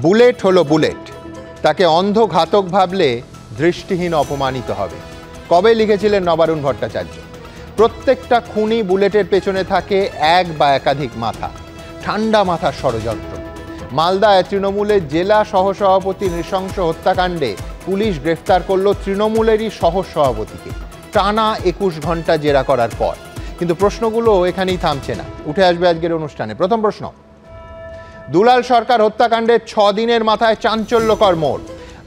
Bullet হলো bullet, তাকে অন্ধ ঘাতক ভাবলে দৃষ্টিহীন অপমানিত হবে। কবে লিখেছিলেন নবারুণ ভট্টাচার্য? প্রত্যেকটা খুনি বুলেটের পেছনে থাকে এক বা একাধিক মাথা, ঠান্ডা মাথার ষড়যন্ত্র। মালদায় তৃণমূলের জেলা সহসভাপতি নৃশংস হত্যাকাণ্ডে পুলিশ গ্রেফতার করল তৃণমূলেরই সহসভাপতিকে টানা 21 ঘন্টা জেরা করার পর। কিন্তু প্রশ্নগুলো এখানেই থামছে না, উঠে আসবে আজকের অনুষ্ঠানে। প্রথম প্রশ্ন, দুলাল সরকার হত্যাকাণ্ডের 6 দিনের মাথায় চাঞ্চল্যকর মোড়।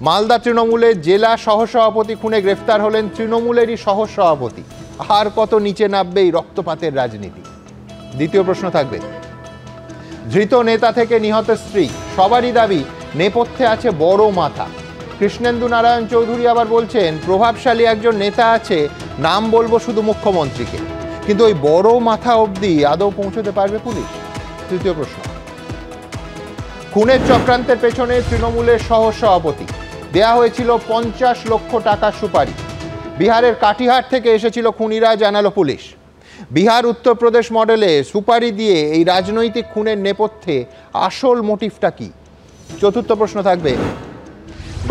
মালদা তৃণমূলের জেলা সহসভাপতি খুনে গ্রেফতার হলেন তৃণমূলেরই সহসভাপতি। আর কত নিচে নামবে এই রক্তপাতের রাজনীতি? দ্বিতীয় প্রশ্ন থাকবে, ধৃত নেতা থেকে নিহত স্ত্রী সবারই দাবি নেপথ্যে আছে বড় মাথা। কৃষ্ণেন্দু নারায়ণ চৌধুরী আবার বলছেন প্রভাবশালী একজন নেতা আছে, নাম বলবো শুধু মুখ্যমন্ত্রীকে, কিন্তু ওই বড় মাথা অবধি আদৌ পৌঁছতে পারবে পুলিশ? তৃতীয় প্রশ্ন, খুনের চক্রান্তের পেছনে তৃণমূলের সহসভাপতি, দেয়া হয়েছিল 50 লক্ষ টাকার সুপারি। বিহারের কাটিহার থেকে এসেছিল খুনিরা, জানালো পুলিশ। বিহার উত্তরপ্রদেশ মডেলে সুপারি দিয়ে এই রাজনৈতিক খুনের নেপথ্যে আসল মোটিভটা কি? চতুর্থ প্রশ্ন থাকবে,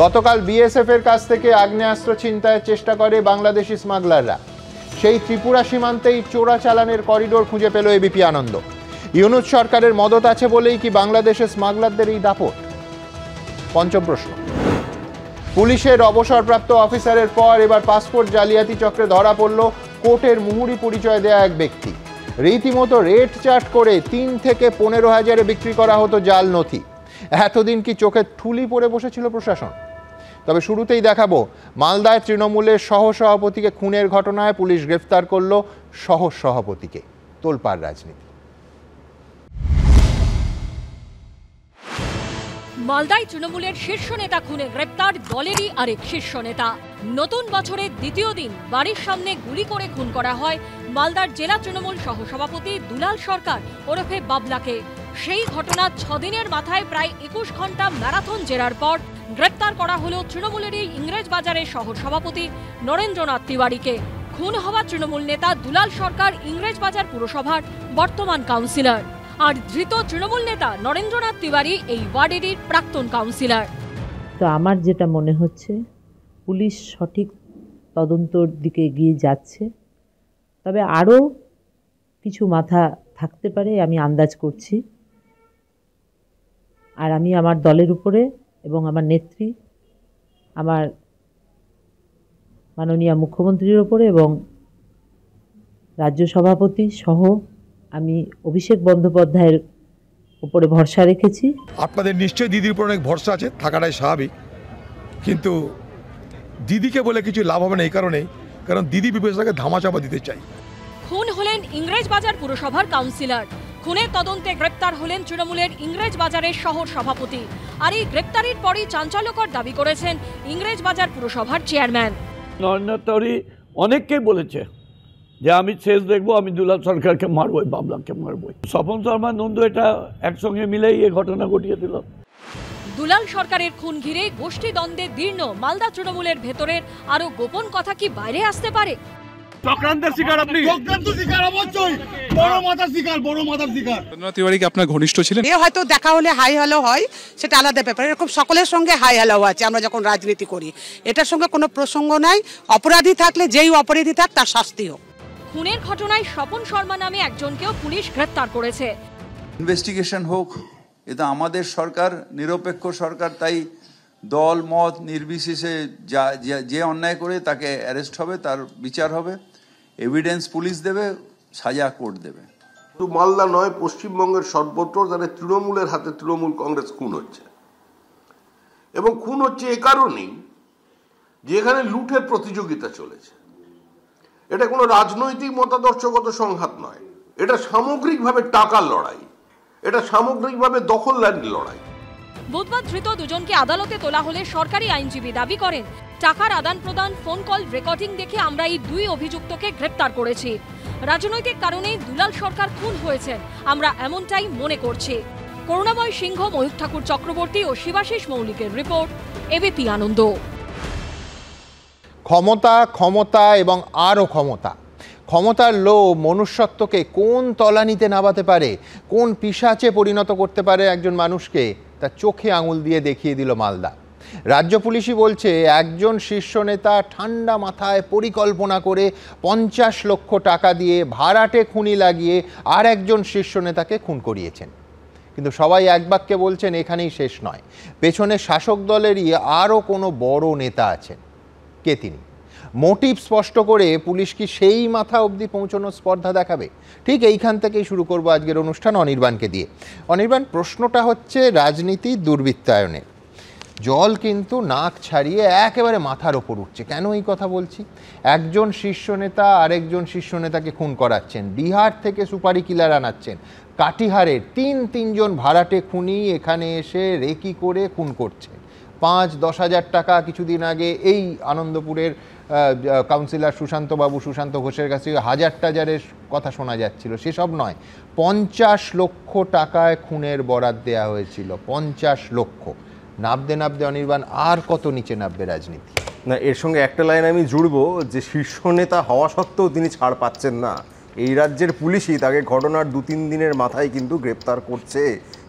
গতকাল বিএসএফ এর কাছ থেকে আগ্নেয়াস্ত্র ছিনতাইয়ের চেষ্টা করে বাংলাদেশি স্মাগলাররা। সেই ত্রিপুরা সীমান্তেই চোরাচালানের করিডোর খুঁজে পেল এবিপি আনন্দ। ইউনূস সরকারের মদত আছে বলেই কি বাংলাদেশের স্মাগলারদের এই দাপট? পঞ্চম প্রশ্ন, পুলিশের অবসরপ্রাপ্ত অফিসারের পর এবার পাসপোর্ট জালিয়াতি চক্রে ধরা পড়ল কোর্টের মুহুরি পরিচয় দেয়া এক ব্যক্তি। রীতিমতো রেট চার্ট করে 3 থেকে 15,000 বিক্রি করা হতো জাল নথি। এতদিন কি চোখে ঠুলি পড়ে বসেছিল প্রশাসন? তবে শুরুতেই দেখাবো, মালদায় তৃণমূলের সহসভাপতিকে খুনের ঘটনায় পুলিশ গ্রেফতার করল সহসভাপতিকে। তোলপাড় রাজনীতি। মালদায় তৃণমূলের শীর্ষ নেতা খুনে গ্রেপ্তার দলেরই আরেক শীর্ষ নেতা। নতুন বছরের দ্বিতীয় দিন বাড়ির সামনে গুলি করে খুন করা হয় মালদার জেলা তৃণমূল সহসভাপতি দুলাল সরকার ওরফে বাবলাকে। সেই ঘটনা 6 দিনের মাথায় প্রায় 21 ঘন্টা ম্যারাথন জেরার পর গ্রেপ্তার করা হলো তৃণমূলেরই ইংরেজবাজারের সহসভাপতি নরেন্দ্রনাথ তিওয়ারিকে। খুন হওয়া তৃণমূল নেতা দুলাল সরকার ইংরেজবাজার পুরসভার বর্তমান কাউন্সিলর, আর ধৃত তৃণমূল নেতা নরেন্দ্রনাথ তিওয়ারি এই ওয়ার্ডেরই প্রাক্তন কাউন্সিলর। তো আমার যেটা মনে হচ্ছে, পুলিশ সঠিক তদন্তর দিকে এগিয়ে যাচ্ছে, তবে আরও কিছু মাথা থাকতে পারে আমি আন্দাজ করছি। আর আমি আমার দলের উপরে এবং আমার নেত্রী, আমার মাননীয় মুখ্যমন্ত্রীর উপরে এবং রাজ্য সভাপতি সহ আমি অভিষেক বন্দ্যোপাধ্যায়ের উপরে ভরসা রেখেছি। আপনাদের নিশ্চয়ই দিদির উপর অনেক ভরসা আছে, থাকাটাই স্বাভাবিক, কিন্তু দিদিকে বলে কিছু লাভ হবে না এই কারণেই, কারণ দিদি বিবেচনাকে ধামাচাপা দিতে চাই। খুন হলেন ইংরেজবাজার পুরসভার কাউন্সিলর। খুনের তদন্তে গ্রেপ্তার হলেন তৃণমূলের ইংরেজবাজারের শহর সভাপতি। আর এই গ্রেপ্তারির পরই চাঞ্চল্যকর দাবি করেছেন ইংরেজবাজার পুরসভার চেয়ারম্যান। নরেন্দ্রনাথ তিওয়ারি অনেককেই বলেছে যে আমি শেষ দেখবো, আমি দুলাল সরকারকে মারবই, বাবলাকে মারবই। স্বপন শর্মা নন্দু এটা একসঙ্গে মিলেই এই ঘটনা ঘটিয়ে দিল। দুলাল সরকারের খুন ঘিরে গোষ্ঠী দ্বন্দ্বে দীর্ণ মালদা তৃণমূলের ভেতরের আরো গোপন কথা কি বাইরে আসতে পারে? চক্রান্তের শিকার আপনি। চক্রান্ত শিকার অবশ্যই, বড় মাথার শিকার, বড় মাথার শিকার। নরেন্দ্রনাথ তিওয়ারি কি আপনার ঘনিষ্ঠ ছিলেন? এ হয়তো দেখা হলে হাই হ্যালো হয়, সেটা আলাদা ব্যাপার। এরকম সকলের সঙ্গে হাই হ্যালো আছে আমরা যখন রাজনীতি করি, এটার সঙ্গে কোনো প্রসঙ্গ নাই। অপরাধী থাকলে যেই অপরাধী থাক তার শাস্তি হোক। খুনের ঘটনায় স্বপন শর্মা নামে একজনকেও পুলিশ গ্রেফতার করেছে। ইনভেস্টিগেশন হোক, এটা আমাদের সরকার, নিরপেক্ষ সরকার, তাই দল মত নির্বিশেষে যে অন্যায় করে তাকে অ্যারেস্ট হবে, তার বিচার হবে, এভিডেন্স পুলিশ দেবে, সাজা কোর্ট দেবে। শুধু মালদা নয়, পশ্চিমবঙ্গের সর্বত্র যারা তৃণমূলের হাতে তৃণমূল কংগ্রেস খুন হচ্ছে, এবং খুন হচ্ছে এ কারণেই যে এখানে লুটের প্রতিযোগিতা চলেছে। এটা কোনো রাজনৈতিক মতাদর্শগত সংঘাত নয়, এটা সামগ্রিকভাবে টাকার লড়াই, এটা সামগ্রিকভাবে দখলদারির লড়াই। বুধবার ধৃত দুজনকে আদালতে তোলা হলে সরকারি আইনজীবী দাবি করেন, টাকার আদান প্রদান, ফোন কল রেকর্ডিং দেখে আমরা এই 2 অভিযুক্তকে গ্রেপ্তার করেছি। রাজনৈতিক কারণেই দুলাল সরকার খুন হয়েছেন, আমরা এমনটাই মনে করছি। করুণাময় সিংহ, ময়ূর ঠাকুর চক্রবর্তী ও শিবাশিস মৌলিকের রিপোর্ট, এবিপি আনন্দ। ক্ষমতা, ক্ষমতা এবং আরও ক্ষমতা। ক্ষমতার লোভ মনুষ্যত্বকে কোন তলানিতে নামাতে পারে, কোন পিশাচে পরিণত করতে পারে একজন মানুষকে, তা চোখে আঙুল দিয়ে দেখিয়ে দিল মালদা। রাজ্য পুলিশই বলছে একজন শীর্ষ নেতা ঠান্ডা মাথায় পরিকল্পনা করে 50 লক্ষ টাকা দিয়ে ভাড়াটে খুনি লাগিয়ে আর একজন শীর্ষ নেতাকে খুন করিয়েছেন। কিন্তু সবাই এক বাক্যে বলছেন এখানেই শেষ নয়, পেছনে শাসক দলেরই আরও কোনো বড় নেতা আছেন। কে তিনি? মোটিভ স্পষ্ট করে পুলিশ কি সেই মাথা অবধি পৌঁছানোর স্পর্ধা দেখাবে? ঠিক এইখান থেকেই শুরু করব আজকের অনুষ্ঠান অনির্বাণকে দিয়ে। অনির্বাণ, প্রশ্নটা হচ্ছে রাজনীতি দুর্বৃত্তায়নের। জল কিন্তু নাক ছাড়িয়ে একেবারে মাথার ওপর উঠছে। কেন এই কথা বলছি? একজন শীর্ষ নেতা আরেকজন শীর্ষ নেতাকে খুন করাচ্ছেন, বিহার থেকে সুপারি কিলার আনাচ্ছেন, কাটিহারের তিনজন ভাড়াটে খুনি এখানে এসে রেকি করে খুন করছে। 5-10 হাজার টাকা কিছুদিন আগে এই আনন্দপুরের কাউন্সিলর সুশান্ত ঘোষের কাছে হাজারের কথা শোনা যাচ্ছিল। সেসব নয়, 50 লক্ষ টাকায় খুনের বরাত দেয়া হয়েছিল। 50 লক্ষ। নাবদে অনির্বাণ আর কত নিচে নামবে রাজনীতি? না, এর সঙ্গে একটা লাইন আমি জুড়বো যে শীর্ষ নেতা হওয়া সত্ত্বেও তিনি ছাড় পাচ্ছেন না। এই রাজ্যের পুলিশই তাকে ঘটনার 2-3 দিনের মাথায় কিন্তু গ্রেপ্তার করছে,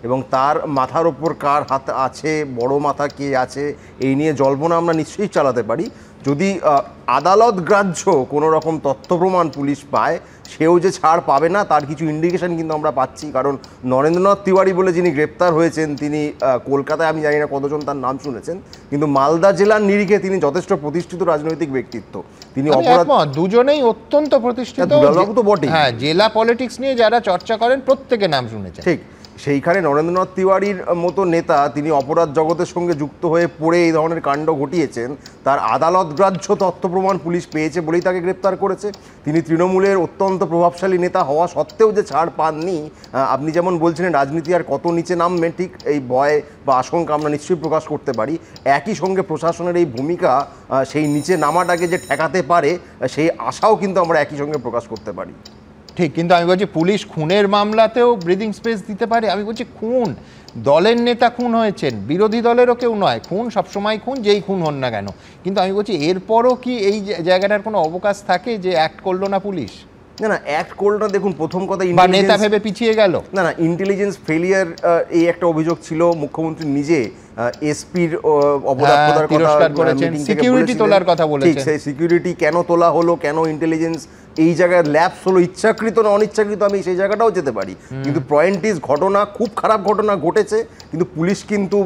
এবং তার মাথার ওপর কার হাত আছে, বড় মাথা কে আছে, এই নিয়ে জল্পনা আমরা নিশ্চয়ই চালাতে পারি। যদি আদালত গ্রাহ্য কোনো রকম তথ্য প্রমাণ পুলিশ পায়, সেও যে ছাড় পাবে না তার কিছু ইন্ডিকেশন কিন্তু আমরা পাচ্ছি। কারণ নরেন্দ্রনাথ তিওয়ারি বলে যিনি গ্রেপ্তার হয়েছেন, তিনি কলকাতায়, আমি জানি না কতজন তার নাম শুনেছেন, কিন্তু মালদা জেলার নিরিখে তিনি যথেষ্ট প্রতিষ্ঠিত রাজনৈতিক ব্যক্তিত্ব। তিনি দুজনেই অত্যন্ত প্রতিষ্ঠিত, হ্যাঁ, জেলা পলিটিক্স নিয়ে যারা চর্চা করেন প্রত্যেকে নাম শুনেছেন। ঠিক সেইখানে নরেন্দ্রনাথ তিওয়ারির মতো নেতা, তিনি অপরাধ জগতের সঙ্গে যুক্ত হয়ে পড়ে এই ধরনের কাণ্ড ঘটিয়েছেন, তার আদালত গ্রাহ্য তথ্য প্রমাণ পুলিশ পেয়েছে বলেই তাকে গ্রেপ্তার করেছে। তিনি তৃণমূলের অত্যন্ত প্রভাবশালী নেতা হওয়া সত্ত্বেও যে ছাড় পাননি, আপনি যেমন বলছিলেন রাজনীতি আর কত নিচে নামবে, ঠিক এই ভয় বা আশঙ্কা আমরা নিশ্চয়ই প্রকাশ করতে পারি। একই সঙ্গে প্রশাসনের এই ভূমিকা সেই নিচে নামাটাকে যে ঠেকাতে পারে, সেই আশাও কিন্তু আমরা একই সঙ্গে প্রকাশ করতে পারি। ঠিক, কিন্তু আমি বলছি পুলিশ খুনের মামলাতেও ব্রিদিং স্পেস দিতে পারে। আমি বলছি খুন, দলের নেতা খুন হয়েছেন, বিরোধী দলেরও কেউ নয়, খুন সবসময় খুন, যেই খুন হন না কেন। কিন্তু আমি বলছি এরপরও কি এই জায়গাটার কোনো অবকাশ থাকে যে অ্যাক্ট করলো না পুলিশ? না, অ্যাক্ট করলো না। দেখুন, প্রথম কথা নেতা ভেবে পিছিয়ে গেল। না, ইন্টেলিজেন্স ফেলিয়ার এই একটা অভিযোগ ছিল। মুখ্যমন্ত্রী নিজে এসপির অপরাধতার কথা করেছেন, সিকিউরিটি তোলার কথা বলেছেন। সেই সিকিউরিটি কেন তোলা হলো, কেন ইন্টেলিজেন্স এই জায়গায় ল্যাপস হলো, ইচ্ছাকৃত না অনিচ্ছাকৃত, আমি সেই জায়গাটাও যেতে পারি। কিন্তু পয়েন্ট ইজ, ঘটনা খুব খারাপ ঘটনা ঘটেছে, কিন্তু পুলিশ কিন্তু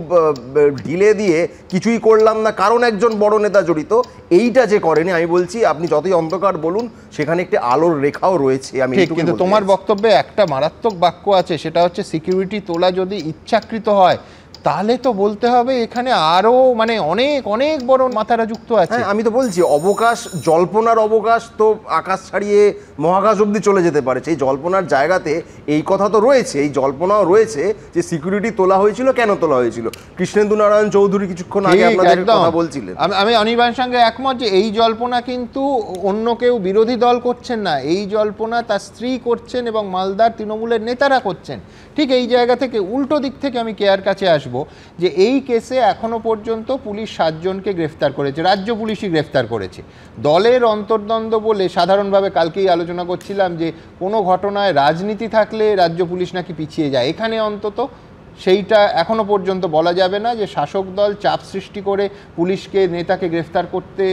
ঢিলে দিয়ে কিছুই করলাম না কারণ একজন বড় নেতা জড়িত, এইটা যে করেনি। আমি বলছি আপনি যতই অন্ধকার বলুন, সেখানে একটি আলোর রেখাও রয়েছে। আমি কিন্তু তোমার বক্তব্যে একটা মারাত্মক বাক্য আছে, সেটা হচ্ছে সিকিউরিটি তোলা যদি ইচ্ছাকৃত হয়, তাহলে তো বলতে হবে এখানে আরো মানে অনেক অনেক বড় মাথারা যুক্ত আছে। আমি তো বলছি অবকাশ, জল্পনার অবকাশ তো আকাশ ছাড়িয়ে মহাকাশ অবধি চলে যেতে পারে। সেই জল্পনার জায়গাতে এই কথা তো রয়েছে, এই জল্পনাও রয়েছে যে সিকিউরিটি তোলা হয়েছিল, কেন তোলা হয়েছিল। কৃষ্ণেন্দু নারায়ণ চৌধুরী কিছুক্ষণ আগে আপনাদের কথা বলছিলেন। আমি অনির্বাণের সঙ্গে একমত যে এই জল্পনা কিন্তু অন্য কেউ বিরোধী দল করছেন না, এই জল্পনা তার স্ত্রী করছেন এবং মালদার তৃণমূলের নেতারা করছেন। ঠিক এই জায়গা থেকে উল্টো দিক থেকে আমি কেয়ার কাছে আসবো যে এই কেসে এখনো পর্যন্ত পুলিশ 7 জনকে গ্রেফতার করেছে, রাজ্য পুলিশই গ্রেফতার করেছে। দলের অন্তর্দ্বন্দ্ব বলে সাধারণভাবে কালকেই আলোচনা করছিলাম যে কোনো ঘটনায় রাজনীতি থাকলে রাজ্য পুলিশ নাকি পিছিয়ে যায়। এখানে অন্তত সেইটা এখনো পর্যন্ত বলা যাবে না যে শাসক দল চাপ সৃষ্টি করে পুলিশকে, নেতাকে গ্রেফতার করতে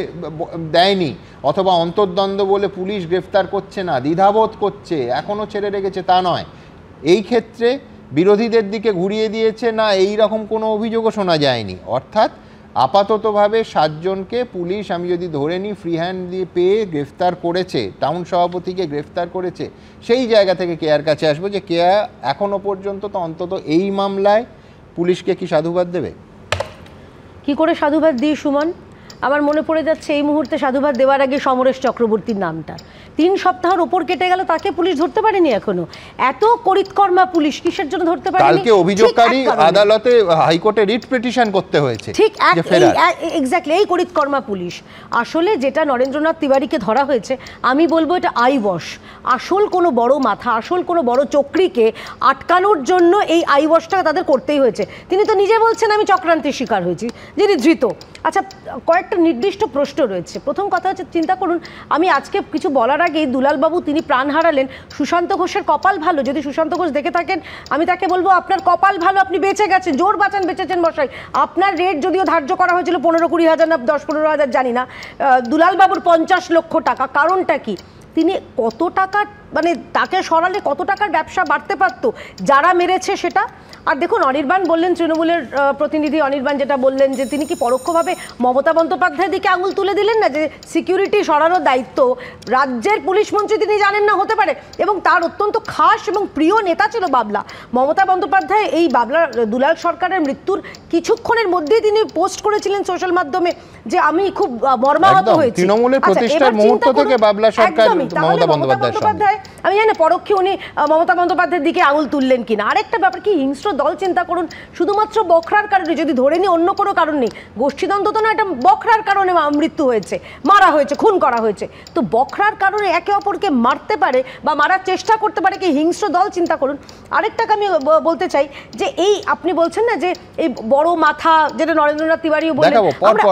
দেয়নি, অথবা অন্তর্দ্বন্দ্ব বলে পুলিশ গ্রেফতার করছে না, দ্বিধাবোধ করছে, এখনো ছেড়ে রেখেছে, তা নয়। এই ক্ষেত্রে বিরোধীদের দিকে ঘুরিয়ে দিয়েছে না, এই রকম কোনো অভিযোগও শোনা যায়নি। অর্থাৎ আপাততভাবে 7 জনকে পুলিশ, আমি যদি ধরে নিই, ফ্রি হ্যান্ড দিয়ে পেয়ে গ্রেফতার করেছে, টাউন সভাপতিকে গ্রেফতার করেছে। সেই জায়গা থেকে কেয়ার কাছে আসবো যে কেয়া এখনো পর্যন্ত তো অন্তত এই মামলায় পুলিশকে কি সাধুবাদ দেবে? কি করে সাধুবাদ দিই সুমন? আমার মনে পড়ে যাচ্ছে এই মুহূর্তে সাধুবাদ দেওয়ার আগে সমরেশ চক্রবর্তীর নামটা। 3 সপ্তাহের ওপর কেটে গেল, তাকে পুলিশ ধরতে পারেনি এখনো। এত করিতকর্মা পুলিশ কিসের জন্য ধরতে পারেনি? কালকে অভিযোগকারী আদালতে হাইকোর্টে রিট পিটিশন করতে হয়েছে। ঠিক এক্স্যাক্টলি এই করিতকর্মা পুলিশ। আসলে যেটা নরেন্দ্রনাথ তিওয়ারিকে ধরা হয়েছে, আমি বলবো এটা আই ওয়াশ। আসল কোনো বড় মাথা, আসল কোনো বড় চক্রীকে আটকানোর জন্য এই আই ওয়াশটা তাদের করতেই হয়েছে। তিনি তো নিজে বলছেন আমি চক্রান্তের শিকার হয়েছি, যিনি ধৃত। আচ্ছা, কয়েকটা নির্দিষ্ট প্রশ্ন রয়েছে। প্রথম কথা হচ্ছে, চিন্তা করুন, আমি আজকে কিছু বলার আগেই দুলালবাবু তিনি প্রাণ হারালেন। সুশান্ত ঘোষের কপাল ভালো, যদি সুশান্ত ঘোষ দেখে থাকেন আমি তাকে বলবো আপনার কপাল ভালো, আপনি বেঁচে গেছেন, জোর বাঁচান বেঁচেছেন মশাই। আপনার রেট যদিও ধার্য করা হয়েছিল 15-20 হাজার না 10-15 হাজার জানি না, দুলালবাবুর 50 লক্ষ টাকা। কারণটা কি? তিনি কত টাকা, মানে তাকে সরালে কত টাকার ব্যবসা বাড়তে পারতো, যারা মেরেছে সেটা। আর দেখুন, অনির্বাণ বললেন, তৃণমূলের প্রতিনিধি অনির্বাণ যেটা বললেন, যে তিনি কি পরোক্ষভাবে মমতা বন্দ্যোপাধ্যায়ের দিকে আঙুল তুলে দিলেন না, যে সিকিউরিটি সরানোর দায়িত্ব রাজ্যের পুলিশ মন্ত্রী তিনি জানেন না, হতে পারে, এবং তার অত্যন্ত খাস এবং প্রিয় নেতা ছিল বাবলা। মমতা বন্দ্যোপাধ্যায় এই বাবলা দুলাল সরকারের মৃত্যুর কিছুক্ষণের মধ্যেই তিনি পোস্ট করেছিলেন সোশ্যাল মাধ্যমে যে আমি খুব মর্মাহত হয়েছি। তৃণমূলের প্রতিষ্ঠার মুহূর্ত থেকে বাবলা সরকার মমতা বন্দ্যোপাধ্যায়, আমি জানি পরোক্ষে উনি মমতা বন্দ্যোপাধ্যায়ের দিকে আঙুল তুললেন কিনা। আরেকটা ব্যাপার কি, হিংস্র দল, চিন্তা করুন, শুধুমাত্র বখরার কারণে, যদি ধরে নি অন্য কোনো কারণ নেই, গোষ্ঠীদ্বন্দ্ব তো না, এটা বখরার কারণে মৃত্যু হয়েছে, মারা হয়েছে, খুন করা হয়েছে, তো বখরার কারণে একে অপরকে মারতে পারে বা মারার চেষ্টা করতে পারে কি হিংস্র দল, চিন্তা করুন। আরেকটাকে আমি বলতে চাই যে এই আপনি বলছেন না যে এই বড় মাথা, যেটা নরেন্দ্রনাথ তিওয়ারিও বলেন, আমরা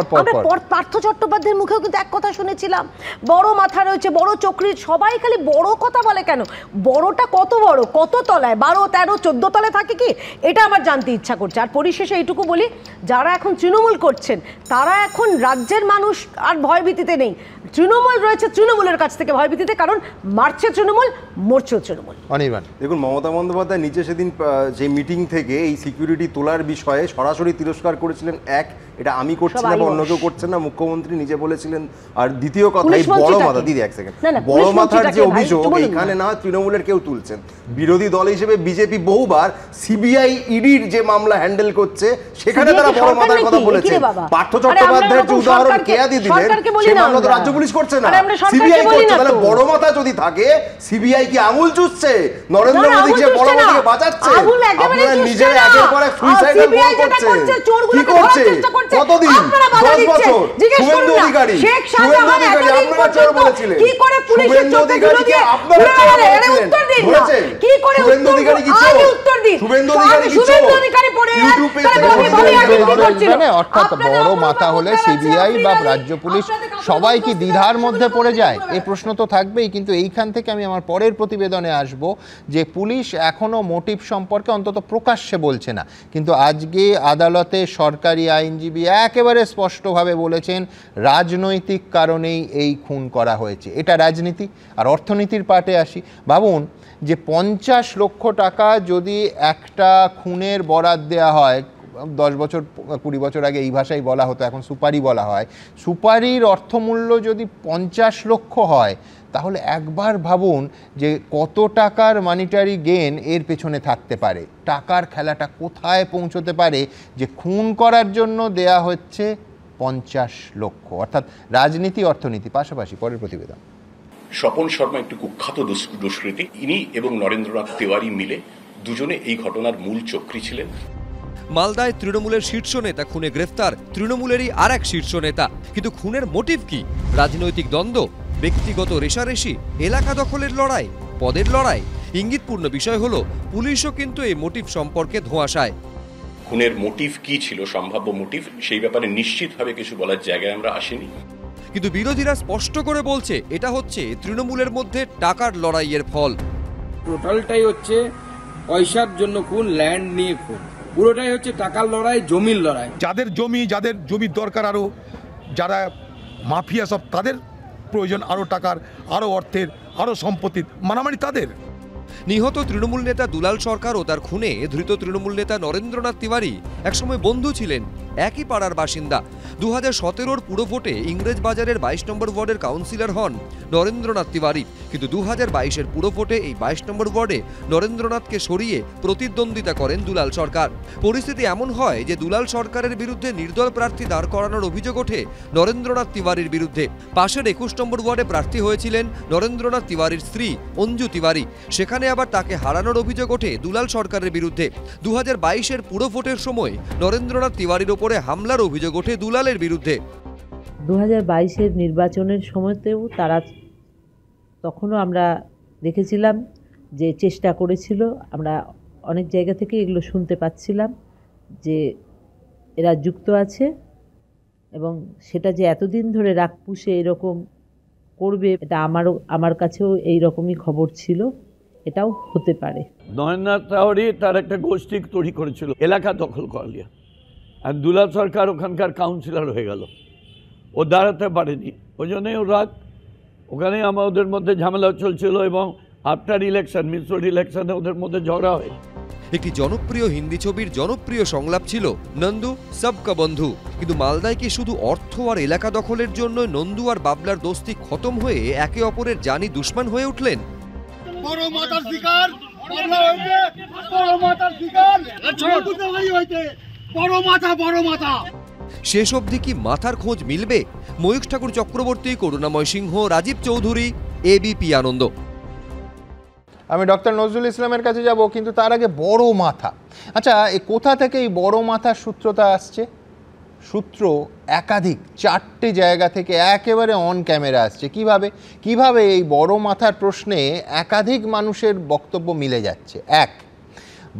পার্থ চট্টোপাধ্যায়ের মুখেও কিন্তু এক কথা শুনেছিলাম, বড় মাথা রয়েছে, বড় চক্রী, সবাই খালি বড় কথা বলে কেন? বড়টা কত বড়, কত তলায়, 12, 13, 14 তলায় থাকে কি, এটা আমার জানতে ইচ্ছা করছে। আর পরিশেষে এইটুকু বলি, যারা এখন তৃণমূল করছেন তারা এখন রাজ্যের মানুষ আর ভয়ভীতিতে নেই, তৃণমূল রয়েছে তৃণমূলের কাছ থেকে ভয়ভীতিতে, কারণ মারছে তৃণমূল, মরছে তৃণমূল। অনির্বাণ, দেখুন, মমতা বন্দ্যোপাধ্যায় নিজে সেদিন যে মিটিং থেকে এই সিকিউরিটি তোলার বিষয়ে সরাসরি তিরস্কার করেছিলেন। এটা আমি করছি না বা অন্য কেউ করছেন না, মুখ্যমন্ত্রী নিজে বলেছিলেন। আর দ্বিতীয় কথা, এই বড় মাথা, দিদি এক সেকেন্ড, বড় মাথার যে অভিযোগ এখানে না তৃণমূলের কেউ তুলছেন, বিরোধী দল হিসেবে বিজেপি বহুবার সিবিআই ইডির যে মামলা হ্যান্ডেল করছে সেখানে তারা বড় মাথার কথা বলেছে। পার্থ চট্টোপাধ্যায়ের যে উদাহরণ কেয়াদি দিলেন, সেই মামলা তো রাজ্য পুলিশ করছে না, সিবিআই করছে। তাহলে বড় মাথা যদি থাকে, সিবিআই কি আঙুল চুষছে, নরেন্দ্র মোদী যে বড় মাথাকে বাঁচাচ্ছে, আপনারা নিজেরা একের পর এক সুইসাইডাল বল করছেন। কি করছে? কতদিন? 10 বছর। শুভেন্দু অধিকারী, আপনারা চোর বলেছিলেন। শুভেন্দু অধিকারীকে আপনারা চোর বলেছিলেন, ধরেছেন? শুভেন্দু অধিকারী কি চোর? শুভেন্দু অধিকারী কি চোর? ইউটিউবে অর্থাৎ বড় মাথা হলে সিবিআই বা রাজ্য পুলিশ সবাই কি দ্বিধার মধ্যে পড়ে যায়? এই প্রশ্ন তো থাকবেই। কিন্তু এইখান থেকে আমি আমার পরের প্রতিবেদনে আসব যে পুলিশ এখনো মোটিভ সম্পর্কে অন্তত প্রকাশ্যে বলছে না, কিন্তু আজকে আদালতে সরকারি আইনজীবী একেবারে স্পষ্টভাবে বলেছেন রাজনৈতিক কারণেই এই খুন করা হয়েছে। এটা রাজনীতি। আর অর্থনীতির পাটে আসি, ভাবুন যে 50 লক্ষ টাকা যদি একটা খুনের বরাত দেয়া হয়, 10 বছর 20 বছর আগে এই ভাষাই বলা হতো, এখন সুপারি বলা হয়, সুপারির অর্থমূল্য যদি 50 লক্ষ হয়, তাহলে একবার ভাবুন যে কত টাকার মানিটারি গেন এর পেছনে থাকতে পারে, টাকার খেলাটা কোথায় পৌঁছতে পারে যে খুন করার জন্য দেয়া হচ্ছে 50 লক্ষ। অর্থাৎ রাজনীতি অর্থনীতি পাশাপাশি। পরের প্রতিবেদন। স্বপন শর্মা একটু কুখ্যাত দুষ্কৃতী, ইনি এবং নরেন্দ্রনাথ তিওয়ারি মিলে দুজনে এই ঘটনার মূল চক্রী ছিলেন। মালদায় তৃণমূলের শীর্ষ নেতা খুনে গ্রেফতার তৃণমূলেরই আর এক শীর্ষ নেতা, কিন্তু খুনের মোটিভ কি? রাজনৈতিক দ্বন্দ্ব, ব্যক্তিগত রেষারেষি, এলাকা দখলের লড়াই, পদের লড়াই? ইঙ্গিতপূর্ণ বিষয় হলো পুলিশও কিন্তু এই মোটিভ সম্পর্কে ধোঁয়াশায়। খুনের মোটিভ কি ছিল, সম্ভাব্য মোটিভ, সেই ব্যাপারে নিশ্চিতভাবে কিছু বলার জায়গায় আমরা আসিনি। কিন্তু বিরোধীরা স্পষ্ট করে বলছে এটা হচ্ছে তৃণমূলের মধ্যে টাকার লড়াইয়ের ফল। টোটালটাই হচ্ছে পয়সার জন্য খুন, ল্যান্ড নিয়ে খুন, পুরোটাই হচ্ছে টাকার লড়াই, জমির লড়াই। যাদের জমির দরকার, আরো যারা মাফিয়া সব, তাদের প্রয়োজন আরো টাকার, আরো অর্থের, আরো সম্পত্তির, মারামারি তাদের। নিহত তৃণমূল নেতা দুলাল সরকার ও তার খুনে ধৃত তৃণমূল নেতা নরেন্দ্রনাথ তিওয়ারি একসময় বন্ধু ছিলেন, একই পাড়ার বাসিন্দা। 2017-র পুরভোটে ইংরেজ বাজারের 22 নম্বর ওয়ার্ডের কাউন্সিলর হন নরেন্দ্রনাথ তিওয়ারি, কিন্তু 2022-এর পুরভোটে এই 22 নম্বর ওয়ার্ডে নরেন্দ্রনাথকে সরিয়ে প্রতিদ্বন্দ্বিতা করেন দুলাল সরকার। পরিস্থিতি এমন হয় যে দুলাল সরকারের বিরুদ্ধে নির্দল প্রার্থী দাঁড় করানোর অভিযোগ ওঠে নরেন্দ্রনাথ তিওয়ারির বিরুদ্ধে। পাশের 21 নম্বর ওয়ার্ডে প্রার্থী হয়েছিলেন নরেন্দ্রনাথ তিওয়ারির স্ত্রী অঞ্জু তিওয়ারি, সেখানে আবার তাকে হারানোর অভিযোগ ওঠে দুলাল সরকারের বিরুদ্ধে। 2022-এর পুরভোটের সময় নরেন্দ্রনাথ তিওয়ারির ওপরে হামলার অভিযোগ ওঠে দুলালের বিরুদ্ধে। 2022-এর নির্বাচনের সময়তেও তারা, তখনও আমরা দেখেছিলাম যে চেষ্টা করেছিল, আমরা অনেক জায়গা থেকে এগুলো শুনতে পাচ্ছিলাম যে এরা যুক্ত আছে এবং সেটা যে এতদিন ধরে রাগ পুষে এরকম করবে, এটা আমার কাছেও এই রকমই খবর ছিল, এটাও হতে পারে। নরেন্দ্রনাথ তিওয়ারি তার একটা গোষ্ঠী তৈরি করেছিল এলাকা দখল করা নিয়ে, আর দুলাল সরকার ওখানকার কাউন্সিলর হয়ে গেল, ও দাঁড়াতে পারেনি, ওই জন্যই ও রাগ। ওখানে আমাদের মধ্যে ঝামেলা চলছিল এবং আফটার ইলেকশন, মিশ্র ইলেকশনে ওদের মধ্যে ঝগড়া হয়। একটি জনপ্রিয় হিন্দি ছবির জনপ্রিয় সংলাপ ছিল নন্দু সবকা বন্ধু, কিন্তু মালদায় কি শুধু অর্থ আর এলাকা দখলের জন্য নন্দু আর বাবলার দোস্তি খতম হয়ে একে অপরের জানি দুশমন হয়ে উঠলেন? বড় মাতার শিকার বাবলা হইতে, বড় মাতার শিকার নন্দুতে ভাই হইতে, বড় মাথা। শেষ অবধি কি মাথার খোঁজ মিলবে? ময়ূখ ঠাকুর চক্রবর্তী, করুণাময় সিংহ, রাজীব চৌধুরী, এবিপি আনন্দ। আমি ডক্টর নজরুল ইসলামের কাছে যাব, কিন্তু তার আগে বড় মাথা। আচ্ছা, এই কোথা থেকে এই বড় মাথার সূত্রটা আসছে? সূত্র একাধিক 4টে জায়গা থেকে একেবারে অন ক্যামেরা আসছে। কিভাবে এই বড় মাথার প্রশ্নে একাধিক মানুষের বক্তব্য মিলে যাচ্ছে। এক,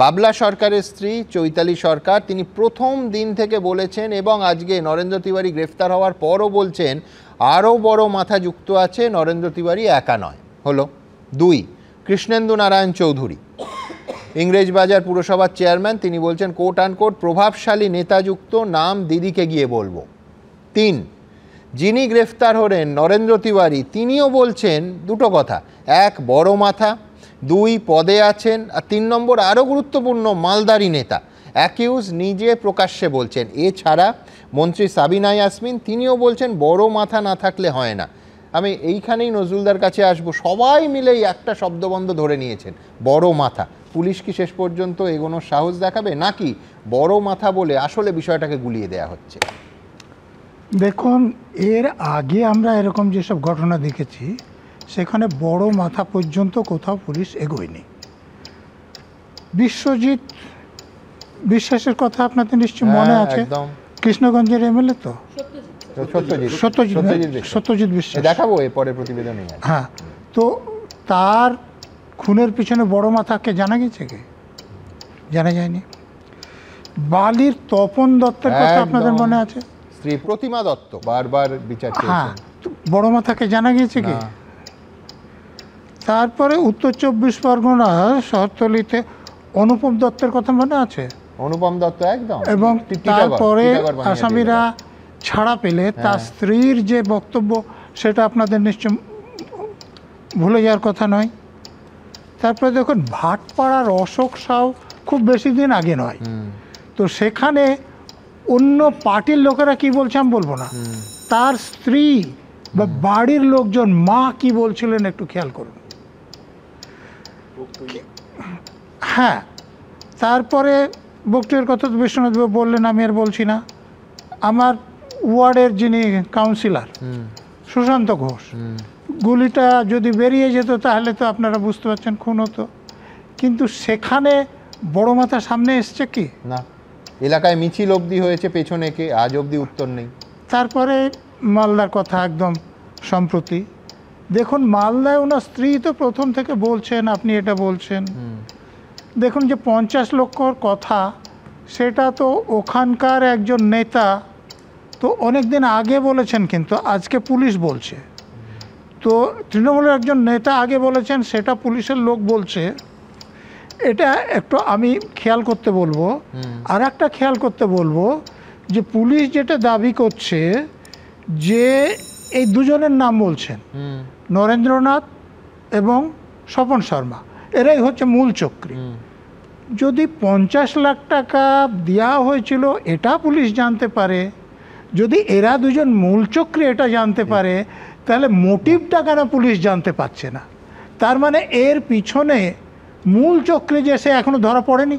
বাবলা সরকারের স্ত্রী চৈতালি সরকার, তিনি প্রথম দিন থেকে বলেছেন এবং আজকে নরেন্দ্র তিওয়ারি গ্রেফতার হওয়ার পরও বলছেন আরও বড় মাথা যুক্ত আছে, নরেন্দ্র তিওয়ারি একা নয়। হলো। 2, কৃষ্ণেন্দু নারায়ণ চৌধুরী, ইংরেজবাজার পুরসভার চেয়ারম্যান, তিনি বলছেন কোট আনকোট প্রভাবশালী নেতাযুক্ত, নাম দিদিকে গিয়ে বলবো। 3, যিনি গ্রেফতার হলেন নরেন্দ্র তিওয়ারি, তিনিও বলছেন দুটো কথা। 1, বড় মাথা, 2, পদে আছেন, আর 3 নম্বর আরও গুরুত্বপূর্ণ, মালদারি নেতা। অ্যাকিউজ নিজে প্রকাশ্যে বলছেন। এছাড়া মন্ত্রী সাবিনা ইয়াসমিন, তিনিও বলছেন বড় মাথা না থাকলে হয় না। আমি এইখানেই নজরুলদার কাছে আসব। সবাই মিলেই একটা শব্দবন্ধ ধরে নিয়েছেন, বড় মাথা। পুলিশ কি শেষ পর্যন্ত এগোনোর সাহস দেখাবে, নাকি বড় মাথা বলে আসলে বিষয়টাকে গুলিয়ে দেয়া হচ্ছে? দেখুন, এর আগে আমরা এরকম যেসব ঘটনা দেখেছি সেখানে বড় মাথা পর্যন্ত কোথাও পুলিশ এগোয়নি। বিশ্বজিৎ বিশ্বাসের কথা আপনাদের নিশ্চয়ই মনে আছে, কৃষ্ণগঞ্জের এমএলএ তো সত্যজিৎ বিশ্বাস, দেখাবো এরপরে প্রতিবেদনে। হ্যাঁ, তো তার খুনের পিছনে বড় মাথাকে জানা গেছে কি? জানা যায়নি। বালির তপন দত্তের কথা আপনাদের মনে আছে, স্ত্রী প্রতিমা দত্ত বারবার বিচার চেয়েছেন। হ্যাঁ, বড় মাথাকে জানা গিয়েছে কি? তারপরে উত্তর 24 পরগনা শহরতলিতে অনুপম দত্তের কথা মনে আছে? অনুপম দত্ত একদম। এবং তারপরে আসামিরা ছাড়া পেলে তার স্ত্রীর যে বক্তব্য সেটা আপনাদের নিশ্চয় ভুলে যাওয়ার কথা নয়। তারপরে দেখুন, ভাটপাড়ার অশোক সাউ খুব বেশি দিন আগে নয়, তো সেখানে অন্য পার্টির লোকেরা কি বলছে আমি বলবো না, তার স্ত্রী বা বাড়ির লোকজন, মা কি বলছিলেন একটু খেয়াল করুন। হ্যাঁ, তারপরে বক্তব্যের কথা তো বিশ্বনাথ বাবু বললেন, আমি আর বলছি না। আমার ওয়ার্ডের যিনি কাউন্সিলর সুশান্ত ঘোষ, গুলিটা যদি বেরিয়ে যেত তাহলে তো আপনারা বুঝতে পারছেন খুন হতো, কিন্তু সেখানে বড় মাথা সামনে এসছে কি না। এলাকায় মিছিল অবধি হয়েছে, পেছনে কে, আজ অবধি উত্তর নেই। তারপরে মালদার কথা একদম সম্প্রতি দেখুন, মালদায় ওনার স্ত্রী তো প্রথম থেকে বলছেন, আপনি এটা বলছেন। দেখুন, যে 50 লক্ষর কথা, সেটা তো ওখানকার একজন নেতা তো অনেক দিন আগে বলেছেন, কিন্তু আজকে পুলিশ বলছে। তো তৃণমূলের একজন নেতা আগে বলেছেন, সেটা পুলিশের লোক বলছে। এটা একটু আমি খেয়াল করতে বলবো। আর একটা খেয়াল করতে বলবো যে পুলিশ যেটা দাবি করছে যে এই দুজনের নাম বলছেন, নরেন্দ্রনাথ এবং স্বপন শর্মা, এরাই হচ্ছে মূল চক্রী। যদি 50 লাখ টাকা দেওয়া হয়েছিল এটা পুলিশ জানতে পারে, যদি এরা দুজন মূল চক্রী এটা জানতে পারে, তাহলে মোটিভটা কেন পুলিশ জানতে পারছে না? তার মানে এর পিছনে মূল চক্রী যে সে এখনো ধরা পড়েনি।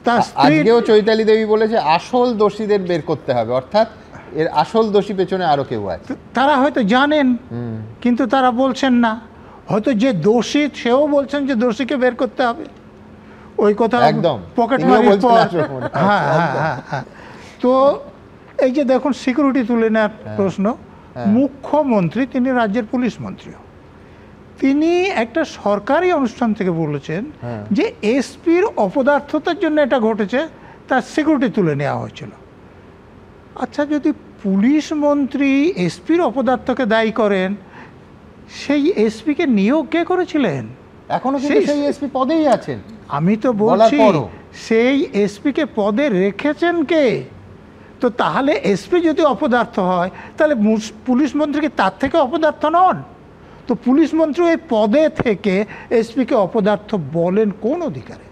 তার আজকেও চৈতালি দেবী বলেছে আসল দোষীদের বের করতে হবে, অর্থাৎ এর আসল দোষী পেছনে আরো কেউ আছে। তারা হয়তো জানেন, কিন্তু তারা বলছেন না। হয়তো যে দোষী সেও বলছেন যে দোষীকে বের করতে হবে, ওই কথা একদম পকেট মারির পর। হ্যাঁ হ্যাঁ হ্যাঁ হ্যাঁ। তো এই যে দেখুন, সিকিউরিটি তুলে নেওয়ার প্রশ্ন, মুখ্যমন্ত্রী, তিনি রাজ্যের পুলিশ মন্ত্রীও, তিনি একটা সরকারি অনুষ্ঠান থেকে বলেছেন যে এসপির অপদার্থতার জন্য এটা ঘটেছে, তার সিকিউরিটি তুলে নেওয়া হয়েছিল। আচ্ছা, যদি পুলিশ মন্ত্রী এসপির অপদার্থকে দায়ী করেন, সেই এসপিকে নিয়োগ কে করেছিলেন? এখনো কিন্তু সেই এসপি পদেই আছেন। আমি তো বলছি সেই এসপিকে পদে রেখেছেন কে? তো তাহলে এসপি যদি অপদার্থ হয়, তাহলে পুলিশ মন্ত্রী কি তার থেকে অপদার্থ নন? তো পুলিশ মন্ত্রী এই পদে থেকে এসপিকে অপদার্থ বলেন কোন অধিকারে?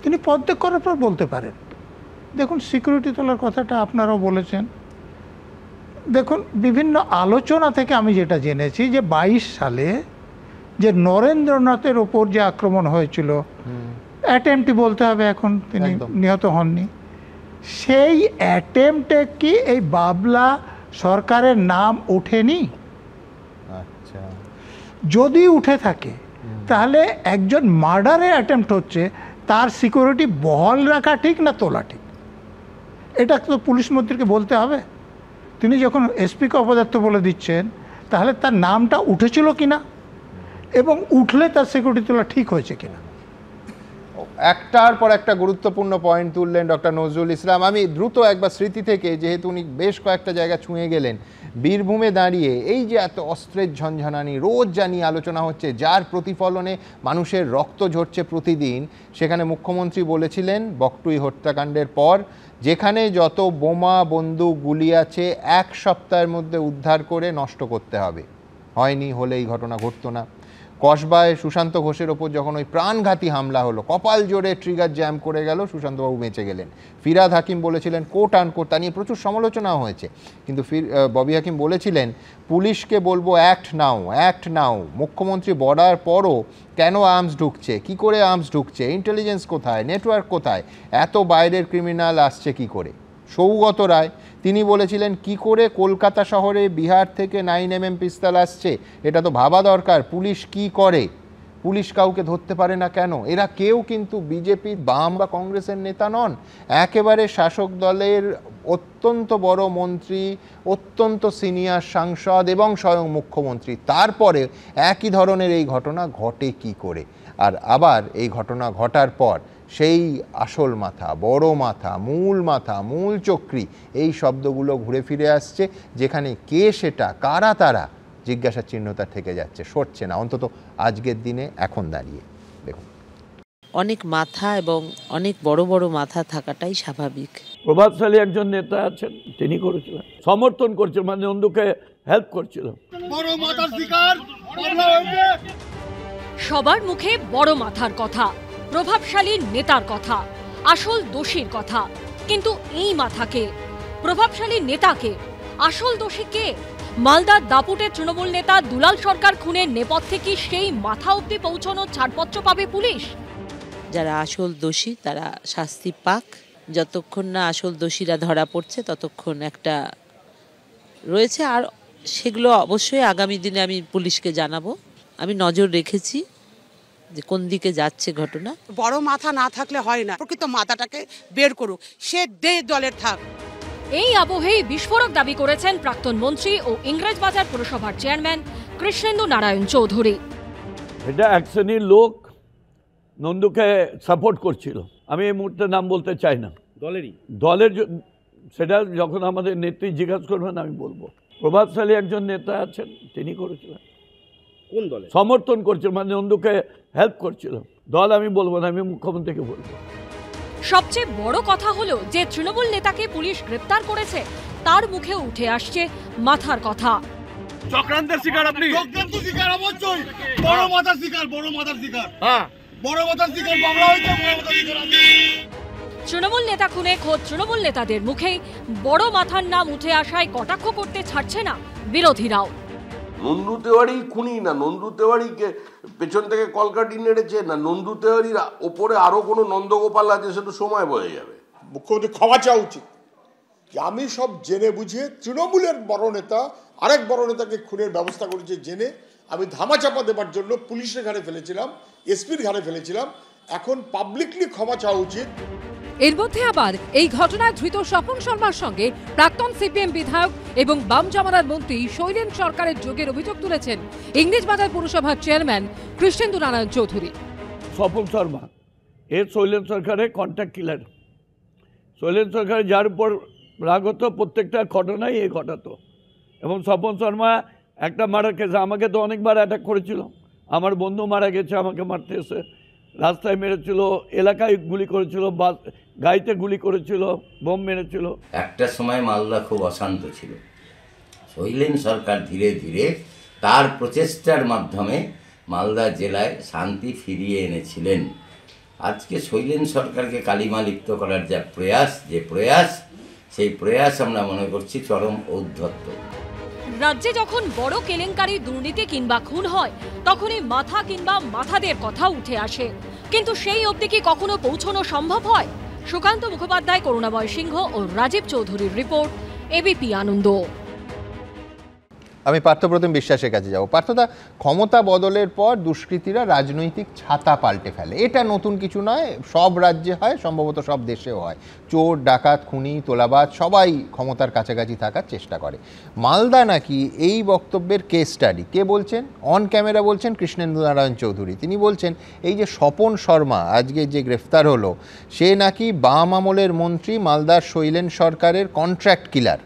তিনি পদত্যাগ করার পর বলতে পারেন। দেখুন, সিকিউরিটি তোলার কথাটা আপনারাও বলেছেন। দেখুন, বিভিন্ন আলোচনা থেকে আমি যেটা জেনেছি যে 22 সালে যে নরেন্দ্রনাথের ওপর যে আক্রমণ হয়েছিল, অ্যাটেম্পটই বলতে হবে, এখন তিনি নিহত হননি, সেই অ্যাটেম্পটে কি এই বাবলা সরকারের নাম ওঠেনি? আচ্ছা, যদি উঠে থাকে তাহলে একজন মার্ডারের অ্যাটেম্পট হচ্ছে, তার সিকিউরিটি বহাল রাখা ঠিক না তোলা ঠিক? এটা তো পুলিশ মন্ত্রীকে বলতে হবে। তিনি যখন এসপিকে অপদার্থ বলে দিচ্ছেন, তাহলে তার নামটা উঠেছিল কিনা এবং উঠলে তার সিকিউরিটি তোলা ঠিক হয়েছে কিনা। একটার পর একটা গুরুত্বপূর্ণ পয়েন্ট তুললেন ডক্টর নজরুল ইসলাম। আমি দ্রুত একবার স্মৃতি থেকে, যেহেতু উনি বেশ কয়েকটা জায়গা ছুঁয়ে গেলেন, বীরভূমে দাঁড়িয়ে এই যে এত অস্ত্রের ঝনঝনানি রোজ জানিয়ে আলোচনা হচ্ছে, যার প্রতিফলনে মানুষের রক্ত ঝরছে প্রতিদিন, সেখানে মুখ্যমন্ত্রী বলেছিলেন বকটুই হত্যাকাণ্ডের পর, যেখানে যত বোমা বন্দুক গুলি আছে 1 সপ্তাহের মধ্যে উদ্ধার করে নষ্ট করতে হবে। হয়নি, হলে এই ঘটনা ঘটতো না। কসবায় সুশান্ত ঘোষের ওপর যখন ওই প্রাণঘাতী হামলা হলো, কপাল জোরে ট্রিগার জ্যাম করে গেল, সুশান্তবাবু বেঁচে গেলেন। ফিরহাদ হাকিম বলেছিলেন কোট আনকোট, তা নিয়ে প্রচুর সমালোচনাও হয়েছে, কিন্তু ববি হাকিম বলেছিলেন পুলিশকে বলবো অ্যাক্ট নাও, অ্যাক্ট নাও। মুখ্যমন্ত্রী বলার পরও কেন আর্মস ঢুকছে, কি করে আর্মস ঢুকছে, ইন্টেলিজেন্স কোথায়, নেটওয়ার্ক কোথায়, এত বাইরের ক্রিমিনাল আসছে কি করে? সৌগত রায় তিনি বলেছিলেন কি করে কলকাতা শহরে বিহার থেকে 9mm পিস্তল আসছে, এটা তো ভাবা দরকার। পুলিশ কি করে, পুলিশ কাউকে ধরতে পারে না কেন? এরা কেউ কিন্তু বিজেপি, বাম বা কংগ্রেসের নেতা নন, একেবারে শাসক দলের অত্যন্ত বড় মন্ত্রী, অত্যন্ত সিনিয়র সাংসদ এবং স্বয়ং মুখ্যমন্ত্রী। তারপরে একই ধরনের এই ঘটনা ঘটে কি করে? আর আবার এই ঘটনা ঘটার পর সেই আসল মাথা, বড় মাথা, মূল চক্রী, এই শব্দগুলো ঘুরে ফিরে আসছে, যেখানে কে সেটা, কারা তারা, জিজ্ঞাসার চিহ্নটা থেকে যাচ্ছে, সরছে না, অন্তত আজকের দিনে এখন দাঁড়িয়ে। দেখুন, অনেক মাথা এবং অনেক বড় বড় মাথা থাকাটাই স্বাভাবিক। প্রভাবশালী একজন নেতা আছেন, তিনি করেছিলেন, সমর্থন করছেন, মানে নন্দুকে হেল্প করছিল। বড় মাথার শিকার মামলা হয়েছে। সবার মুখে বড় মাথার কথা, প্রভাবশালী নেতার কথা, আসল দোষীর কথা, কিন্তু এই মাথাকে, প্রভাবশালী নেতাকে, আসল দোষী কে? মালদার দাপুটের তৃণমূল নেতা দুলাল সরকার খুনের নেপথ্যে কি সেই মাথা অবধি পৌঁছানোর ছাড়পত্র পাবে পুলিশ? যারা আসল দোষী তারা শাস্তি পাক, যতক্ষণ না আসল দোষীরা ধরা পড়ছে ততক্ষণ একটা রয়েছে। আর সেগুলো অবশ্যই আগামী দিনে আমি পুলিশকে জানাবো। আমি নজর রেখেছি যে কোন দিকে যাচ্ছে ঘটনা। বড় মাথা না থাকলে হয় না, প্রকৃত মাথাটাকে বের করুক, সে দলের থাক। এই আবহেই বিস্ফোরক দাবি করেছেন প্রাক্তন মন্ত্রী ও ইংরেজবাজার পুরসভার চেয়ারম্যান কৃষ্ণেন্দু নারায়ণ চৌধুরী। এটা এক শ্রেণীর লোক নন্দুকে সাপোর্ট করছিল, আমি এই মুহূর্তে নাম বলতে চাই না, দলের সেটা যখন আমাদের নেত্রী জিজ্ঞাসা করবেন আমি বলবো। প্রভাবশালী একজন নেতা আছেন, তিনি করেছিলেন, কোন দলে সমর্থন করছিল, মানে নন্দুকে হেল্প করছিল। দল আমি বলবো না, আমি মুখ্যমন্ত্রীকে বলবো। সবচেয়ে বড় কথা হলো যে তৃণমূল নেতাকে পুলিশ গ্রেপ্তার করেছে, তার মুখে উঠে আসছে মাথার কথা। চক্রান্তের শিকার আপনি, চক্রান্তের শিকার অবশ্যই, বড় মাথার শিকার, বড় মাথার শিকার, হ্যাঁ বড় মাথার শিকার মামলা হয়েছে, বড় মাথার শিকার। তৃণমূল নেতা খুনে খোদ তৃণমূল নেতাদের মুখেই বড় মাথার নাম উঠে আসায় কটাক্ষ করতে ছাড়ছে না বিরোধীরাও। নন্দু তেওয়ারি খুনি না, নন্দু তেওয়ারিকে পেছন থেকে কলকাটি নেড়েছে না, নন্দু তেওয়ারির ওপরে আরো কোনো নন্দগোপাল আছে, সেটা সময় বয়ে যাবে। মুখ্যমন্ত্রী ক্ষমা চাওয়া উচিত যে আমি সব জেনে বুঝে তৃণমূলের বড় নেতা আরেক বড় নেতাকে খুনের ব্যবস্থা করেছে জেনে, আমি ধামাচাপা দেবার জন্য পুলিশের ঘাড়ে ফেলেছিলাম, এসপির ঘাড়ে ফেলেছিলাম। এখন পাবলিকলি ক্ষমা চাওয়া উচিত। এর মধ্যে আবার এই ঘটনায় ধৃত স্বপন শর্মার সঙ্গে প্রাক্তন সিপিএম বিধায়ক এবং বাম জমানার মন্ত্রী শৈলেন সরকারের যোগের অভিযোগ তুলেছেন ইংরেজবাজার পুরসভার চেয়ারম্যান কৃষ্ণেন্দু নারায়ণ চৌধুরী। স্বপন শর্মা এর শৈলেন সরকারের কন্ট্যাক্ট কিলার, শৈলেন সরকার যার উপর রাগত প্রত্যেকটা ঘটনাই এই ঘটাতো। এবং স্বপন শর্মা একটা মার্ডার কেস, আমাকে তো অনেকবার অ্যাটাক করেছিল, আমার বন্ধু মারা গেছে, আমাকে মারতে এসে রাস্তায় মেরেছিল, এলাকায় গুলি করেছিল, গাড়িতে গুলি করেছিল, বোম মেরেছিল। একটা সময় মালদা খুব অশান্ত ছিল। শৈলেন সরকার ধীরে ধীরে তার প্রচেষ্টার মাধ্যমে মালদা জেলায় শান্তি ফিরিয়ে এনেছিলেন। আজকে শৈলেন সরকারকে কালিমা লিপ্ত করার যে প্রয়াস সেই প্রয়াস আমরা মনে করছি চরম ঔদ্ধত্য। রাজ্যে যখন বড় কেলেঙ্কারি, দুর্নীতি কিংবা খুন হয় তখনই মাথা কিংবা মাথাদের কথা উঠে আসে, কিন্তু সেই অবধি কি কখনো পৌঁছানো সম্ভব হয়? সুকান্ত মুখোপাধ্যায়, করুণাময় সিংহ ও রাজীব চৌধুরীর রিপোর্ট, এবিপি আনন্দ। আমি পার্থপ্রতিম বিশ্বাসের কাছে যাব। পার্থদা, ক্ষমতা বদলের পর দুষ্কৃতীরা রাজনৈতিক ছাতা পাল্টে ফেলে, এটা নতুন কিছু নয়, সব রাজ্যে হয়, সম্ভবত সব দেশেও হয়। চোর, ডাকাত, খুনি, তোলাবাজ সবাই ক্ষমতার কাছাকাছি থাকার চেষ্টা করে। মালদা নাকি এই বক্তব্যের কেস স্টাডি। কে বলছেন? অন ক্যামেরা বলছেন কৃষ্ণেন্দু নারায়ণ চৌধুরী। তিনি বলছেন এই যে স্বপন শর্মা আজকে যে গ্রেফতার হলো, সে নাকি বাম আমলের মন্ত্রী মালদার শৈলেন সরকারের কন্ট্রাক্ট কিলার।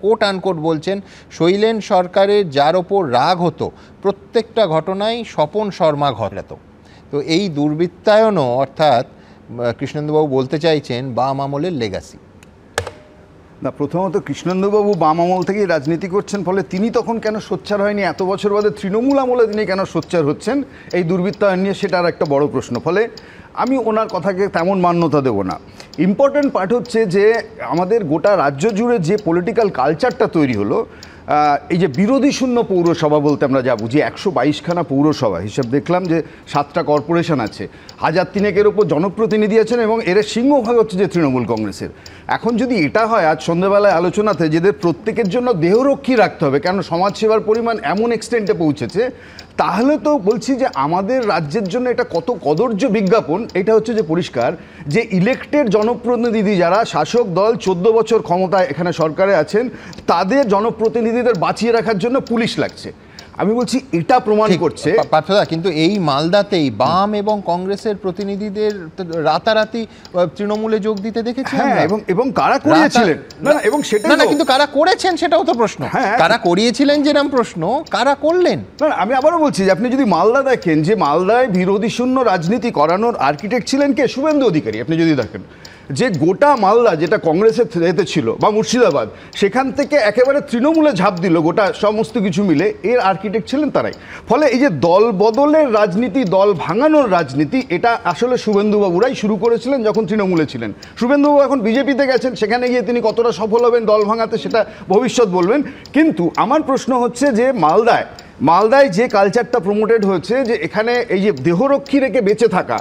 কোট আনকোট বলছেন, শৈলেন সরকারের যার ওপর রাগ হতো প্রত্যেকটা ঘটনায় স্বপন শর্মা ঘটাতো। তো এই দুর্বৃত্তায়নও অর্থাৎ কৃষ্ণেন্দুবাবু বলতে চাইছেন বাম আমলের লেগাসি। না, প্রথমত কৃষ্ণেন্দুবাবু বাম আমল থেকেই রাজনীতি করছেন, ফলে তিনি তখন কেন সোচ্চার হয়নি, এত বছর বাদে তৃণমূল আমলে তিনি কেন সোচ্চার হচ্ছেন এই দুর্বৃত্তায়ন নিয়ে, সেটা আর একটা বড় প্রশ্ন। ফলে আমি ওনার কথাকে তেমন মান্যতা দেব না। ইম্পর্ট্যান্ট পার্ট হচ্ছে যে আমাদের গোটা রাজ্য জুড়ে যে পলিটিক্যাল কালচারটা তৈরি হলো, এই যে বিরোধী শূন্য পৌরসভা বলতে আমরা যা বুঝি, 122খানা পৌরসভা, হিসাব দেখলাম যে 7টা কর্পোরেশন আছে, 1000-3 ওপর জনপ্রতিনিধি আছেন এবং এর সিংহভাগ হচ্ছে যে তৃণমূল কংগ্রেসের। এখন যদি এটা হয়, আজ সন্ধ্যাবেলায় আলোচনাতে যেদের প্রত্যেকের জন্য দেহরক্ষী রাখতে হবে, কারণ সমাজসেবার পরিমাণ এমন এক্সটেন্টে পৌঁছেছে, তাহলে তো বলছি যে আমাদের রাজ্যের জন্য এটা কত কদর্য বিজ্ঞাপন। এটা হচ্ছে যে পরিষ্কার যে ইলেক্টেড জনপ্রতিনিধি যারা শাসক দল 14 বছর ক্ষমতায় এখানে সরকারে আছেন, তাদের জনপ্রতিনিধিদের বাঁচিয়ে রাখার জন্য পুলিশ লাগছে। আমি বলছি এটা প্রমাণ করছে পার্থদা, কিন্তু এই মালদাতেই বাম এবং কংগ্রেসের প্রতিনিধিদের রাতারাতি তৃণমূলে যোগ দিতে দেখেছি। হ্যাঁ, এবং কারা করিয়েছিলেন, না এবং সেটা না, কিন্তু কারা করেছেন সেটাও তো প্রশ্ন। কারা করিয়েছিলেন যেরকম প্রশ্ন, কারা করলেন? না, আমি আবারও বলছি যে আপনি যদি মালদা দেখেন, যে মালদায় বিরোধী শূন্য রাজনীতি করানোর আর্কিটেক্ট ছিলেন কে? শুভেন্দু অধিকারী। আপনি যদি দেখেন যে গোটা মালদা যেটা কংগ্রেসের এতে ছিল, বা মুর্শিদাবাদ, সেখান থেকে একেবারে তৃণমূলে ঝাঁপ দিল গোটা সমস্ত কিছু মিলে, এর আর্কিটেক্ট ছিলেন তারাই। ফলে এই যে দল বদলের রাজনীতি, দল ভাঙানোর রাজনীতি, এটা আসলে শুভেন্দুবাবুরাই শুরু করেছিলেন যখন তৃণমূলে ছিলেন। শুভেন্দুবাবু এখন বিজেপিতে গেছেন, সেখানে গিয়ে তিনি কতটা সফল হবেন দল ভাঙাতে সেটা ভবিষ্যৎ বলবেন। কিন্তু আমার প্রশ্ন হচ্ছে যে মালদায় যে কালচারটা প্রমোটেড হয়েছে, যে এখানে এই যে দেহরক্ষী রেখে বেঁচে থাকা,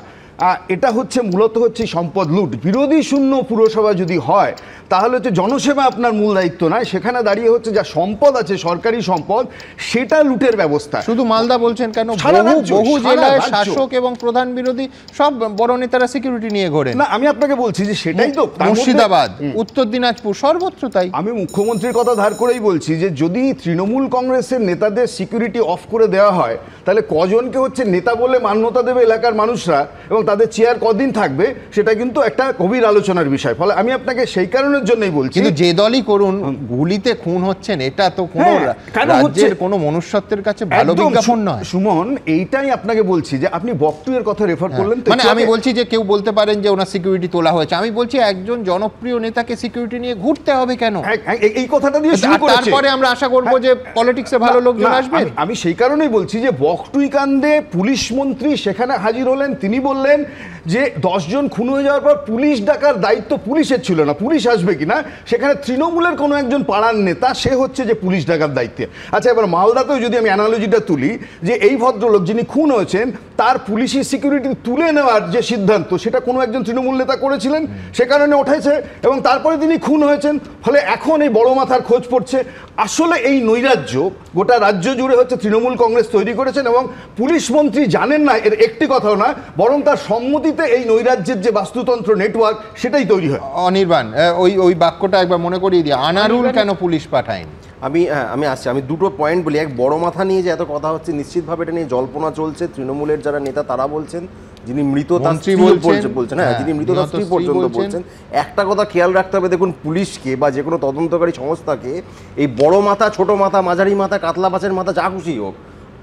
এটা হচ্ছে মূলত হচ্ছে সম্পদ লুট। বিরোধী শূন্য পুরসভা যদি হয়, তাহলে হচ্ছে জনসেবা আপনার মূল দায়িত্ব নয়, সেখানে দাঁড়িয়ে হচ্ছে যা সম্পদ আছে সরকারি সম্পদ, সেটা লুটের ব্যবস্থা। শুধু মালদা বলছেন কেন, বহু জেলায় শাসক এবং প্রধান বিরোধী সব বড় নেতারা সিকিউরিটি নিয়ে ঘোরেন। না, আমি আপনাকে বলছি যে সেটাই তো, মুর্শিদাবাদ, উত্তর দিনাজপুর, সর্বত্র তাই। আমি মুখ্যমন্ত্রীর কথা ধার করেই বলছি যে যদি তৃণমূল কংগ্রেসের নেতাদের সিকিউরিটি অফ করে দেওয়া হয়, তাহলে কজনকে হচ্ছে নেতা বলে মান্যতা দেবে এলাকার মানুষরা, এবং তাদের চেয়ার কদিন থাকবে, সেটা কিন্তু একটা গভীর আলোচনার বিষয়। ফলে আমি আপনাকে সেই কারণের জন্যই বলছি, কিন্তু যে দলই করুন, গুলিতে খুন হচ্ছেন, এটা তো কোনো রাজ্যের কোনো মনুষ্যত্বের কাছে ভালো বিজ্ঞাপন নয়। সুমন, এইটাই আপনাকে বলছি যে আপনি বক্তব্যের কথা রেফার করলেন, মানে আমি বলছি যে কেউ বলতে পারেন যে ওনার সিকিউরিটি তোলা হয়েছে, আমি বলছি একজন জনপ্রিয় নেতাকে সিকিউরিটি নিয়ে ঘুরতে হবে কেন? এই কথাটা দিয়ে শুরু করেছে, তারপরে আমরা আশা করব যে পলিটিক্সে ভালো লোকজন আসবে। আমি সেই কারণেই বলছি যে বকটুইকান্দে পুলিশ মন্ত্রী সেখানে হাজির হলেন, তিনি বললেন যে 10 জন খুন হয়ে যাওয়ার পর পুলিশ ডাকার দায়িত্ব পুলিশের ছিল না, পুলিশ আসবে কিনা, সেখানে তৃণমূলের কোনো একজন পাড়ার নেতা সে হচ্ছে যে পুলিশ ডাকার দায়িত্বে। আচ্ছা, এবার মালদাতেও যদি আমি অ্যানালজিটা তুলি, যে এই ভদ্রলোক যিনি খুন হয়েছেন, তার পুলিশি সিকিউরিটি তুলে নেওয়ার যে সিদ্ধান্ত, সেটা কোনো একজন তৃণমূল নেতা করেছিলেন, সে কারণে উঠেছে, এবং তারপরে তিনি খুন হয়েছেন। ফলে এখন এই বড় মাথার খোঁজ পড়ছে। আসলে এই নৈরাজ্য গোটা রাজ্য জুড়ে হচ্ছে তৃণমূল কংগ্রেস তৈরি করেছেন, এবং পুলিশ মন্ত্রী জানেন না, এর একটি কথাও না, বরং তার সম্মতিতে এই নৈরাজ্যের যে বাস্তুতন্ত্র নেটওয়ার্ক, সেটাই তৈরি হয়। অনির্বাণ, ওই বাক্যটা একবার মনে করিয়ে দিয়ে, আনারুল কেন পুলিশ পাঠায়নি? আমি আসছি, আমি দুটো পয়েন্ট বলি। এক, বড় মাথা নিয়ে যে এত কথা হচ্ছে, নিশ্চিতভাবে এটা নিয়ে জল্পনা চলছে। তৃণমূলের যারা নেতা তারা বলছেন, যিনি মৃত তার স্ত্রী বলছেন, হ্যাঁ, যিনি মৃত তার স্ত্রী পর্যন্ত বলছেন। একটা কথা খেয়াল রাখতে হবে, দেখুন পুলিশকে বা যে কোনো তদন্তকারী সংস্থাকে এই বড় মাথা, ছোট মাথা, মাঝারি মাথা, কাতলা মাছের মাথা, যা খুশি হোক,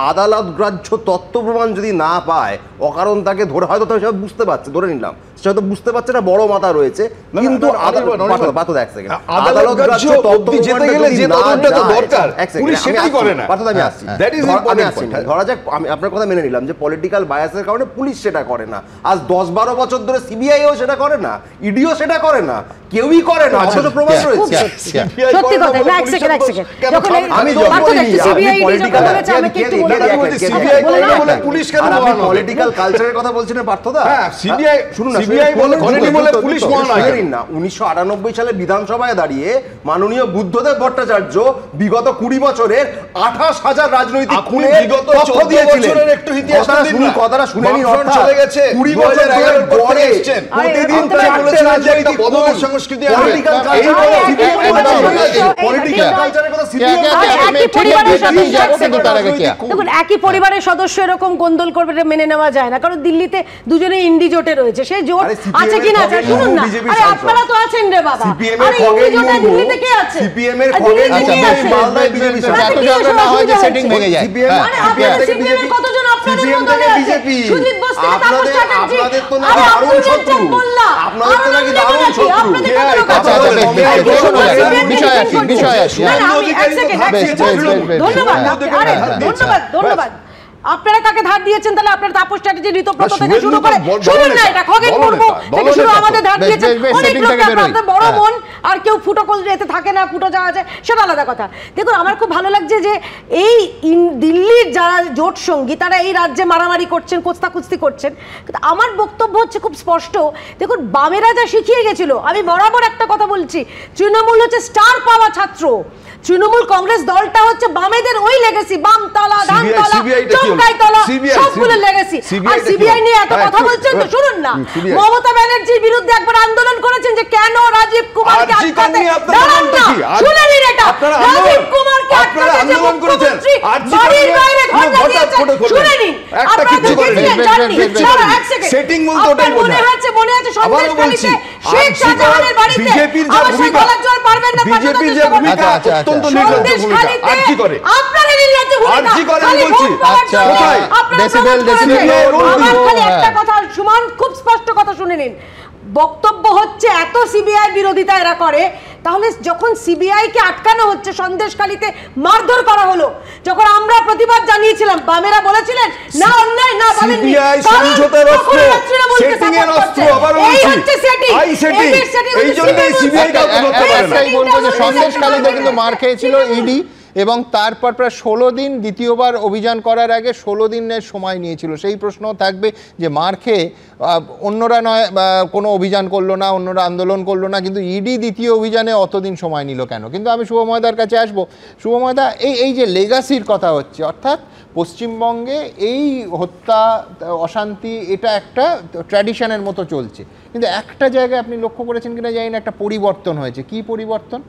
আদালত গ্রাহ্য তথ্য প্রমাণ যদি না পায়, অকারণ তাকে ধরে, হয়তো তো সব বুঝতে পারছে, ধরে নিলাম সে হয়তো বুঝতে পারছে না বড় মাথা রয়েছে, কিন্তু আদালত গ্রাহ্য তথ্য যেতে গেলে যে তদন্তটা তো দরকার, পুলিশ সেটাই করে না। আমি আসছি, ধরা যাক আমি আপনার কথা মেনে নিলাম যে পলিটিক্যাল বায়াসের কারণে পুলিশ সেটা করে না। আজ 10-12 বছর ধরে সিবিআইও সেটা করে না, ইডিও সেটা করে না, কেউই করে না, অথচ প্রমাণ রয়েছে। সত্যি কথা না, এক সেকেন্ড আমি পুলিশ কেন পলিটিক্যাল কালচারের কথা বলছেন পার্থদা? সিবিআই শুনুন না, সিবিআই বলে পুলিশ মহানায়ক না। 1998 সালে বিধানসভায় দাঁড়িয়ে মাননীয় বুদ্ধদেব ভট্টাচার্য বিগত 20 বছরের 28,000 রাজনৈতিক খুনে তথ্য দিয়েছিলেন। একটু ইতিহাস শুনুন, কথাটা শুনে নিন। চলে গেছে 20 বছর ধরে পরে প্রতিদিন তারা বলেছেন যে একটা বদলের সংস্কৃতি আছে। পলিটিক্যাল কালচারের কথা সিবিআই দেখুন, একই পরিবারের সদস্য এরকম কোন্দল করবে এটা মেনে নেওয়া যায় না, কারণ দিল্লিতে দুজনে ইন্ডি জোটে রয়েছে। সেই জোট আছে কিনা আছে শুনুন না, আরে আপনারা তো আছেন রে বাবা, আরে ইন্ডি জোটে দিল্লিতে কে আছে? সিপিএম এর খগেন মালদায় বিজেপি এত ঝগড়া না হয় যে সেটিং ভেঙে যায়। সিপিএম এর কতজন আপনাদের মধ্যে আছে? সুজিত বোস থেকে তাপস চ্যাটার্জি, আপনাদের তো না দারুণ শত্রু, আপনাদের তো নাকি দারুণ শত্রু। বিষয় আছে ধন্যবাদ। আপনারা কাকে ধার দিয়েছেন তাহলে? আপনারা তাপস চ্যাটার্জি, ঋতব্রত থেকে শুরু করে, শুনুন না, এটা খগেন মুর্মু থেকে শুরু আমাদের ধার দিয়েছেন অনেক লোক। আপনাদের বড় মন, আর কেউ ফুটো করে যেতে থাকে না, ফুটো যাওয়া যায় সেটা আলাদা কথা। দেখুন, আমার খুব ভালো লাগছে যে এই দিল্লির যারা জোট সঙ্গী তারা এই রাজ্যে মারামারি করছেন, কোস্তাকুস্তি করছেন, কিন্তু আমার বক্তব্য হচ্ছে খুব স্পষ্ট। দেখুন, বামেরা যা শিখিয়ে গেছিল, আমি বরাবর একটা কথা বলছি, তৃণমূল হচ্ছে স্টার পাওয়া ছাত্র, তৃণমূল কংগ্রেস দলটা হচ্ছে বামেদের ওই লেগেসি, বামতলা, ধানতলা, চৌকাইতলা, সবগুলো লেগেসি। আর সিবিআই নিয়ে এত কথা বলছেন তো শুনুন না, মমতা ব্যানার্জির বিরুদ্ধে একবার আন্দোলন করেছেন যে কেন রাজীব কুমারকে আটকাতে, দাঁড়ান না, শুনে নিন এটা, রাজীব কুমারকে আটকাতে যে মুখ্যমন্ত্রী বাড়ির বাইরে ধর্ণা দিয়েছেন, শুনে নিন। আপনারা তো গেছিলেন জার্নি, এক সেকেন্ড, সেটিং বলতে ওটাই বোঝায়। মনে আছে সন্দেশখালীতে শেখ শাহজাহানের বাড়িতে আমার সঙ্গে গলার জোর পারবেন না, বিজেপির যে ভূমিকা অত্যন্ত নির্লজ্জ ভূমিকা, আর কি করে আপনারা নির্লজ্জ ভূমিকা, আর কি করে আমি বলছি। আচ্ছা, ডেসিবেল আমার খালি একটা কথা, সুমন খুব স্পষ্ট কথা শুনে নিন। বক্তব্য হচ্ছে এত সিবিআই বিরোধিতা এরা করে, তাহলে যখন সিবিআই কে আটকানো হচ্ছে, সন্দেশখালীতে মারধর করা হলো, যখন আমরা প্রতিবাদ জানিয়েছিলাম, বামেরা বলেছিলেন না অন্যায় না, বলেননি সিবিআই সমঝোতার অস্ত্র, সেটিং এর অস্ত্র, আবার বলছি আই সেটিং, এই জন্য সিবিআই কে ধরতে পারে না। তাই বলবো যে সন্দেশখালীতে কিন্তু মার খেয়েছিল ইডি, এবং তারপর প্রায় 16 দিন, দ্বিতীয়বার অভিযান করার আগে 16 দিনের সময় নিয়েছিল। সেই প্রশ্ন থাকবে যে মার খেয়ে অন্যরা নয় কোনো অভিযান করলো না, অন্যরা আন্দোলন করলো না, কিন্তু ইডি দ্বিতীয় অভিযানে অতদিন সময় নিল কেন? কিন্তু আমি শুভময়দার কাছে আসবো। শুভময়দা, এই যে লেগাসির কথা হচ্ছে, অর্থাৎ পশ্চিমবঙ্গে এই হত্যা, অশান্তি, এটা একটা ট্র্যাডিশনের মতো চলছে, কিন্তু একটা জায়গায় আপনি লক্ষ্য করেছেন কিনা জানি না, একটা পরিবর্তন হয়েছে। কি পরিবর্তন?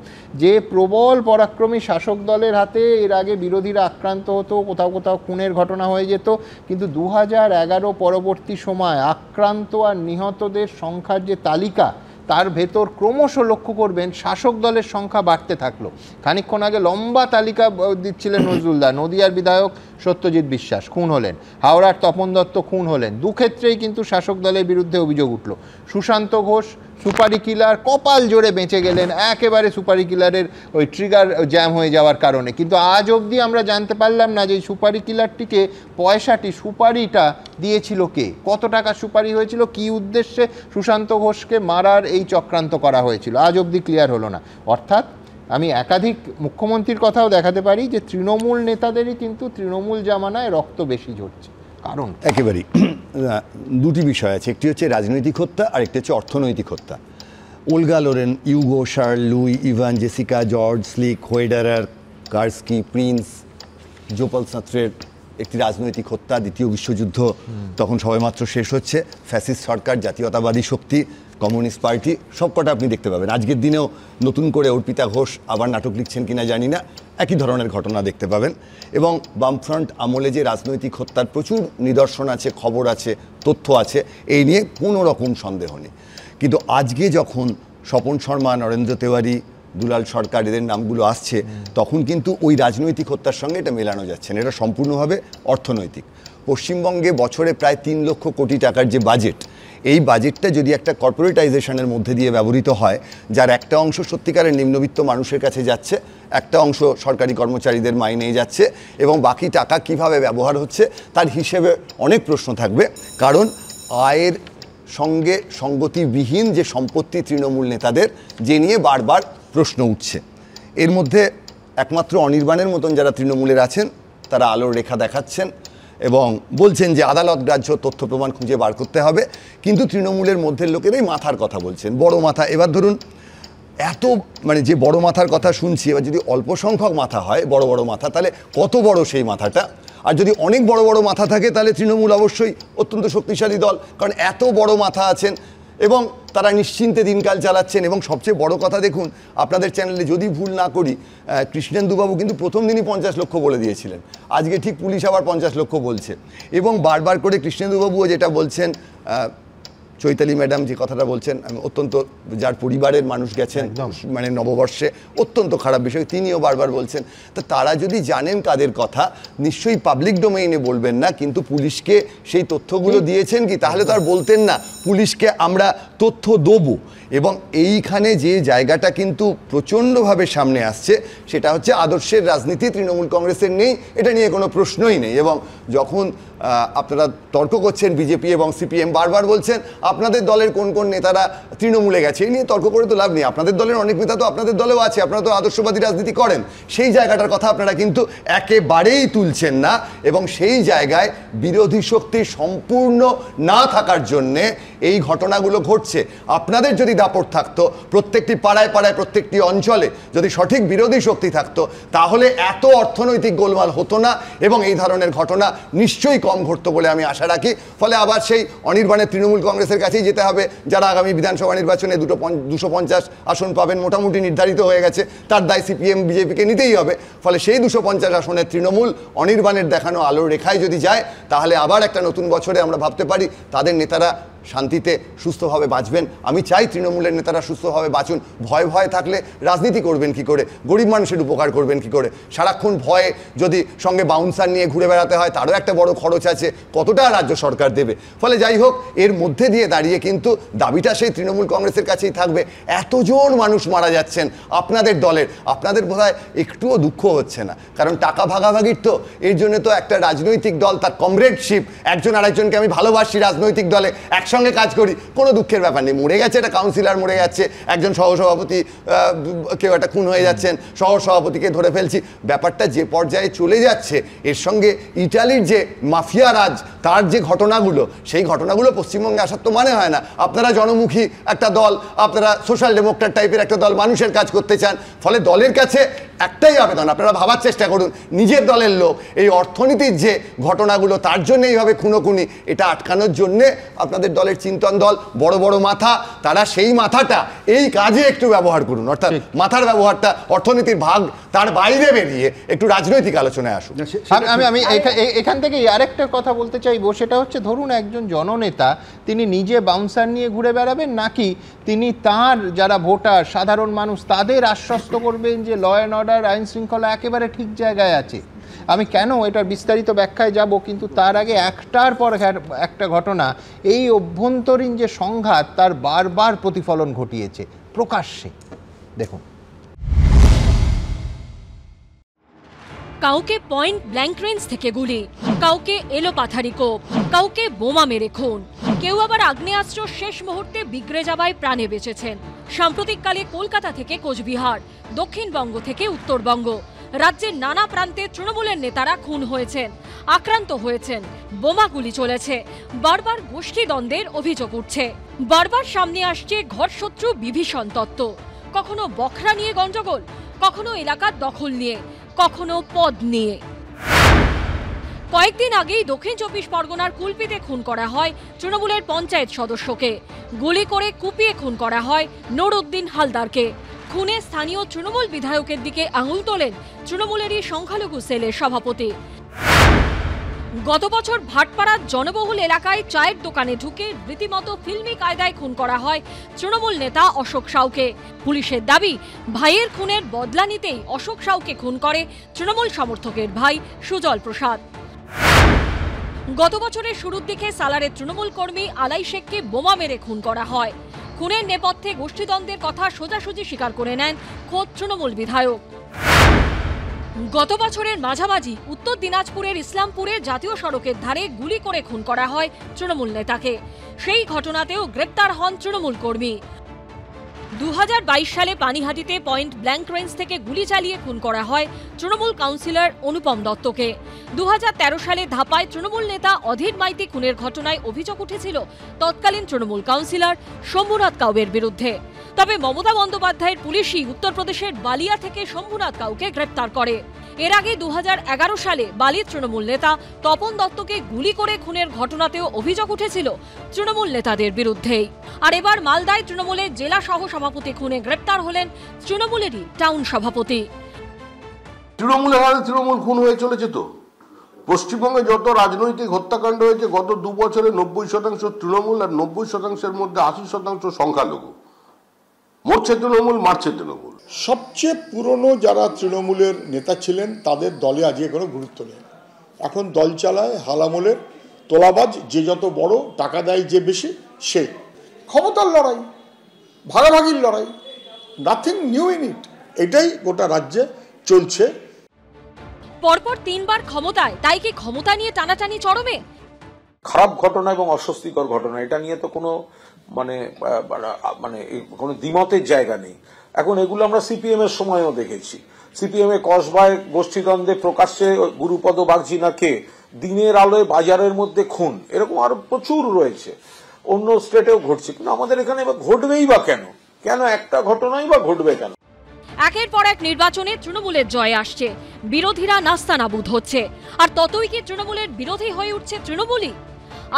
যে প্রবল পরাক্রমী শাসক দলের হাতে এর আগে বিরোধীরা আক্রান্ত হতো, কোথাও কোথাও খুনের ঘটনা হয়ে যেত, কিন্তু 2011 পরবর্তী সময় আক্রান্ত আর নিহতদের সংখ্যার যে তালিকা, তার ভেতর ক্রমশ লক্ষ্য করবেন শাসক দলের সংখ্যা বাড়তে থাকলো। খানিকক্ষণ আগে লম্বা তালিকা দিচ্ছিলেন নজরুলদা, নদিয়ার বিধায়ক সত্যজিৎ বিশ্বাস খুন হলেন, হাওড়ার তপন দত্ত খুন হলেন, দুক্ষেত্রেই কিন্তু শাসক দলের বিরুদ্ধে অভিযোগ উঠল। সুশান্ত ঘোষ সুপারি কিলার, কপাল জোরে বেঁচে গেলেন একেবারে সুপারি কিলারের ওই ট্রিগার জ্যাম হয়ে যাওয়ার কারণে, কিন্তু আজ অবধি আমরা জানতে পারলাম না যে সুপারি কিলারটিকে পয়সাটি, সুপারিটা দিয়েছিল কে, কত টাকা সুপারি হয়েছিল, কি উদ্দেশ্যে সুশান্ত ঘোষকে মারার এই চক্রান্ত করা হয়েছিল, আজ অবধি ক্লিয়ার হলো না। অর্থাৎ আমি একাধিক মুখ্যমন্ত্রীর কথাও দেখাতে পারি যে তৃণমূল নেতাদেরই কিন্তু তৃণমূল জামানায় রক্ত বেশি ঝরছে। কারণ একেবারেই দুটি বিষয় আছে, একটি হচ্ছে রাজনৈতিক হত্যা আর একটি হচ্ছে অর্থনৈতিক হত্যা। Olga Lorraine, Hugo, Charles, Louis, Ivan, Jessica, George, Slick, হোয়েডারার, কার্সকি, প্রিন্স, জোপাল সাঁতরের একটি রাজনৈতিক হত্যা, দ্বিতীয় বিশ্বযুদ্ধ তখন সবেমাত্র শেষ হচ্ছে, ফ্যাসিস্ট সরকার, জাতীয়তাবাদী শক্তি, কমিউনিস্ট পার্টি সবকটা আপনি দেখতে পাবেন। আজকের দিনেও নতুন করে অর্পিতা ঘোষ আবার নাটক লিখছেন কিনা জানি না, একই ধরনের ঘটনা দেখতে পাবেন। এবং বামফ্রন্ট আমলে যে রাজনৈতিক হত্যার প্রচুর নিদর্শন আছে, খবর আছে, তথ্য আছে, এই নিয়ে কোনো রকম সন্দেহ নেই। কিন্তু আজকে যখন স্বপন শর্মা, নরেন্দ্র তেওয়ারি, দুলাল সরকার এদের নামগুলো আসছে, তখন কিন্তু ওই রাজনৈতিক হত্যার সঙ্গে এটা মেলানো যাচ্ছে না, এটা সম্পূর্ণভাবে অর্থনৈতিক। পশ্চিমবঙ্গে বছরে প্রায় 3 লক্ষ কোটি টাকার যে বাজেট, এই বাজেটটা যদি একটা কর্পোরেটাইজেশনের মধ্যে দিয়ে ব্যবহৃত হয়, যার একটা অংশ সত্যিকারের নিম্নবিত্ত মানুষের কাছে যাচ্ছে, একটা অংশ সরকারি কর্মচারীদের মাইনেই যাচ্ছে, এবং বাকি টাকা কিভাবে ব্যবহার হচ্ছে তার হিসেবে অনেক প্রশ্ন থাকবে। কারণ আয়ের সঙ্গে সঙ্গতিবিহীন যে সম্পত্তি তৃণমূল নেতাদের, যে নিয়ে বারবার প্রশ্ন উঠছে, এর মধ্যে একমাত্র অনির্বাণের মতন যারা তৃণমূলের আছেন তারা আলোর রেখা দেখাচ্ছেন এবং বলছেন যে আদালত গ্রাহ্য তথ্য প্রমাণ খুঁজে বার করতে হবে। কিন্তু তৃণমূলের মধ্যে লোকেরাই মাথার কথা বলছেন, বড় মাথা। এবার ধরুন এত যে বড় মাথার কথা শুনছি, এবার যদি অল্প সংখ্যক মাথা হয়, বড় বড় মাথা, তাহলে কত বড় সেই মাথাটা? আর যদি অনেক বড় বড় মাথা থাকে তাহলে তৃণমূল অবশ্যই অত্যন্ত শক্তিশালী দল, কারণ এত বড় মাথা আছেন এবং তারা নিশ্চিন্তে দিনকাল চালাচ্ছেন। এবং সবচেয়ে বড় কথা দেখুন, আপনাদের চ্যানেলে যদি ভুল না করি, কৃষ্ণেন্দুবাবু কিন্তু প্রথম দিনই 50 লক্ষ বলে দিয়েছিলেন, আজকে ঠিক পুলিশ আবার 50 লক্ষ বলছে। এবং বারবার করে কৃষ্ণেন্দুবাবুও যেটা বলছেন, চৈতালি ম্যাডাম যে কথাটা বলছেন, আমি অত্যন্ত, যার পরিবারের মানুষ গেছেন নববর্ষে, অত্যন্ত খারাপ বিষয়, তিনিও বারবার বলছেন। তা তারা যদি জানেন কাদের কথা, নিশ্চয়ই পাবলিক ডোমেইনে বলবেন না, কিন্তু পুলিশকে সেই তথ্যগুলো দিয়েছেন কি? তাহলে তো আর বলতেন না পুলিশকে আমরা তথ্য দেবো। এবং এইখানে যে জায়গাটা কিন্তু প্রচণ্ডভাবে সামনে আসছে, সেটা হচ্ছে আদর্শের রাজনীতি তৃণমূল কংগ্রেসের নেই, এটা নিয়ে কোনো প্রশ্নই নেই। এবং যখন আপনারা তর্ক করছেন, বিজেপি এবং সিপিএম বারবার বলছেন আপনাদের দলের কোন কোন নেতারা তৃণমূলে গেছে, এই নিয়ে তর্ক করে তো লাভ নেই। আপনাদের দলের অনেক নেতা তো আপনাদের দলেও আছে, আপনারা তো আদর্শবাদী রাজনীতি করেন, সেই জায়গাটার কথা আপনারা কিন্তু একেবারেই তুলছেন না। এবং সেই জায়গায় বিরোধী শক্তি সম্পূর্ণ না থাকার জন্যে এই ঘটনাগুলো ঘটছে। আপনাদের যদি দাপট থাকতো, প্রত্যেকটি পাড়ায় পাড়ায়, প্রত্যেকটি অঞ্চলে যদি সঠিক বিরোধী শক্তি থাকতো, তাহলে এত অর্থনৈতিক গোলমাল হতো না এবং এই ধরনের ঘটনা নিশ্চয়ই কম ঘটতো বলে আমি আশা রাখি। ফলে আবার সেই অনির্বাণের তৃণমূল কংগ্রেসের কাছেই যেতে হবে, যারা আগামী বিধানসভা নির্বাচনে 250 আসন পাবেন মোটামুটি নির্ধারিত হয়ে গেছে, তার দায় সিপিএম বিজেপিকে নিতেই হবে। ফলে সেই 250 আসনের তৃণমূল অনির্বাণের দেখানো আলোর রেখায় যদি যায়, তাহলে আবার একটা নতুন বছরে আমরা ভাবতে পারি তাদের নেতারা শান্তিতে সুস্থভাবে বাঁচবেন। আমি চাই তৃণমূলের নেতারা সুস্থভাবে বাঁচুন। ভয় ভয় থাকলে রাজনীতি করবেন কি করে, গরিব মানুষের উপকার করবেন কি করে? সারাক্ষণ ভয়ে যদি সঙ্গে বাউন্সার নিয়ে ঘুরে বেড়াতে হয়, তারও একটা বড় খরচ আছে, কতটা রাজ্য সরকার দেবে? ফলে যাই হোক, এর মধ্যে দিয়ে দাঁড়িয়ে কিন্তু দাবিটা সেই তৃণমূল কংগ্রেসের কাছেই থাকবে। এতজন মানুষ মারা যাচ্ছেন আপনাদের দলের, আপনাদের বোধহয় একটুও দুঃখ হচ্ছে না, কারণ টাকা ভাগাভাগির তো, এর জন্য তো একটা রাজনৈতিক দল তার কমরেডশিপ, একজন আরেকজনকে আমি ভালোবাসি, রাজনৈতিক দলে একসঙ্গে কাজ করি, কোনো দুঃখের ব্যাপার নেই। মরে গেছে একটা কাউন্সিলর, মরে যাচ্ছে একজন সহসভাপতি, কেউ একটা খুন হয়ে যাচ্ছেন, সহসভাপতিকে ধরে ফেলছি, ব্যাপারটা যে পর্যায়ে চলে যাচ্ছে, এর সঙ্গে ইটালির যে মাফিয়া রাজ, তার যে ঘটনাগুলো, সেই ঘটনাগুলো পশ্চিমবঙ্গে আসার তো মানে হয় না। আপনারা জনমুখী একটা দল, আপনারা সোশ্যাল ডেমোক্রেট টাইপের একটা দল, মানুষের কাজ করতে চান। ফলে দলের কাছে একটাই আবেদন, আপনারা ভাবার চেষ্টা করুন, নিজের দলের লোক এই অর্থনীতির যে ঘটনাগুলো, তার জন্য এইভাবে খুনোখুনি, এটা আটকানোর জন্যে আপনাদের দলের চিন্তন দল, বড় বড় মাথা, তারা সেই মাথাটা এই কাজে একটু ব্যবহার করুন। অর্থাৎ মাথার ব্যবহারটা অর্থনীতির ভাগ তার বাইরে বেরিয়ে একটু রাজনৈতিক আলোচনায় আসুন। আমি এখান থেকে আরেকটা কথা বলতে চাইবো, সেটা হচ্ছে ধরুন একজন জননেতা, তিনি নিজে বাউন্সার নিয়ে ঘুরে বেড়াবেন, নাকি তিনি তার যারা ভোটার, সাধারণ মানুষ, তাদের আশ্বস্ত করবেন যে ল অ্যান্ড অর্ডার, আইন শৃঙ্খলা একেবারে ঠিক জায়গায় আছে? আমি কেন এটার বিস্তারিত ব্যাখ্যায় যাব, কিন্তু তার আগে একটার পর একটা ঘটনা, এই অভ্যন্তরীণ যে সংঘাত, তার বারবার প্রতিফলন ঘটিয়েছে প্রকাশ্যে। দেখুন, কাউকে পয়েন্ট ব্ল্যাঙ্ক রেঞ্জ থেকে গুলি, কাউকে এলোপাথারি কোপ, কাউকে বোমা মেরে খুন, কেউ আবার আগ্নেয়াস্ত্র শেষ মুহূর্তে বিগড়ে যাওয়ায় প্রাণে বেঁচেছেন। সাম্প্রতিককালে কলকাতা থেকে কোচবিহার, দক্ষিণবঙ্গ থেকে উত্তরবঙ্গ, রাজ্যের নানা প্রান্তে তৃণমূলের নেতারা খুন হয়েছেন, আক্রান্ত হয়েছেন, বোমাগুলি চলেছে, বারবার গোষ্ঠী দ্বন্দ্বের অভিযোগ উঠছে, বারবার সামনে আসছে ঘরশত্রু বিভীষণ তত্ত্ব। কখনো বখরা নিয়ে গন্ডগোল, কখনো এলাকার দখল নিয়ে, কখনো পদ নিয়ে। কয়েকদিন আগেই দক্ষিণ 24 পরগনার কুলপিতে খুন করা হয় তৃণমূলের পঞ্চায়েত সদস্যকে। গুলি করে কুপিয়ে খুন করা হয় নুরউদ্দিন হালদারকে। খুনে স্থানীয় তৃণমূল বিধায়কের দিকে আঙুল তোলেন তৃণমূলেরই সংখ্যালঘু সেলের সভাপতি। গত বছর ভাটপাড়ার জনবহুল এলাকায় চায়ের দোকানে ঢুকে রীতিমতো ফিল্মি কায়দায় খুন করা হয় তৃণমূল নেতা অশোক সাউকে। পুলিশের দাবি, ভাইয়ের খুনের বদলা নিতেই অশোক সাউকে খুন করে তৃণমূল সমর্থকের ভাই সুজল প্রসাদ। গত বছরের শুরুর দিকে সালারের তৃণমূল কর্মী আলাই শেখকে বোমা মেরে খুন করা হয়। খুনের নেপথ্যে গোষ্ঠীদ্বন্দ্বের কথা সোজাসুজি স্বীকার করে নেন খোদ তৃণমূল বিধায়ক। গত বছরের মাঝামাঝি উত্তর দিনাজপুরের ইসলামপুরে জাতীয় সড়কের ধারে গুলি করে খুন করা হয় তৃণমূল নেতাকে। সেই ঘটনাতেও গ্রেপ্তার হন তৃণমূল কর্মী। 2022 সালে পানিহাটিতে পয়েন্ট ব্ল্যাঙ্ক রেঞ্জ থেকে গুলি চালিয়ে খুন করা হয় তৃণমূল কাউন্সিলর অনুপম দত্তকে। 2013 সালে ধাপায় তৃণমূল নেতা অধীর মাইতি খুনের ঘটনায় অভিযোগ উঠেছিল তৎকালীন তৃণমূল কাউন্সিলর শম্ভুনাথ কাউয়ের বিরুদ্ধে। তবে মমতা বন্দ্যোপাধ্যায়ের পুলিশই উত্তরপ্রদেশের বালিয়া থেকে শম্ভুনাথ কাউকে গ্রেপ্তার করে। এর আগে 2011 সালে বালির তৃণমূল নেতা তপন দত্তকে গুলি করে খুনের ঘটনাতেও অভিযোগ উঠেছিল তৃণমূল নেতাদের বিরুদ্ধেই। আর এবার মালদায় তৃণমূলের জেলা সহ সভাপতি খুনে গ্রেপ্তার হলেন তৃণমূলেরই টাউন সভাপতি। তৃণমূলের হাতে তৃণমূল খুন হয়ে চলেছে। তো পশ্চিমবঙ্গে যত রাজনৈতিক হত্যাকাণ্ড হয়েছে গত 2 বছরে 90% তৃণমূল, আর 90%-এর মধ্যে 80% সংখ্যালঘু। মরছে তৃণমূল, মারছে তৃণমূল। সবচেয়ে পুরনো যারা তৃণমূলের নেতা ছিলেন তাদের দলে আজকে কোনো গুরুত্ব নেই। এখন দল চালায় হালামলের তোলাবাজ, যে যত বড়, টাকা দেয় যে বেশি, সে। ক্ষমতার লড়াই, ভাগাভাগির লড়াই, নাথিং নিউ ইন ইট। এটাই গোটা রাজ্যে চলছে। পরপর 3 বার ক্ষমতায়, তাই কি ক্ষমতা নিয়ে টানাটানি চরমে? খারাপ ঘটনা এবং অস্বস্তিকর ঘটনা, এটা নিয়ে তো কোনো মানে কোনো দ্বিমতের জায়গা নেই। এখন এগুলো আমরা সিপিএম এর সময়ও দেখেছি। সিপিএম এ কসবায় গোষ্ঠীদ্বন্দ্বে প্রকাশ্যে গুরুপদ বাগজিনাকে দিনের আলোয় বাজারের মধ্যে খুন, এরকম আরো প্রচুর রয়েছে। অন্য স্টেটেও ঘটছে, কিন্তু আমাদের এখানে ঘটবেই বা কেন? কেন একটা ঘটনাই বা ঘটবে কেন? একের পর এক নির্বাচনে তৃণমূলের জয় আসছে, বিরোধীরা নাস্তানাবুদ হচ্ছে, আর ততই কি তৃণমূলের বিরোধী হয়ে উঠছে তৃণমূলই?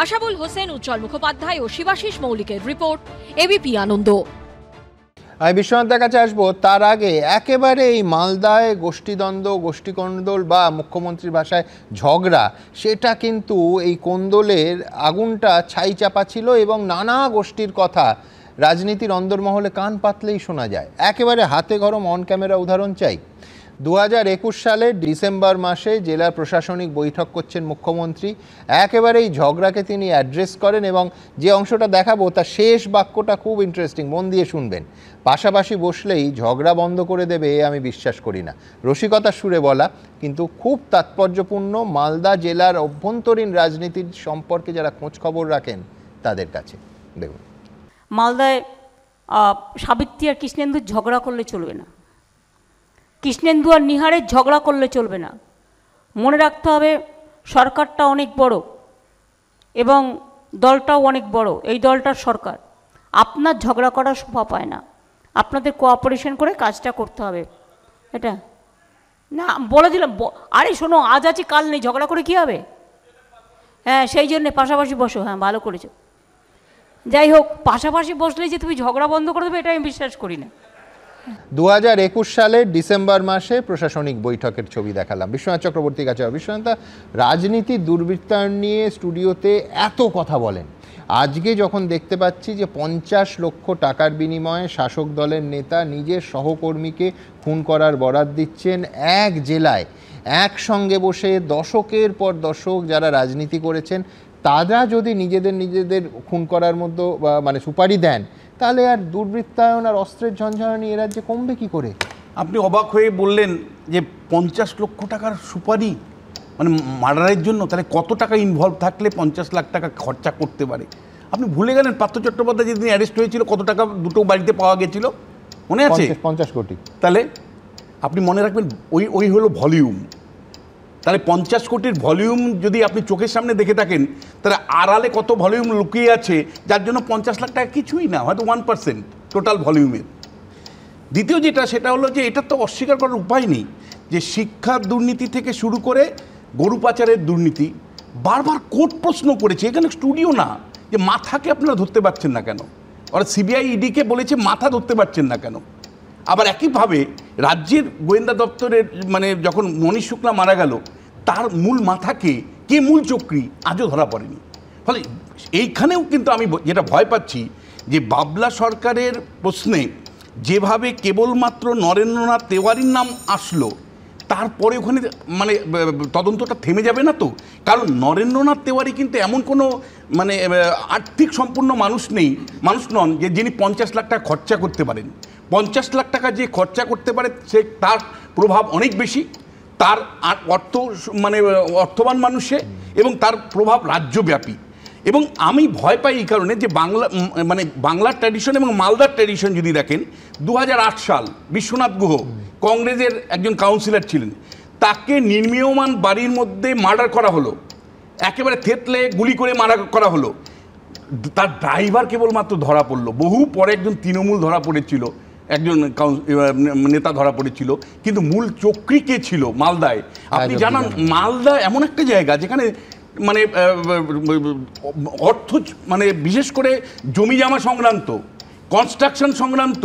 আশাবুল হোসেন, উজ্জ্বল মুখোপাধ্যায় ও শিবাশিস মৌলিকের রিপোর্ট, এবিপি আনন্দ। আমি বিশ্বনাথের কাছে আসবো, তার আগে একেবারে এই মালদায় গোষ্ঠীদ্বন্দ্ব, গোষ্ঠীকোন্দল বা মুখ্যমন্ত্রীর ভাষায় ঝগড়া, সেটা কিন্তু এই কোন্দলের আগুনটা ছাই চাপা ছিল এবং নানা গোষ্ঠীর কথা রাজনীতির অন্দরমহলে কান পাতলেই শোনা যায়। একেবারে হাতে গরম অন ক্যামেরা উদাহরণ চাই। 2021 সালের ডিসেম্বর মাসে জেলা প্রশাসনিক বৈঠক করছেন মুখ্যমন্ত্রী। একেবারে এই ঝগড়াকে তিনি অ্যাড্রেস করেন এবং যে অংশটা দেখাবো তার শেষ বাক্যটা খুব ইন্টারেস্টিং, মন দিয়ে শুনবেন। পাশাপাশি বসলেই ঝগড়া বন্ধ করে দেবে আমি বিশ্বাস করি না। রসিকতার সুরে বলা, কিন্তু খুব তাৎপর্যপূর্ণ মালদা জেলার অভ্যন্তরীণ রাজনীতির সম্পর্কে যারা খোঁজ খবর রাখেন তাদের কাছে। দেখুন, মালদায় সাবিত্রী আর কৃষ্ণেন্দুর ঝগড়া করলে চলবে না, কৃষ্ণেন্দু আর নিহারের ঝগড়া করলে চলবে না। মনে রাখতে হবে সরকারটা অনেক বড় এবং দলটাও অনেক বড়। এই দলটার সরকার, আপনার ঝগড়া করার শোভা পায় না। আপনাদের কোঅপারেশন করে কাজটা করতে হবে। এটা না বলে দিলাম। আরে শোনো, আজ আছে কাল নেই, ঝগড়া করে কী হবে? হ্যাঁ, সেই জন্যে পাশাপাশি বসো। হ্যাঁ, ভালো করেছো। যাই হোক, পাশাপাশি বসলেই যে তুমি ঝগড়া বন্ধ করে দেবে, এটা আমি বিশ্বাস করি না। 2021 সালের ডিসেম্বর মাসে প্রশাসনিক বৈঠকের ছবি দেখালাম। বিশ্বনাথ চক্রবর্তীর কাছে। বিশ্বনাথ, রাজনীতির দুর্বৃত্তায়ন নিয়ে স্টুডিওতে এত কথা বলেন, আজকে যখন দেখতে পাচ্ছি যে 50 লক্ষ টাকার বিনিময়ে শাসক দলের নেতা নিজের সহকর্মীকে খুন করার বরাত দিচ্ছেন, এক জেলায় একসঙ্গে বসে দশকের পর দশক যারা রাজনীতি করেছেন তারা যদি নিজেদের খুন করার মধ্যে মানে সুপারি দেন, তাহলে আর দুর্বৃত্তায়ন আর অস্ত্রের ঝঞ্ঝানি এ রাজ্যে কমবে কি করে? আপনি অবাক হয়ে বললেন যে 50 লক্ষ টাকার সুপারি মানে মার্ডারের জন্য, তাহলে কত টাকা ইনভলভ থাকলে 50 লাখ টাকা খরচা করতে পারে? আপনি ভুলে গেলেন পার্থ চট্টোপাধ্যায় যেদিন অ্যারেস্ট হয়েছিল কত টাকা দুটো বাড়িতে পাওয়া গেছিল, মনে আছে? 50 কোটি। তাহলে আপনি মনে রাখবেন ওই হলো ভলিউম। তাহলে 50 কোটির ভলিউম যদি আপনি চোখের সামনে দেখে থাকেন, তাহলে আড়ালে কত ভলিউম লুকিয়ে আছে, যার জন্য 50 লাখ টাকা কিছুই না, হয়তো 1% টোটাল ভলিউমের। দ্বিতীয় যেটা, সেটা হলো যে এটা তো অস্বীকার করার উপায় নেই যে শিক্ষার দুর্নীতি থেকে শুরু করে গরু পাচারের দুর্নীতি, বারবার কোর্ট প্রশ্ন করেছে, এখানে স্টুডিও না, যে মাথাকে আপনারা ধরতে পারছেন না কেন? ওরা সিবিআই ইডিকে বলেছে মাথা ধরতে পারছেন না কেন? আবার একইভাবে রাজ্যের গোয়েন্দা দপ্তরের মানে যখন মনীষ শুক্লা মারা গেল, তার মূল মাথাকে কে মূল চক্রী আজও ধরা পড়েনি। ফলে এইখানেও কিন্তু আমি যেটা ভয় পাচ্ছি যে বাবলা সরকারের প্রশ্নে যেভাবে কেবলমাত্র নরেন্দ্রনাথ তেওয়ারির নাম আসলো, তারপরে ওখানে মানে তদন্তটা থেমে যাবে না তো? কারণ নরেন্দ্রনাথ তেওয়ারি কিন্তু এমন কোনো মানে আর্থিক সম্পূর্ণ মানুষ নন যে যিনি 50 লাখ টাকা খরচা করতে পারেন। 50 লাখ টাকা যে খরচা করতে পারে সে তার প্রভাব অনেক বেশি, তার মানে অর্থবান মানুষে, এবং তার প্রভাব রাজ্যব্যাপী। এবং আমি ভয় পাই এই কারণে যে বাংলার ট্র্যাডিশন এবং মালদার ট্র্যাডিশন যদি দেখেন, 2008 সাল বিশ্বনাথ গুহ কংগ্রেসের একজন কাউন্সিলর ছিলেন, তাকে নির্মীয়মান বাড়ির মধ্যে মার্ডার করা হলো, একেবারে থেতলে গুলি করে মার্ডার করা হলো। তার ড্রাইভার কেবলমাত্র ধরা পড়লো, বহু পরে একজন তৃণমূল ধরা পড়েছিল, একজন নেতা ধরা পড়েছিল, কিন্তু মূল চক্রী কে ছিল মালদায়? আপনি জানান, মালদা এমন একটা জায়গা যেখানে মানে অর্থ মানে বিশেষ করে জমি জমা সংক্রান্ত, কনস্ট্রাকশন সংক্রান্ত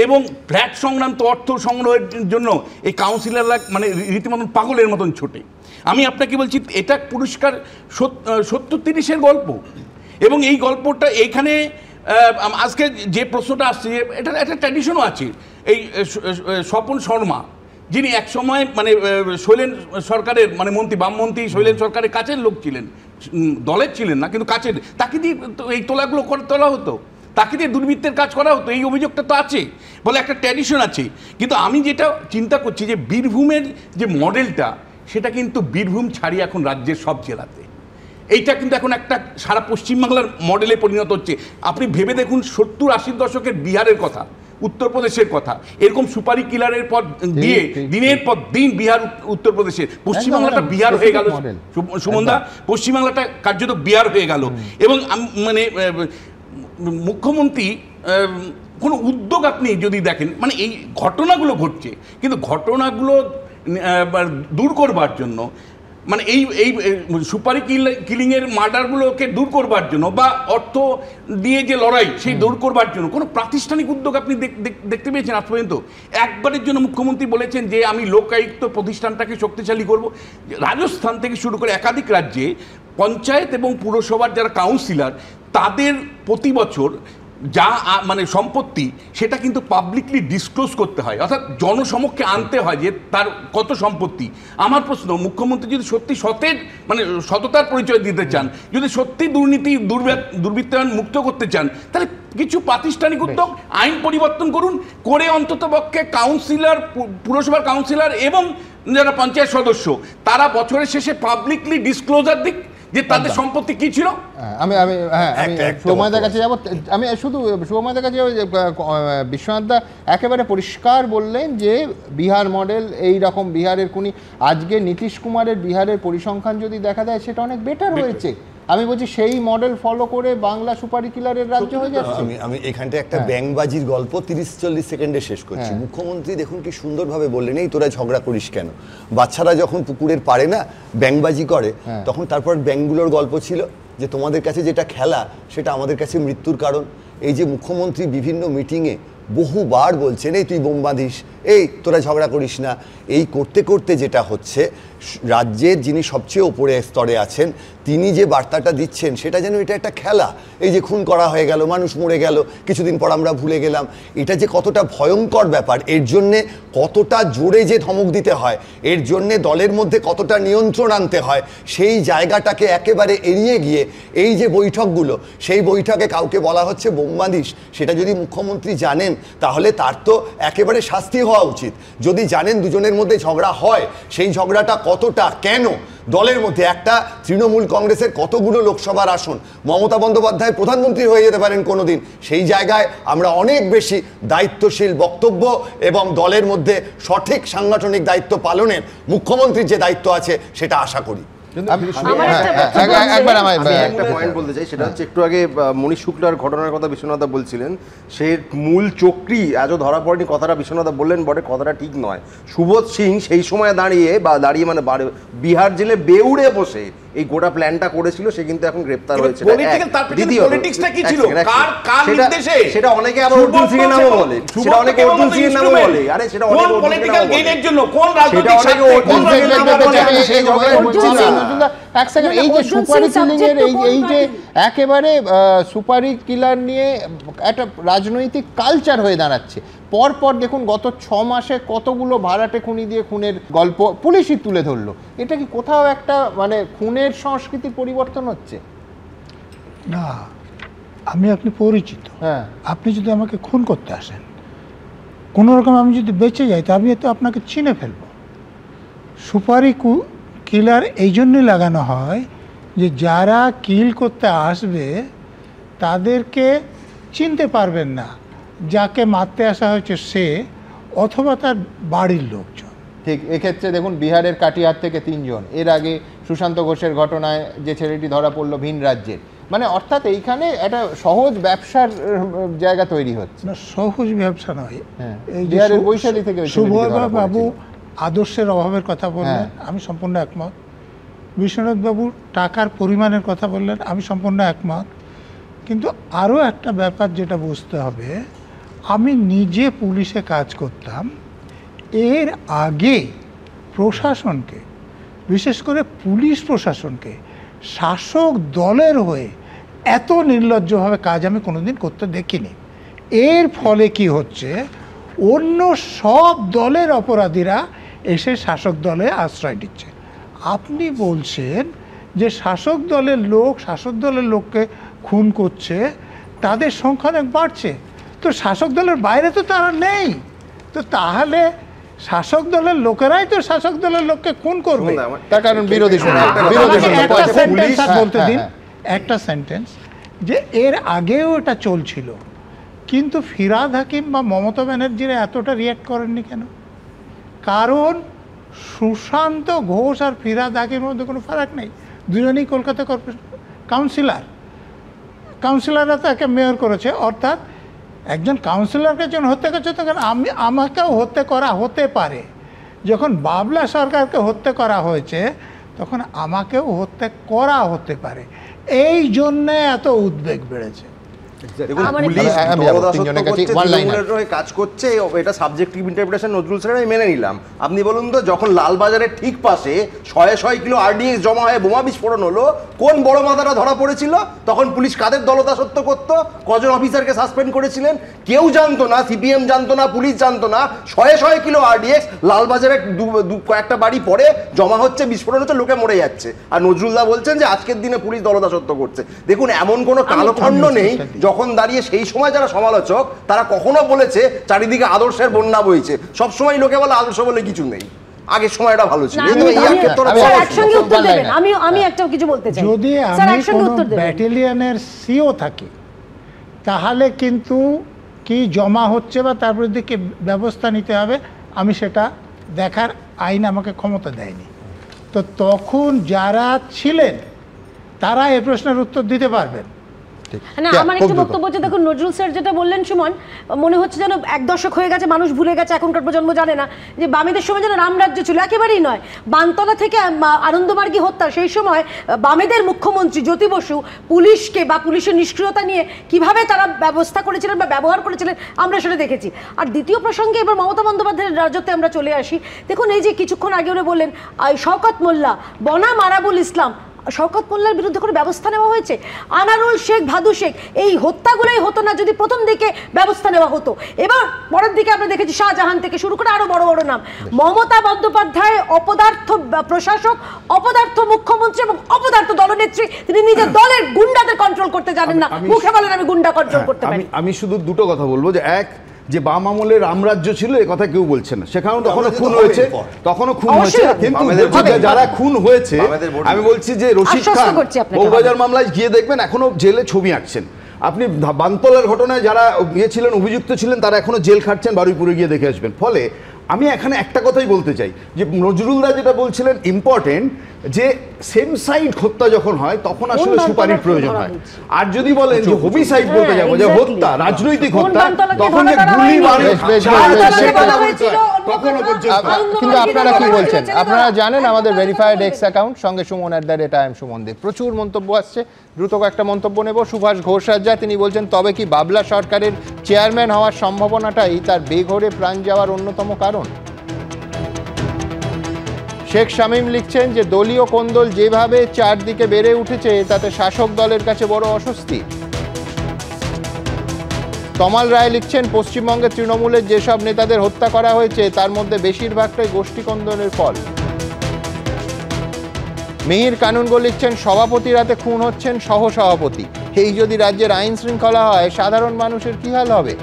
এবং ফ্ল্যাট সংক্রান্ত অর্থ সংগ্রহের জন্য এই কাউন্সিলররা মানে রীতিমতন পাগলের মতন ছোটে। আমি আপনাকে বলছি, এটা পুরস্কার 70-30-এর গল্প, এবং এই গল্পটা এইখানে আজকে যে প্রশ্নটা আসছে, এটা একটা ট্র্যাডিশনও আছে। এই স্বপন শর্মা, যিনি একসময় মানে শৈলেন সরকারের মানে মন্ত্রী, বামমন্ত্রী শৈলেন সরকারের কাছের লোক ছিলেন, দলের ছিলেন না কিন্তু কাছের, তাকে দিয়ে এই তোলাগুলো তোলা হতো, তাকে দিয়ে দুর্বৃত্তের কাজ করা হতো, এই অভিযোগটা তো আছে বলে একটা ট্র্যাডিশন আছে। কিন্তু আমি যেটা চিন্তা করছি যে বীরভূমের যে মডেলটা, সেটা কিন্তু বীরভূম ছাড়িয়ে এখন রাজ্যের সব জেলাতে, এইটা কিন্তু এখন একটা সারা পশ্চিমবাংলার মডেলে পরিণত হচ্ছে। আপনি ভেবে দেখুন 70-80 দশকের বিহারের কথা, উত্তরপ্রদেশের কথা, এরকম সুপারি কিলারের পর দিয়ে দিনের পর দিন বিহার উত্তরপ্রদেশের, পশ্চিমবাংলাটা বিহার হয়ে গেল সুমনদা, পশ্চিমবাংলাটা কার্যত বিহার হয়ে গেল। এবং মানে মুখ্যমন্ত্রী কোনো উদ্যোগ আপনি যদি দেখেন, মানে এই ঘটনাগুলো ঘটছে, কিন্তু ঘটনাগুলো দূর করবার জন্য, মানে এই সুপারি কিলিংয়ের মার্ডারগুলোকে দূর করবার জন্য বা অর্থ দিয়ে যে লড়াই, সেই দূর করবার জন্য কোনো প্রাতিষ্ঠানিক উদ্যোগ আপনি দেখতে পেয়েছেন আজ পর্যন্ত? একবারের জন্য মুখ্যমন্ত্রী বলেছেন যে আমি লোকায়ুক্ত প্রতিষ্ঠানটাকে শক্তিশালী করব। রাজস্থান থেকে শুরু করে একাধিক রাজ্যে পঞ্চায়েত এবং পুরসভার যারা কাউন্সিলর, তাদের প্রতি বছর যা মানে সম্পত্তি, সেটা কিন্তু পাবলিকলি ডিসক্লোজ করতে হয়, অর্থাৎ জনসমক্ষে আনতে হয় যে তার কত সম্পত্তি। আমার প্রশ্ন, মুখ্যমন্ত্রী যদি সত্যি মানে সততার পরিচয় দিতে চান, যদি সত্যি দুর্নীতি দুর্বৃত্তায়ন মুক্ত করতে চান, তাহলে কিছু প্রাতিষ্ঠানিক উদ্যোগ, আইন পরিবর্তন করুন, করে অন্তত পক্ষে কাউন্সিলর, পুরসভার কাউন্সিলর এবং যারা পঞ্চায়েত সদস্য, তারা বছরের শেষে পাবলিকলি ডিসক্লোজার দিক যে তাদের সম্পত্তি কি ছিল। আমি শুভময়দার কাছে যাবো, আমি শুধু শুভময়দার কাছে যাবো। বিশ্বনাথ দা একেবারে পরিষ্কার বললেন যে বিহার মডেল, এই রকম বিহারের কোনি, আজকে নীতিশ কুমারের বিহারের পরিসংখ্যান যদি দেখা যায় সেটা অনেক বেটার হয়েছে। আমি বলছি সেই মডেল ফলো করে বাংলা সুপারি কিলারের রাজ্য হয়ে যাচ্ছে। আমি এখানটা একটা ব্যাংকবাজির গল্প 30-40 সেকেন্ডে শেষ করছি। মুখ্যমন্ত্রী দেখুন কি সুন্দরভাবে বললেন, এই তোরা ঝগড়া করিস কেন? বাচ্চারা যখন পুকুরের পারে না ব্যাংকবাজি করে, তখন তারপর ব্যাংকগুলোর গল্প ছিল যে তোমাদের কাছে যেটা খেলা সেটা আমাদের কাছে মৃত্যুর কারণ। এই যে মুখ্যমন্ত্রী বিভিন্ন মিটিংয়ে বহুবার বলছেন এই তুই বোম বাঁধিস, এই তোরা ঝগড়া করিস না, এই করতে করতে যেটা হচ্ছে, রাজ্যের যিনি সবচেয়ে ওপরে স্তরে আছেন তিনি যে বার্তাটা দিচ্ছেন সেটা যেন এটা একটা খেলা। এই যে খুন করা হয়ে গেল, মানুষ মরে গেল, কিছুদিন পর আমরা ভুলে গেলাম, এটা যে কতটা ভয়ঙ্কর ব্যাপার, এর জন্যে কতটা জোরে যে ধমক দিতে হয়, এর জন্যে দলের মধ্যে কতটা নিয়ন্ত্রণ আনতে হয়, সেই জায়গাটাকে একেবারে এড়িয়ে গিয়ে এই যে বৈঠকগুলো, সেই বৈঠকে কাউকে বলা হচ্ছে বোম বাঁধিস, সেটা যদি মুখ্যমন্ত্রী জানেন তাহলে তার তো একেবারে শাস্তি হওয়া উচিত। যদি জানেন দুজনের মধ্যে ঝগড়া হয়, সেই ঝগড়াটা কতটা, কেন, দলের মধ্যে একটা তৃণমূল কংগ্রেসের কতগুলো লোকসভার আসন, মমতা বন্দ্যোপাধ্যায় প্রধানমন্ত্রী হয়ে যেতে পারেন কোনোদিন, সেই জায়গায় আমরা অনেক বেশি দায়িত্বশীল বক্তব্য এবং দলের মধ্যে সঠিক সাংগঠনিক দায়িত্ব পালনের মুখ্যমন্ত্রীর যে দায়িত্ব আছে সেটা আশা করি। একটা পয়েন্ট বলতে চাই, সেটা হচ্ছে একটু আগে মনীষ শুক্লার ঘটনার কথা বিশ্বনাথদা বলছিলেন, সে মূল চক্রী আজও ধরা পড়েনি, কথাটা বিশ্বনাথদা বললেন বটে, কথাটা ঠিক নয়। সুবোধ সিং সেই সময় দাঁড়িয়ে মানে বিহার জেলে বেউড়ে বসে এই গোটা প্ল্যানটা করেছিল, সে কিন্তু এখন গ্রেপ্তার হয়েছে। সেটা অনেকে আবার অর্জুন সিং এর নামও বলে, সেটা অনেকে অর্জুন সিং এর নামও বলে, আরে সেটা অনেকে পলিটিক্যাল গেইনের জন্য কোন রাজনৈতিক স্বার্থে কোন এক সেকেন্ড, এই যে সুপারি কিলিং এর এই যে একেবারে সুপারি কিলার নিয়ে একটা রাজনৈতিক কালচার হয়ে দাঁড়াচ্ছে। পরপর দেখুন গত 6 মাসে কতগুলো ভাড়াটে খুনি দিয়ে খুনের গল্প পুলিশই তুলে ধরলো। এটা কি কোথাও একটা মানে খুনের সংস্কৃতির পরিবর্তন হচ্ছে? না, আপনি পরিচিত, হ্যাঁ, আপনি যদি আমাকে খুন করতে আসেন, কোনো রকম আমি যদি বেঁচে যাই, তো আমি তো আপনাকে চিনে ফেলবো। সুপারি কিলার এই জন্যই লাগানো হয় যে যারা কিল করতে আসবে তাদেরকে চিনতে পারবেন না, যাকে মারতে আসা হয়েছে সে অথবা তার বাড়ির লোকজন। ঠিক এক্ষেত্রে দেখুন বিহারের কাটিহার থেকে 3 জন, এর আগে সুশান্ত ঘোষের ঘটনায় যে ছেলেটি ধরা পড়লো ভিন রাজ্যের, মানে অর্থাৎ এইখানে একটা সহজ ব্যবসার জায়গা তৈরি হচ্ছে। না, সহজ ব্যবসা নয়। এই বিহারের বৈশালী থেকে সুবল বাবু আদর্শের অভাবের কথা বললেন, আমি সম্পূর্ণ একমত। বিশ্বনাথ বাবু টাকার পরিমাণের কথা বললেন, আমি সম্পূর্ণ একমত। কিন্তু আরও একটা ব্যাপার যেটা বুঝতে হবে, আমি নিজে পুলিশে কাজ করতাম, এর আগে প্রশাসনকে, বিশেষ করে পুলিশ প্রশাসনকে শাসক দলের হয়ে এত নির্লজ্জভাবে কাজ আমি কোনোদিন করতে দেখিনি। এর ফলে কি হচ্ছে, অন্য সব দলের অপরাধীরা এসে শাসক দলে আশ্রয় দিচ্ছে। আপনি বলছেন যে শাসক দলের লোককে খুন করছে, তাদের সংখ্যা অনেক বাড়ছে, তো শাসক দলের বাইরে তো তারা নেই, তো তাহলে শাসক দলের লোকেরাই তো শাসক দলের লোককে খুন করবে। তার কারণ বিরোধী বলতে দিন একটা সেন্টেন্স, যে এর আগেও এটা চলছিল, কিন্তু ফিরহাদ হাকিম বা মমতা ব্যানার্জিরা এতটা রিয়াক্ট করেননি কেন? কারণ সুশান্ত ঘোষ আর ফিরহাদ হাকিমের মধ্যে কোনো ফারাক নেই, দুজনেই কলকাতা কর্পোরেশন কাউন্সিলররা তাকে মেয়র করেছে। অর্থাৎ একজন কাউন্সিলরকে যখন হত্যা করছে, তখন আমাকেও হত্যা করা হতে পারে। যখন বাবলা সরকারকে হত্যা করা হয়েছে, তখন আমাকেও হত্যা করা হতে পারে। এই জন্যে এত উদ্বেগ বেড়েছে। কাজ করছে, এটা সাবজেক্টিভ ইন্টারপ্রিটেশন নজরুল স্যার আমি মেনে নিলাম। আপনি বলুন তো, যখন লালবাজারের ঠিক পাশে 100 কিলো RDX জমা হয়ে বোমা বিস্ফোরণ হলো, কোন বড় মাথাটা ধরা পড়েছিল? তখন পুলিশ কাদের দলদাসত্ব করতো? কজন অফিসারকে সাসপেন্ড করেছিলেন? কেউ জানতো না, CPM জানতো না, পুলিশ জানতো না। 100 কিলো RDX লালবাজারের কয়েকটা বাড়ি পরে জমা হচ্ছে, বিস্ফোরণ হচ্ছে, লোকে মরে যাচ্ছে। আর নজরুলদা বলছেন যে আজকের দিনে পুলিশ দলদাসত্ব করছে। দেখুন, এমন কোনো কালখণ্ড নেই যখন দাঁড়িয়ে সেই সময় যারা সমালোচক তারা কখনো বলেছে চারিদিকে আদর্শের বন্যা বইছে। সবসময় লোকে বলে আদর্শ বলে কিছু নেই, আগের সময়টা ভালো ছিল। আমি একটা কিছু বলতে চাই, যদি আমি কোনো ব্যাটালিয়নের সিও থাকি, তাহলে কিন্তু কি জমা হচ্ছে বা তার বিরুদ্ধে কি ব্যবস্থা নিতে হবে, আমি সেটা দেখার আইন আমাকে ক্ষমতা দেয়নি। তো তখন যারা ছিলেন তারা এই প্রশ্নের উত্তর দিতে পারবেন। না, আমার একটু বক্তব্য হচ্ছে, দেখুন নজরুল স্যার যেটা বললেন সুমন, মনে হচ্ছে যেন 1 দশক হয়ে গেছে, মানুষ ভুলে গেছে, এখনকার প্রজন্ম জানে না যে বামেদের সময় যেন রামরাজ্য ছিল। একেবারেই নয়। বানতলা থেকে আনন্দমার্গী হত্যা, সেই সময় বামেদের মুখ্যমন্ত্রী জ্যোতি বসু পুলিশকে বা পুলিশের নিষ্ক্রিয়তা নিয়ে কিভাবে তারা ব্যবস্থা করেছিলেন বা ব্যবহার করেছিলেন, আমরা সেটা দেখেছি। আর দ্বিতীয় প্রসঙ্গে এবার মমতা বন্দ্যোপাধ্যায়ের রাজত্বে আমরা চলে আসি। দেখুন, এই যে কিছুক্ষণ আগে উনি বললেন শওকত মোল্লা বনাম আরাবুল ইসলাম, শওকত মোল্লার বিরুদ্ধে কোনো ব্যবস্থা নেওয়া হয়েছে? আনারুল শেখ, ভাদু শেখ, এই হত্যাগুলোই হতো না যদি প্রথম দিকে ব্যবস্থা নেওয়া হতো। এবার পরের দিকে আমরা দেখেছি শাহজাহান থেকে শুরু করে আরো বড় বড় নাম। মমতা বন্দ্যোপাধ্যায় অপদার্থ প্রশাসক, অপদার্থ মুখ্যমন্ত্রী এবং অপদার্থ দলনেত্রী। তিনি নিজের দলের গুন্ডাদের কন্ট্রোল করতে জানেন না, মুখে বলেন আমি গুন্ডা কন্ট্রোল করতে পারি। আমি শুধু দুটো কথা বলবো, যে এক, যে বাম আমলের রামরাজ্য ছিল এ কথা কেউ বলছে না, সেখানেও তখনও খুন হয়েছে, কিন্তু যারা খুন হয়েছে, আমি বলছি যে রশিদ খান বউবাজার মামলায় গিয়ে দেখবেন এখনো জেলে ছবি আঁকছেন। আপনি বানতলার ঘটনায় যারা ছিলেন, অভিযুক্ত ছিলেন, তারা এখনো জেল খাটছেন, বারুইপুরে গিয়ে দেখে আসবেন। ফলে আমি এখানে একটা কথাই বলতে চাই, যে নজরুলদা যেটা বলছিলেন ইম্পর্টেন্ট, যে সেম সাইড হত্যা যখন হয় তখন আসলে সুপারির প্রয়োজন হয়। আর যদি বলেন যে হোমিসাইড বলতে যাবো, যে হত্যা, রাজনৈতিক হত্যা, তখন যে গুলি মারে তখনও পর্যন্ত। কিন্তু আপনারা কি বলছেন? আপনারা জানেন আমাদের ভেরিফাইড এক্স অ্যাকাউন্ট সঙ্গে সুমন @IM সুমন দে, প্রচুর মন্তব্য আসছে। দ্রুত একটা মন্তব্য নেব। সুভাষ ঘোষরাজ্জা, তিনি বলছেন তবে কি বাবলা সরকারের চেয়ারম্যান হওয়ার সম্ভাবনাটাই তার বেঘরে প্রাণ যাওয়ার অন্যতম কারণ? শেখ শামীম লিখছেন যে দলীয় কোন্দল যেভাবে চারদিকে বেড়ে উঠেছে তাতে শাসক দলের কাছে বড় অস্বস্তি। তমাল রায় লিখছেন পশ্চিমবঙ্গের তৃণমূলের যেসব নেতাদের হত্যা করা হয়েছে তার মধ্যে বেশিরভাগটাই গোষ্ঠী কোন্দলের ফল। মিহির কানুনগো লিখছেন সভাপতির হাতে খুন হচ্ছেন সহসভাপতি, এই যদি রাজ্যের আইন শৃঙ্খলা হয় সাধারণ মানুষের কি হাল হবে?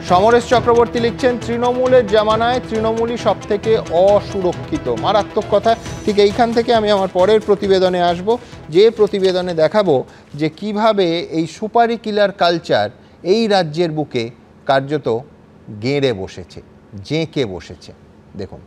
সমরেশ চক্রবর্তী লিখছেন তৃণমূলের জামানায় তৃণমূলই সব থেকে অসুরক্ষিত। মারাত্মক কথা। ঠিক এইখান থেকে আমি আমার পরের প্রতিবেদনে আসব, যে প্রতিবেদনে দেখাবো যে কিভাবে এই সুপারি কিলার কালচার এই রাজ্যের বুকে কার্যত গেঁড়ে বসেছে, জেঁকে বসেছে। দেখুন।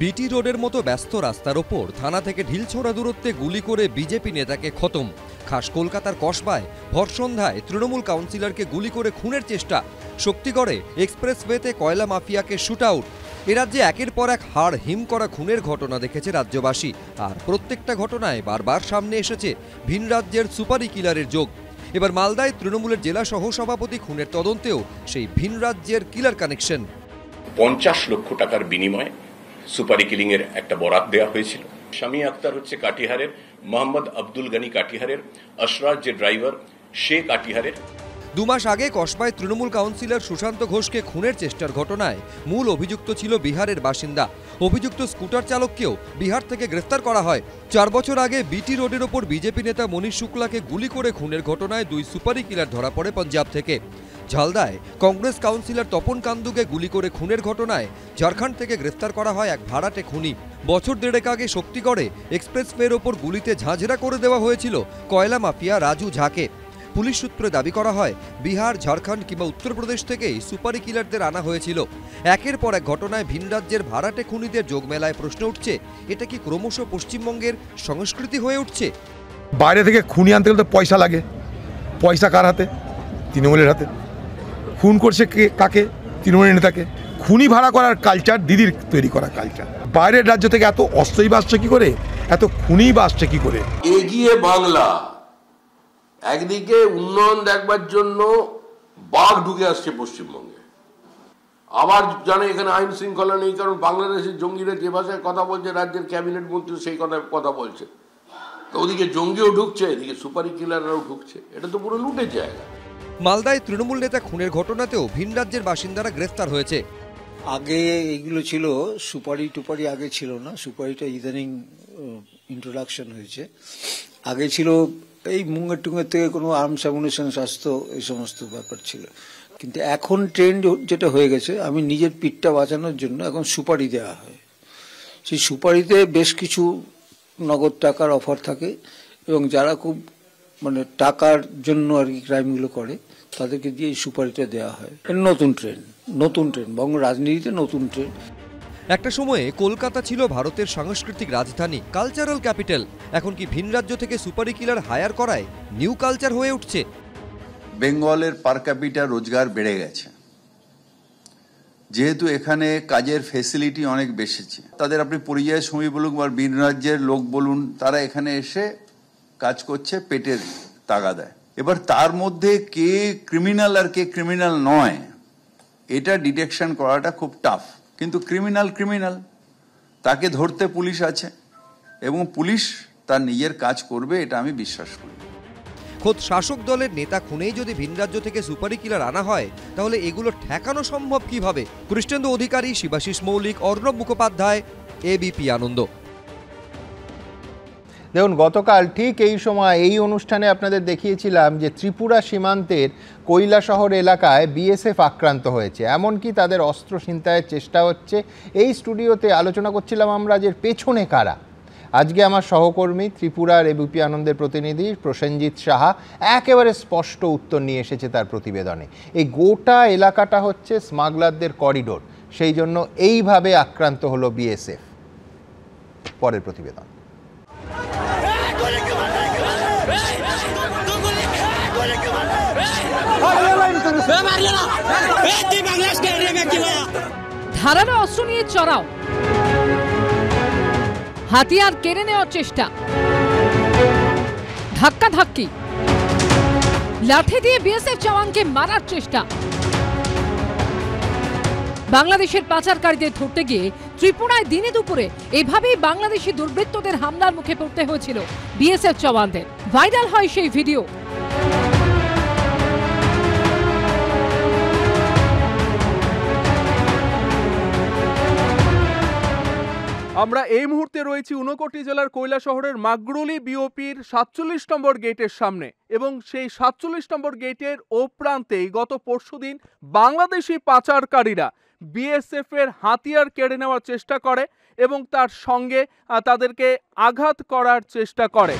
বিটি রোডের মতো ব্যস্ত রাস্তার ওপর থানা থেকে ঢিলছোড়া দূরত্বে গুলি করে বিজেপি নেতাকে খতম। খাস কলকাতার কসবায় ভর সন্ধ্যায় তৃণমূল কাউন্সিলরকে গুলি করে খুনের চেষ্টা। শক্তিগড়ে এক্সপ্রেসওয়েতে কয়লা মাফিয়াকে শুট আউট। এ রাজ্যে একের পর এক হাড় হিম করা খুনের ঘটনা দেখেছে রাজ্যবাসী, আর প্রত্যেকটা ঘটনায় বারবার সামনে এসেছে ভিন রাজ্যের সুপারি কিলারের যোগ। এবার মালদায় তৃণমূলের জেলা সহসভাপতি খুনের তদন্তেও সেই ভিন রাজ্যের কিলার কানেকশন। 50 লক্ষ টাকার বিনিময়ে সুপারি কিলিং এর একটা বরাত দেওয়া হয়েছিল। শামী আক্তার হচ্ছে কাটিহারের, মোহাম্মদ আব্দুল গনি কাটিহারের, আশরাফ যে ড্রাইভার সে কাটিহারের। 2 মাস আগে কসবায় তৃণমূল কাউন্সিলর সুশান্ত ঘোষকে খুনের চেষ্টার ঘটনায় মূল অভিযুক্ত ছিল বিহারের বাসিন্দা। অভিযুক্ত স্কুটার চালককেও বিহার থেকে গ্রেফতার করা হয়। 4 বছর আগে বিটি রোডের ওপর বিজেপি নেতা মনীষ শুক্লাকে গুলি করে খুনের ঘটনায় 2 সুপারি কিলার ধরা পড়ে পাঞ্জাব থেকে। ঝালদায় কংগ্রেস কাউন্সিলর তপন কান্দুকে গুলি করে খুনের ঘটনায় ঝাড়খণ্ড থেকে গ্রেফতার করা হয় এক ভাড়াটে খুনি। বছর দেড়েক আগে শক্তিগড়ে এক্সপ্রেসওয়ের ওপর গুলিতে ঝাঁঝরা করে দেওয়া হয়েছিল কয়লা মাফিয়া রাজু ঝাকে। পুলিশ সূত্রে দাবি করা হয় বিহার, ঝাড়খণ্ড কিংবা উত্তরপ্রদেশ থেকেই সুপারি কিলারদের আনা হয়েছিল। একের পর এক ঘটনায় ভিন রাজ্যের ভাড়াটে খুনিদের যোগ মেলায় প্রশ্ন উঠছে, এটা কি ক্রমশ পশ্চিমবঙ্গের সংস্কৃতি হয়ে উঠছে? বাইরে থেকে খুনি আনতে গেলে তো পয়সা লাগে। পয়সা কার হাতে? তৃণমূলের হাতে। খুন করছে কে? কাকে? তৃণমূলের নেতাকে। খুনি ভাড়া করার কালচার দিদির তৈরি করা কালচার। বাইরের রাজ্য থেকে এত অস্ত্রই বা আসছে কি করে, এত খুনি বা আসছে কি করে? এগিয়ে বাংলা একদিকে উন্নয়ন দেখবার জন্য বাঘ ঢুকে আসছে পশ্চিমবঙ্গে, আবার জানে এখানে আইন শৃঙ্খলা নেই, কারণ বাংলাদেশের জঙ্গিরা যে ভাষায় কথা বলছে রাজ্যের ক্যাবিনেট মন্ত্রী সেই কথা বলছে। তো ওদিকে জঙ্গিও ঢুকছে, এদিকে সুপারি কিলাররাও ঢুকছে। এটা তো পুরো লুটের জায়গা। মালদায় তৃণমূল নেতা খুনের ঘটনাতেও ভিন রাজ্যের বাসিন্দারা গ্রেফতার হয়েছে। আগে এগুলো ছিল সুপারি টুপারি, আগে ছিল না। সুপারিটা ইদানিং ইন্ট্রোডাকশন হয়েছে। আগে ছিল এই মুঙ্গের টুঙ্গের থেকে কোনো আর্মস অ্যামুনিশন আসতো, এই সমস্ত ব্যাপার ছিল। কিন্তু এখন ট্রেন্ড যেটা হয়ে গেছে, আমি নিজের পিঠটা বাঁচানোর জন্য এখন সুপারি দেওয়া হয়। সেই সুপারিতে বেশ কিছু নগদ টাকার অফার থাকে, এবং যারা খুব মানে টাকার জন্য আর কি ক্রাইমগুলো করে তাদেরকে দিয়ে এই সুপারিটা দেওয়া হয়। নতুন ট্রেন্ড, বঙ্গ রাজনীতিতে নতুন ট্রেন্ড। একটা সময়ে কলকাতা ছিল ভারতের সাংস্কৃতিক রাজধানী, কালচারাল ক্যাপিটাল। এখন কি ভিন রাজ্য থেকে সুপারি কিলার হায়ার করায় নিউ কালচার হয়ে উঠছে? বেঙ্গলের পার ক্যাপিটা রোজগার বেড়ে গেছে, যেহেতু এখানে কাজের ফেসিলিটি অনেক বেশিছে। তাদের আপনি পরিযায়ী শ্রমিক বলুন বা ভিন রাজ্যের লোক বলুন, তারা এখানে এসে কাজ করছে পেটের তাগাদায়। এবার তার মধ্যে কে ক্রিমিনাল আর কে ক্রিমিনাল নয়, এটা ডিটেকশন করাটা খুব টাফ। কিন্তু ক্রিমিনাল তাকে ধরতে পুলিশ আছে, এবং পুলিশ তার নিজের কাজ করবে, এটা আমি বিশ্বাস করি। খোদ শাসক দলের নেতা খুনেই যদি ভিন রাজ্য থেকে সুপারি কিলার আনা হয়, তাহলে এগুলো ঠেকানো সম্ভব কিভাবে? কৃষ্ণেন্দু অধিকারী, শিবাশিস মৌলিক, অর্ণব মুখোপাধ্যায়, এবিপি আনন্দ। দেখুন, গতকাল ঠিক এই সময় এই অনুষ্ঠানে আপনাদের দেখিয়েছিলাম যে ত্রিপুরা সীমান্তের কৈলাসহর এলাকায় বিএসএফ আক্রান্ত হয়েছে, এমনকি তাদের অস্ত্র ছিনতাইয়ের চেষ্টা হচ্ছে। এই স্টুডিওতে আলোচনা করছিলাম আমরা যে পেছনে কারা। আজকে আমার সহকর্মী ত্রিপুরার এবিপি আনন্দের প্রতিনিধি প্রসেনজিৎ সাহা একেবারে স্পষ্ট উত্তর নিয়ে এসেছে তার প্রতিবেদনে। এই গোটা এলাকাটা হচ্ছে স্মাগলারদের করিডোর, সেই জন্য এইভাবে আক্রান্ত হলো বিএসএফ। পরের প্রতিবেদন। ধারালো অস্ত্র নিয়ে চড়াও, হাতিয়ার কেড়ে নেওয়ার চেষ্টা, ধাক্কা ধাক্কি, লাঠি দিয়ে বিএসএফ জওয়ানকে মারার চেষ্টা। বাংলাদেশের পাচারকারীদের ধরতে গিয়ে ত্রিপুরায় দিনে দুপুরে এভাবেই বাংলাদেশি দুর্বৃত্তদের হামলার মুখে পড়তে হয়েছিল বিএসএফ জওয়ানদের। ভাইরাল হয় সেই ভিডিও। আমরা এই মুহূর্তে রয়েছি ঊনকোটি জেলার কৈলাসহরের মাগরুলি বিওপির ৪৭ নম্বর গেটের সামনে, এবং সেই ৪৭ নম্বর গেটের ও প্রান্তেই গত পরশুদিন বাংলাদেশি পাচারকারীরা বিএসএফ এর হাতিয়ার কেড়ে নেওয়ার চেষ্টা করে এবং তার সঙ্গে তাদেরকে আঘাত করার চেষ্টা করে।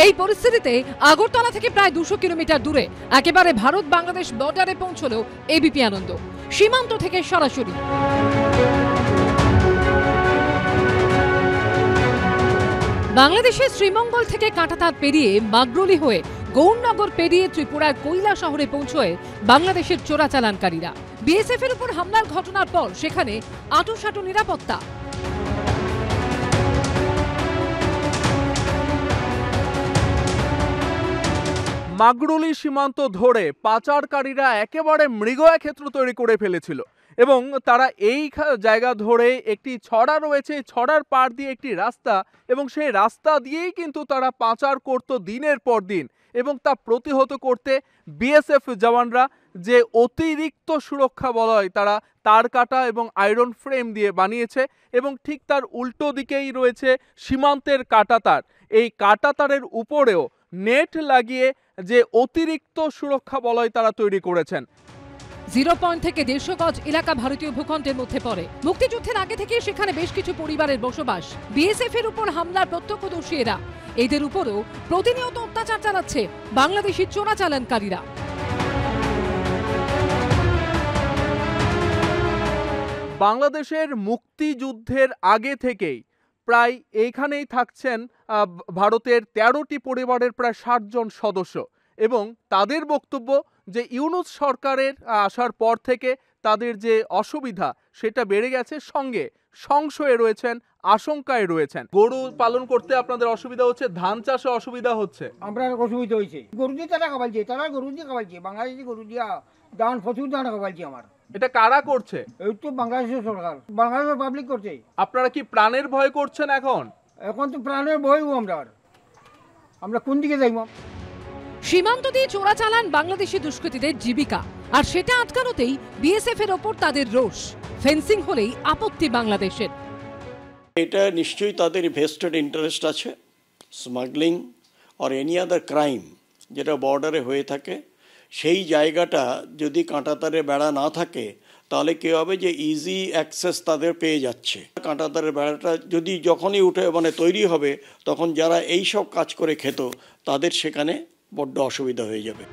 এই পরিস্থিতিতে আগরতলা থেকে প্রায় ২০০ কিলোমিটার দূরে একেবারে ভারত বাংলাদেশ বর্ডারে পৌঁছলো এবিপি আনন্দ, সীমান্ত থেকে সরাসরি। বাংলাদেশের শ্রীমঙ্গল থেকে কাঁটাতার পেরিয়ে মাগরুলি হয়ে গৌরনগর পেরিয়ে ত্রিপুরার কৈলাসহরে পৌঁছয় বাংলাদেশের চোরাচালানকারীরা। বিএসএফ এর উপর হামলার ঘটনার পর সেখানে আঁটুসাঁটু নিরাপত্তা। মাগরুলি সীমান্ত ধরে পাচারকারীরা একেবারে মৃগয়া ক্ষেত্র তৈরি করে ফেলেছিল এবং তারা এই জায়গা ধরে একটি ছড়া রয়েছে, ছড়ার পার দিয়ে একটি রাস্তা, এবং সেই রাস্তা দিয়েই কিন্তু তারা পাচার করত দিনের পর দিন। এবং তা প্রতিহত করতে বিএসএফ জওয়ানরা যে অতিরিক্ত সুরক্ষা বলয় তারা তার কাটা এবং আয়রন ফ্রেম দিয়ে বানিয়েছে, এবং ঠিক তার উল্টো দিকেই রয়েছে সীমান্তের কাঁটাতার। এই কাঁটাতারের উপরেও নেট লাগিয়ে যে অতিরিক্ত সুরক্ষা বলয় তারা তৈরি করেছেন। 0 পয়েন্ট থেকে 150 গজ এলাকা ভারতীয় ভূখণ্ডের মধ্যে পড়ে। মুক্তিযুদ্ধের আগে থেকে সেখানে বেশ কিছু পরিবারের বসবাস। বিএসএফ এর উপর হামলার প্রত্যক্ষদর্শী এরা, এদের উপরও প্রতিনিয়ত অত্যাচার চালাচ্ছে বাংলাদেশি চোরাচালানকারীরা। বাংলাদেশের মুক্তিযুদ্ধের আগে থেকেই প্রায় এইখানেই থাকছেন ভারতের 13টি পরিবারের প্রায় 60 জন সদস্য, এবং তাদের বক্তব্য যে ইউনূস সরকারের আসার পর থেকে তাদের যে অসুবিধা সেটা বেড়ে গেছে, সঙ্গে সংশয়ে রয়েছেন, আশঙ্কায় রয়েছেন। গরু পালন করতে আপনাদের অসুবিধা হচ্ছে, ধান চাষে অসুবিধা হচ্ছে। আমরা অসুবিধা হয়েছে, গরু দিয়ে তারা খাবাইছে, তারা গরু দিয়ে খাবাইছে, বাংলাদেশি গরু দিয়া ধান প্রচুর ধান খাবাইছে। আমার এটা কারা করছে? এই তো বাংলাদেশের সরকার, বাংলাদেশের পাবলিক করছে। আপনারা কি প্রাণের ভয় করছেন এখন? এখন তো প্রাণের ভয়, আমরা কোন দিকে যাইব? সীমান্ত দিয়ে চোরাচালান বাংলাদেশি দুষ্কৃতীদের জীবিকা, আর সেটা আটকানোতেই বিএসএফ এর ওপর তাদের রোষ। ফেন্সিং হলেই আপত্তি বাংলাদেশের। এটা নিশ্চয়ই তাদের ভেস্টেড ইন্টারেস্ট আছে। Smuggling or any other crime যেটা বর্ডারে হয়ে থাকে, সেই জায়গাটা যদি কাঁটাতারের বেড়া না থাকে তাহলে কী হবে যে ইজি অ্যাক্সেস তাদের পেয়ে যাচ্ছে। কাঁটাতারের বেড়াটা যদি যখনই উঠে তৈরি হবে, তখন যারা এই সব কাজ করে খেত তাদের সেখানে বড্ড অসুবিধা হয়ে যাবে।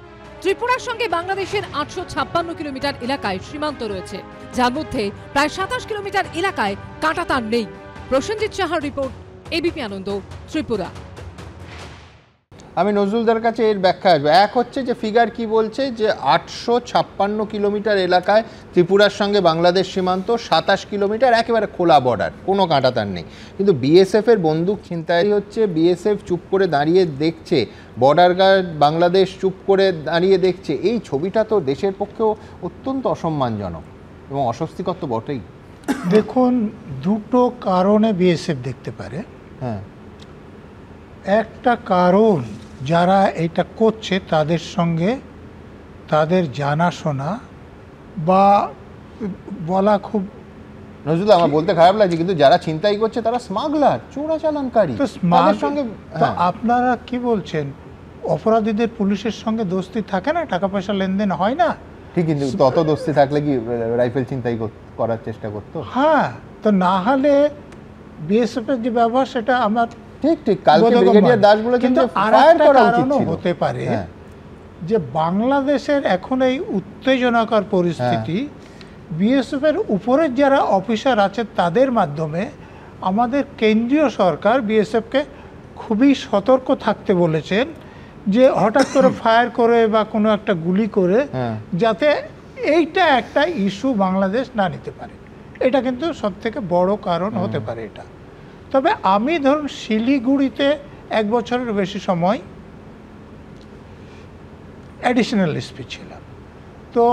ত্রিপুরার সঙ্গে বাংলাদেশের 856 কিলোমিটার এলাকায় সীমান্ত রয়েছে, যার মধ্যে প্রায় 27 কিলোমিটার এলাকায় কাঁটাতার নেই। প্রসেনজিৎ সাহার রিপোর্ট, এবিপি আনন্দ, ত্রিপুরা। আমি নজরুলদার কাছে এর ব্যাখ্যা আসবো। এক হচ্ছে যে ফিগার কি বলছে যে 856 কিলোমিটার এলাকায় ত্রিপুরার সঙ্গে বাংলাদেশ সীমান্ত, 27 কিলোমিটার একেবারে খোলা বর্ডার, কোনো কাঁটাতার নেই। কিন্তু বিএসএফ এর বন্দুক ছিনতাই হচ্ছে, বিএসএফ চুপ করে দাঁড়িয়ে দেখছে, বর্ডার গার্ড বাংলাদেশ চুপ করে দাঁড়িয়ে দেখছে। এই ছবিটা তো দেশের পক্ষেও অত্যন্ত অসম্মানজনক এবং অস্বস্তিকর তো বটেই। দেখুন, দুটো কারণে বিএসএফ দেখতে পারে। হ্যাঁ, একটা কারণ যারা এটা করছে তাদের সঙ্গে তাদের জানাশোনা বা বলা খুব নজরুল, আমার বলতে খারাপ লাগছে, কিন্তু যারা ছিনতাই করছে তারা স্মাগলার, চোরাচালানকারী। তাদের সঙ্গে আপনারা কি বলছেন? অপরাধীদের পুলিশের সঙ্গে দোস্তি থাকে না, টাকা পয়সা লেনদেন হয় না? ঠিক, কিন্তু তত দোস্তি থাকলে কি রাইফেল ছিনতাই করার চেষ্টা করতো? হ্যাঁ, তো না হলে বিএসএফের যে ব্যবহার সেটা আমার ঠিক ঠিক কালকে ব্রিগেডিয়ার দাস বলেছেন কিন্তু যে ফায়ার করা উচিত ছিল। হতে পারে যে বাংলাদেশের এখন এই উত্তেজনাকর পরিস্থিতি বিএসএফের উপরের যারা অফিসার আছে তাদের মাধ্যমে আমাদের কেন্দ্রীয় সরকার বিএসএফকে খুবই সতর্ক থাকতে বলেছেন, যে হঠাৎ করে ফায়ার করে বা কোনো একটা গুলি করে যাতে এইটা একটা ইস্যু বাংলাদেশ না নিতে পারে। এটা কিন্তু সবথেকে বড় কারণ হতে পারে এটা। তবে আমি ধরুন শিলিগুড়িতে 1 বছরের বেশি সময় অ্যাডিশনাল এসপি ছিলাম। তো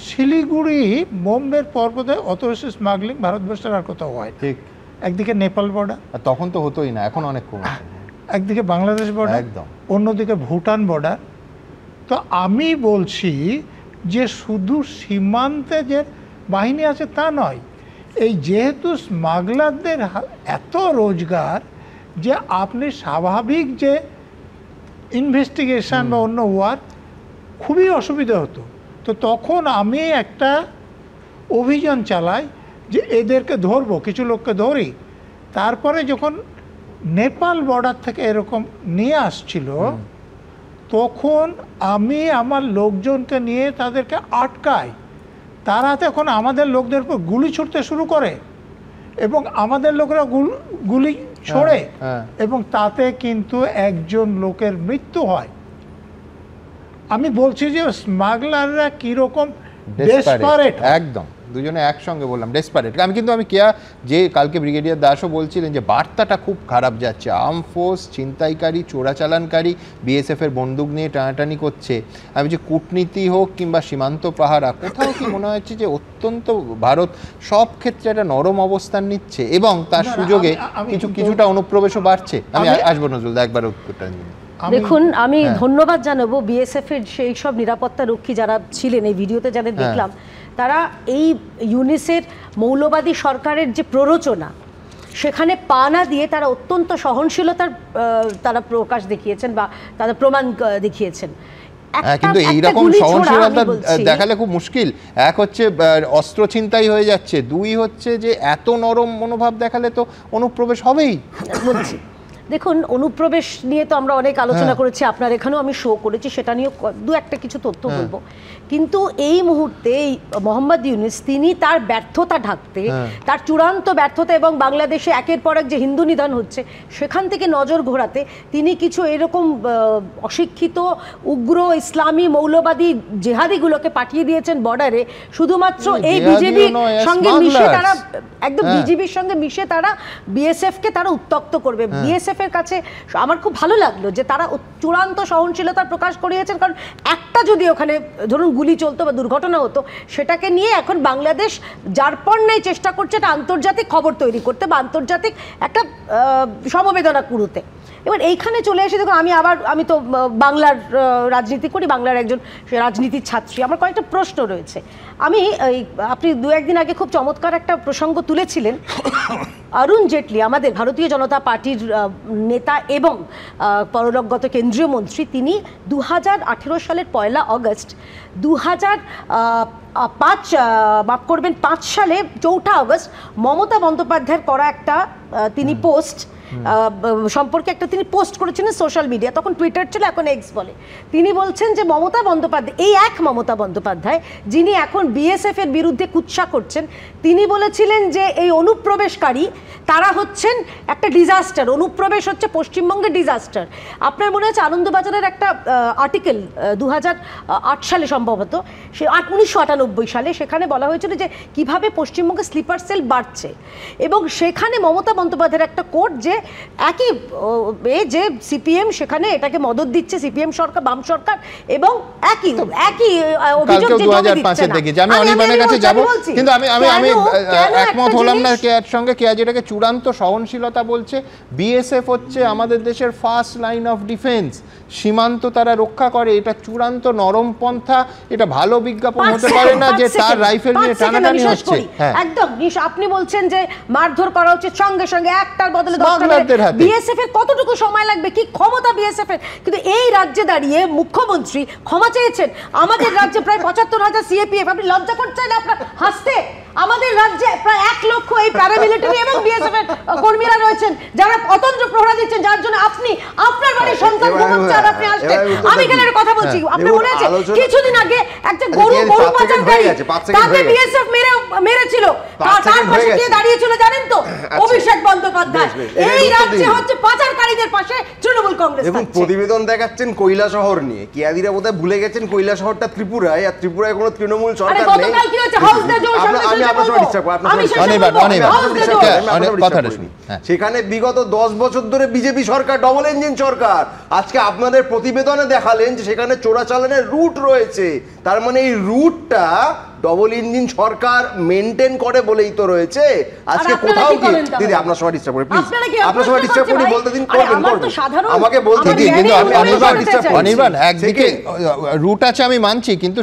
শিলিগুড়ি বোম্বের পর্বতে অত বেশি স্মাগলিং ভারতবর্ষের আর কোথাও হয় ঠিক। একদিকে নেপাল বর্ডার, তখন তো হতোই না, এখন অনেক কম, একদিকে বাংলাদেশ বর্ডার, অন্যদিকে ভুটান বর্ডার। তো আমি বলছি যে শুধু সীমান্তে যে বাহিনী আছে তা নয়, এই যেহেতু স্মাগলারদের এত রোজগার যে আপনি স্বাভাবিক যে ইনভেস্টিগেশন বা অন্য ওয়ার খুবই অসুবিধা হতো। তো তখন আমি একটা অভিযান চালাই যে এদেরকে ধরবো, কিছু লোককে ধরি। তারপরে যখন নেপাল বর্ডার থেকে এরকম নিয়ে আসছিল তখন আমি আমার লোকজনকে নিয়ে তাদেরকে আটকাই। তারা তখন আমাদের লোকদের উপর গুলি ছুটতে শুরু করে এবং আমাদের লোকেরা গুলি ছোড়ে এবং তাতে কিন্তু একজন লোকের মৃত্যু হয়। আমি বলছি যে স্মাগলাররা কিরকম ডেসপারেট, একদম দুজনে একসঙ্গে বললাম ডেসপারেট। আমি কেয়া যে কালকে ব্রিগেডিয়ার দাসও বলছিলেন যে বার্তাটা খুব খারাপ যাচ্ছে, আর্ম ফোর্স ছিনতাইকারী চোরাচালানকারী বিএসএফ এর বন্দুক নিয়ে টানাটানি করছে। আমি যে কূটনীতি হোক কিংবা সীমান্ত পাহারা, কোথাও কি মনে হচ্ছে যে অত্যন্ত ভারত সব ক্ষেত্রে একটা নরম অবস্থান নিচ্ছে এবং তার সুযোগে কিছুটা অনুপ্রবেশও বাড়ছে? আমি আসবো নজরুল একবার উত্তরটা নিয়ে। দেখুন, আমি ধন্যবাদ জানাবো বিএসএফ এর সেই সব নিরাপত্তা রক্ষী যারা ছিলেন, এই ভিডিওতে যাদের দেখলাম, তারা এই ইউনিসের মৌলবাদী সরকারের যে প্ররোচনা সেখানে পা না দিয়ে তারা অত্যন্ত সহনশীলতার তারা প্রকাশ দেখিয়েছেন বা তারা প্রমাণ দেখিয়েছেন। কিন্তু এইরকম সহনশীলতা দেখালে খুব মুশকিল। এক হচ্ছে অস্ত্র ছিনতাই হয়ে যাচ্ছে, দুই হচ্ছে যে এত নরম মনোভাব দেখালে তো অনুপ্রবেশ হবেই। বলছি দেখুন, অনুপ্রবেশ নিয়ে তো আমরা অনেক আলোচনা করেছি, আপনার এখানেও আমি শো করেছি, সেটা নিয়েও দু একটা কিছু তথ্য বলবো। কিন্তু এই মুহূর্তে মোহাম্মদ ইউনূস তিনি তার ব্যর্থতা ঢাকতে, তার চূড়ান্ত ব্যর্থতা এবং বাংলাদেশে একের পর এক যে হিন্দু নিধন হচ্ছে সেখান থেকে নজর ঘোরাতে তিনি কিছু এরকম অশিক্ষিত উগ্র ইসলামী মৌলবাদী জেহাদিগুলোকে পাঠিয়ে দিয়েছেন বর্ডারে, শুধুমাত্র এই বিজেপির সঙ্গে মিশে তারা একদম বিজেপির সঙ্গে মিশে তারা বিএসএফকে তারা উত্তক্ত করবে। বিএসএফ এর কাছে আমার খুব ভালো লাগলো যে তারা চূড়ান্ত সহনশীলতার প্রকাশ করিয়েছেন, কারণ একটা যদি ওখানে ধরুন গুলি চলতো বা দুর্ঘটনা হতো সেটাকে নিয়ে এখন বাংলাদেশ যার পর নাই চেষ্টা করছে একটা আন্তর্জাতিক খবর তৈরি করতে বা আন্তর্জাতিক একটা সমবেদনা কুড়োতে। এবার এইখানে চলে এসে দেখুন, আমি তো বাংলার রাজনীতি করি, বাংলার একজন রাজনীতির ছাত্রী, আমার কয়েকটা প্রশ্ন রয়েছে। আপনি দু একদিন আগে খুব চমৎকার একটা প্রসঙ্গ তুলেছিলেন। অরুণ জেটলি আমাদের ভারতীয় জনতা পার্টির নেতা এবং পরলোকগত কেন্দ্রীয় মন্ত্রী, তিনি 2018 সালের 1 আগস্ট 5 সালে 4 আগস্ট মমতা বন্দ্যোপাধ্যায়ের করা একটা তিনি পোস্ট সম্পর্কে তিনি পোস্ট করেছিলেন সোশ্যাল মিডিয়া, তখন টুইটার ছিল, এখন এক্স বলে। তিনি বলছেন যে মমতা বন্দ্যোপাধ্যায়, এই এক মমতা বন্দ্যোপাধ্যায় যিনি এখন বিএসএফ এর বিরুদ্ধে কুৎসা করছেন, তিনি বলেছিলেন যে এই অনুপ্রবেশকারী তারা হচ্ছেন একটা ডিজাস্টার, অনুপ্রবেশ হচ্ছে পশ্চিমবঙ্গের ডিজাস্টার। আপনার মনে আছে আনন্দবাজারের একটা আর্টিকেল 2008 সালে সম্ভবত, 1998 সালে, সেখানে বলা হয়েছিল যে কিভাবে পশ্চিমবঙ্গে স্লিপার সেল বাড়ছে এবং সেখানে মমতা বন্দ্যোপাধ্যায়ের একটা কোট যে একই যে সিপিএম সেখানে এটাকে মদত দিচ্ছে, সিপিএম সরকার, বাম সরকার, এবং একই অভিযোগ যে দিচ্ছে না। আমি অনির্বাণের কাছে যাব, কিন্তু আমি একমত হলাম না কেয়ার সঙ্গে। কেয়া যেটাকে চূড়ান্ত সহনশীলতা বলছে, বিএসএফ হচ্ছে আমাদের দেশের ফার্স্ট লাইন অফ ডিফেন্স, সীমান্ত তারা রক্ষা করে, এটা চূড়ান্ত নরম পন্থা, এটা ভালো বিজ্ঞাপন হতে পারে না যে তার রাইফেল নিয়ে টানাটানি হচ্ছে। একদম আপনি বলছেন যে মারধর করা উচিত, সঙ্গে সঙ্গে একটার বদলে 10টা কমিশনারদের হাতে। বিএসএফ এর কতটুকু সময় লাগবে, কি ক্ষমতা বিএসএফ এর? কিন্তু এই রাজ্যে দাঁড়িয়ে মুখ্যমন্ত্রী ক্ষমা চেয়েছেন। আমাদের রাজ্যে প্রায় ৭৫,০০০ সিএপিএফ, আপনি লজ্জা করছেন আপনার হাসতে? আমাদের রাজ্যে প্রায় ১ লক্ষ এই প্যারামিলিটারি এবং বিএসএফ এর কর্মীরা রয়েছেন যারা অতন্ত্র প্রহরা দিচ্ছেন, যার জন্য আপনি আপনার বাড়ির সন্তান ঘুমাচ্ছে আর আপনি আসছেন। আমি এখানে একটা কথা বলছি, আপনি মনে আছে কিছুদিন আগে একটা গরু পাচারকারী তাকে বিএসএফ মেরেছিল, তার পাশে কে দাঁড়িয়েছিল জানেন তো? অভিষেক বন্দ্যোপাধ্যায়। এই রাজ্যে হচ্ছে পাচারকারীদের পাশে তৃণমূল কংগ্রেস। দেখুন প্রতিবেদন দেখাচ্ছেন কৈলাসহর নিয়ে, কেয়াদিরা বোধহয় ভুলে গেছেন কৈলাসহরটা ত্রিপুরায়, আর ত্রিপুরায় কোনো তৃণমূল সরকার নেই। গতকাল কি হচ্ছে হাউস দ্য জোর সামনে সেখানে বিগত 10 বছর ধরে বিজেপি সরকার, ডবল ইঞ্জিন সরকার। আজকে আপনাদের প্রতিবেদনে দেখালেন যে সেখানে চোরাচালানের রুট রয়েছে, তার মানে এই রুটটা ডবল ইঞ্জিন সরকার মেনটেন করে বলেই তো রয়েছে। আজকে কোথাও কি দিদি আপনার সময় ডিস্টার্ব করে, প্লিজ আপনার সময় ডিস্টার্ব করি, বলতে দিন, করবেন আমাকে বলতে দিন। কিন্তু অনির্বাণ একদিকে রুট আছে আমি মানছি, কিন্তু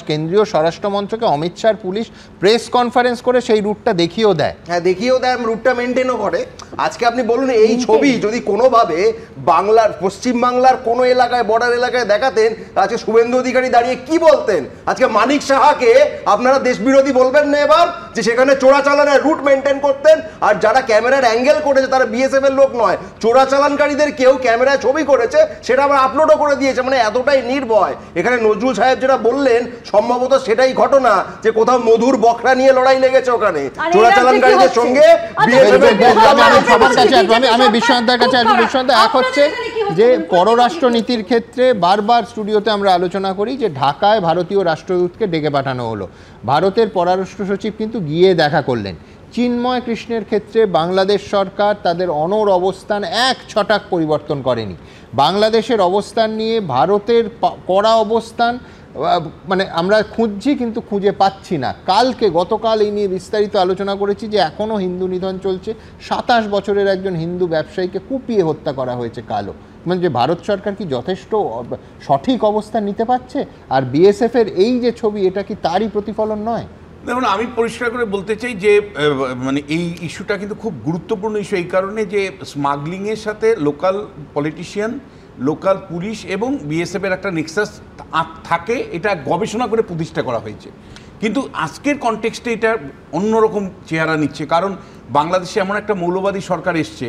কেন্দ্রীয় স্বরাষ্ট্রমন্ত্রকে Amit Shah police press conference করে সেই রুটটা দেখিয়েও দেয়। হ্যাঁ দেখিয়েও দেয়, রুটটা মেনটেনও করে। আজকে আপনি বলুন এই ছবি যদি কোনোভাবে বাংলার, পশ্চিম বাংলার কোনো এলাকায়, বর্ডার এলাকায় দেখাতেন, আজকে শুভেন্দু অধিকারী দাঁড়িয়ে কি বলতেন? আজকে মানিক সাহাকে আপনারা দেশ বিরোধী বলবেন না এবার, যে সেখানে চোরাচালানের রুট মেনটেন করতেন, আর যারা ক্যামেরার অ্যাঙ্গেল করেছে তারা বিএসএফ এর লোক নয়, চোরাচালানকারীদের কেউ ক্যামেরায় ছবি করেছে, সেটা আবার আপলোডও করে দিয়েছে। মানে এতটাই নির্ভয়। এখানে নজরুল সাহেব যেটা বললেন সম্ভবত সেটাই ঘটনা, যে কোথাও মধুর বকরা নিয়ে লড়াই লেগেছে ওখানে চোরাচালানকারীদের সঙ্গে। আমি বিশ্বনাথের কাছে আসবো। বিশ্বনাথ, এক হচ্ছে যে পররাষ্ট্র নীতির ক্ষেত্রে বারবার স্টুডিওতে আমরা আলোচনা করি যে ঢাকায় ভারতীয় রাষ্ট্রদূতকে ডেকে পাঠানো হলো, ভারতের পররাষ্ট্র সচিব কিন্তু গিয়ে দেখা করলেন। চিন্ময় কৃষ্ণের ক্ষেত্রে বাংলাদেশ সরকার তাদের অনড় অবস্থান এক ছটাক পরিবর্তন করেনি। বাংলাদেশের অবস্থান নিয়ে ভারতের কড়া অবস্থান মানে আমরা খুঁজছি কিন্তু খুঁজে পাচ্ছি না। গতকাল এই নিয়ে বিস্তারিত আলোচনা করেছি যে এখনও হিন্দু নিধন চলছে। 27 বছরের একজন হিন্দু ব্যবসায়ীকে কুপিয়ে হত্যা করা হয়েছে কালো। মানে যে ভারত সরকার কি যথেষ্ট সঠিক অবস্থান নিতে পারছে? আর বিএসএফ এর এই যে ছবি, এটা কি তারই প্রতিফলন নয়? দেখুন আমি পরিষ্কার করে বলতে চাই যে মানে এই ইস্যুটা কিন্তু খুব গুরুত্বপূর্ণ ইস্যু, এই কারণে যে স্মাগলিংয়ের সাথে লোকাল পলিটিশিয়ান, লোকাল পুলিশ এবং বিএসএফের একটা নেক্সাস থাকে, এটা গবেষণা করে প্রতিষ্ঠা করা হয়েছে। কিন্তু আজকের কনটেক্সটে এটা অন্যরকম চেহারা নিচ্ছে, কারণ বাংলাদেশে এমন একটা মৌলবাদী সরকার এসছে,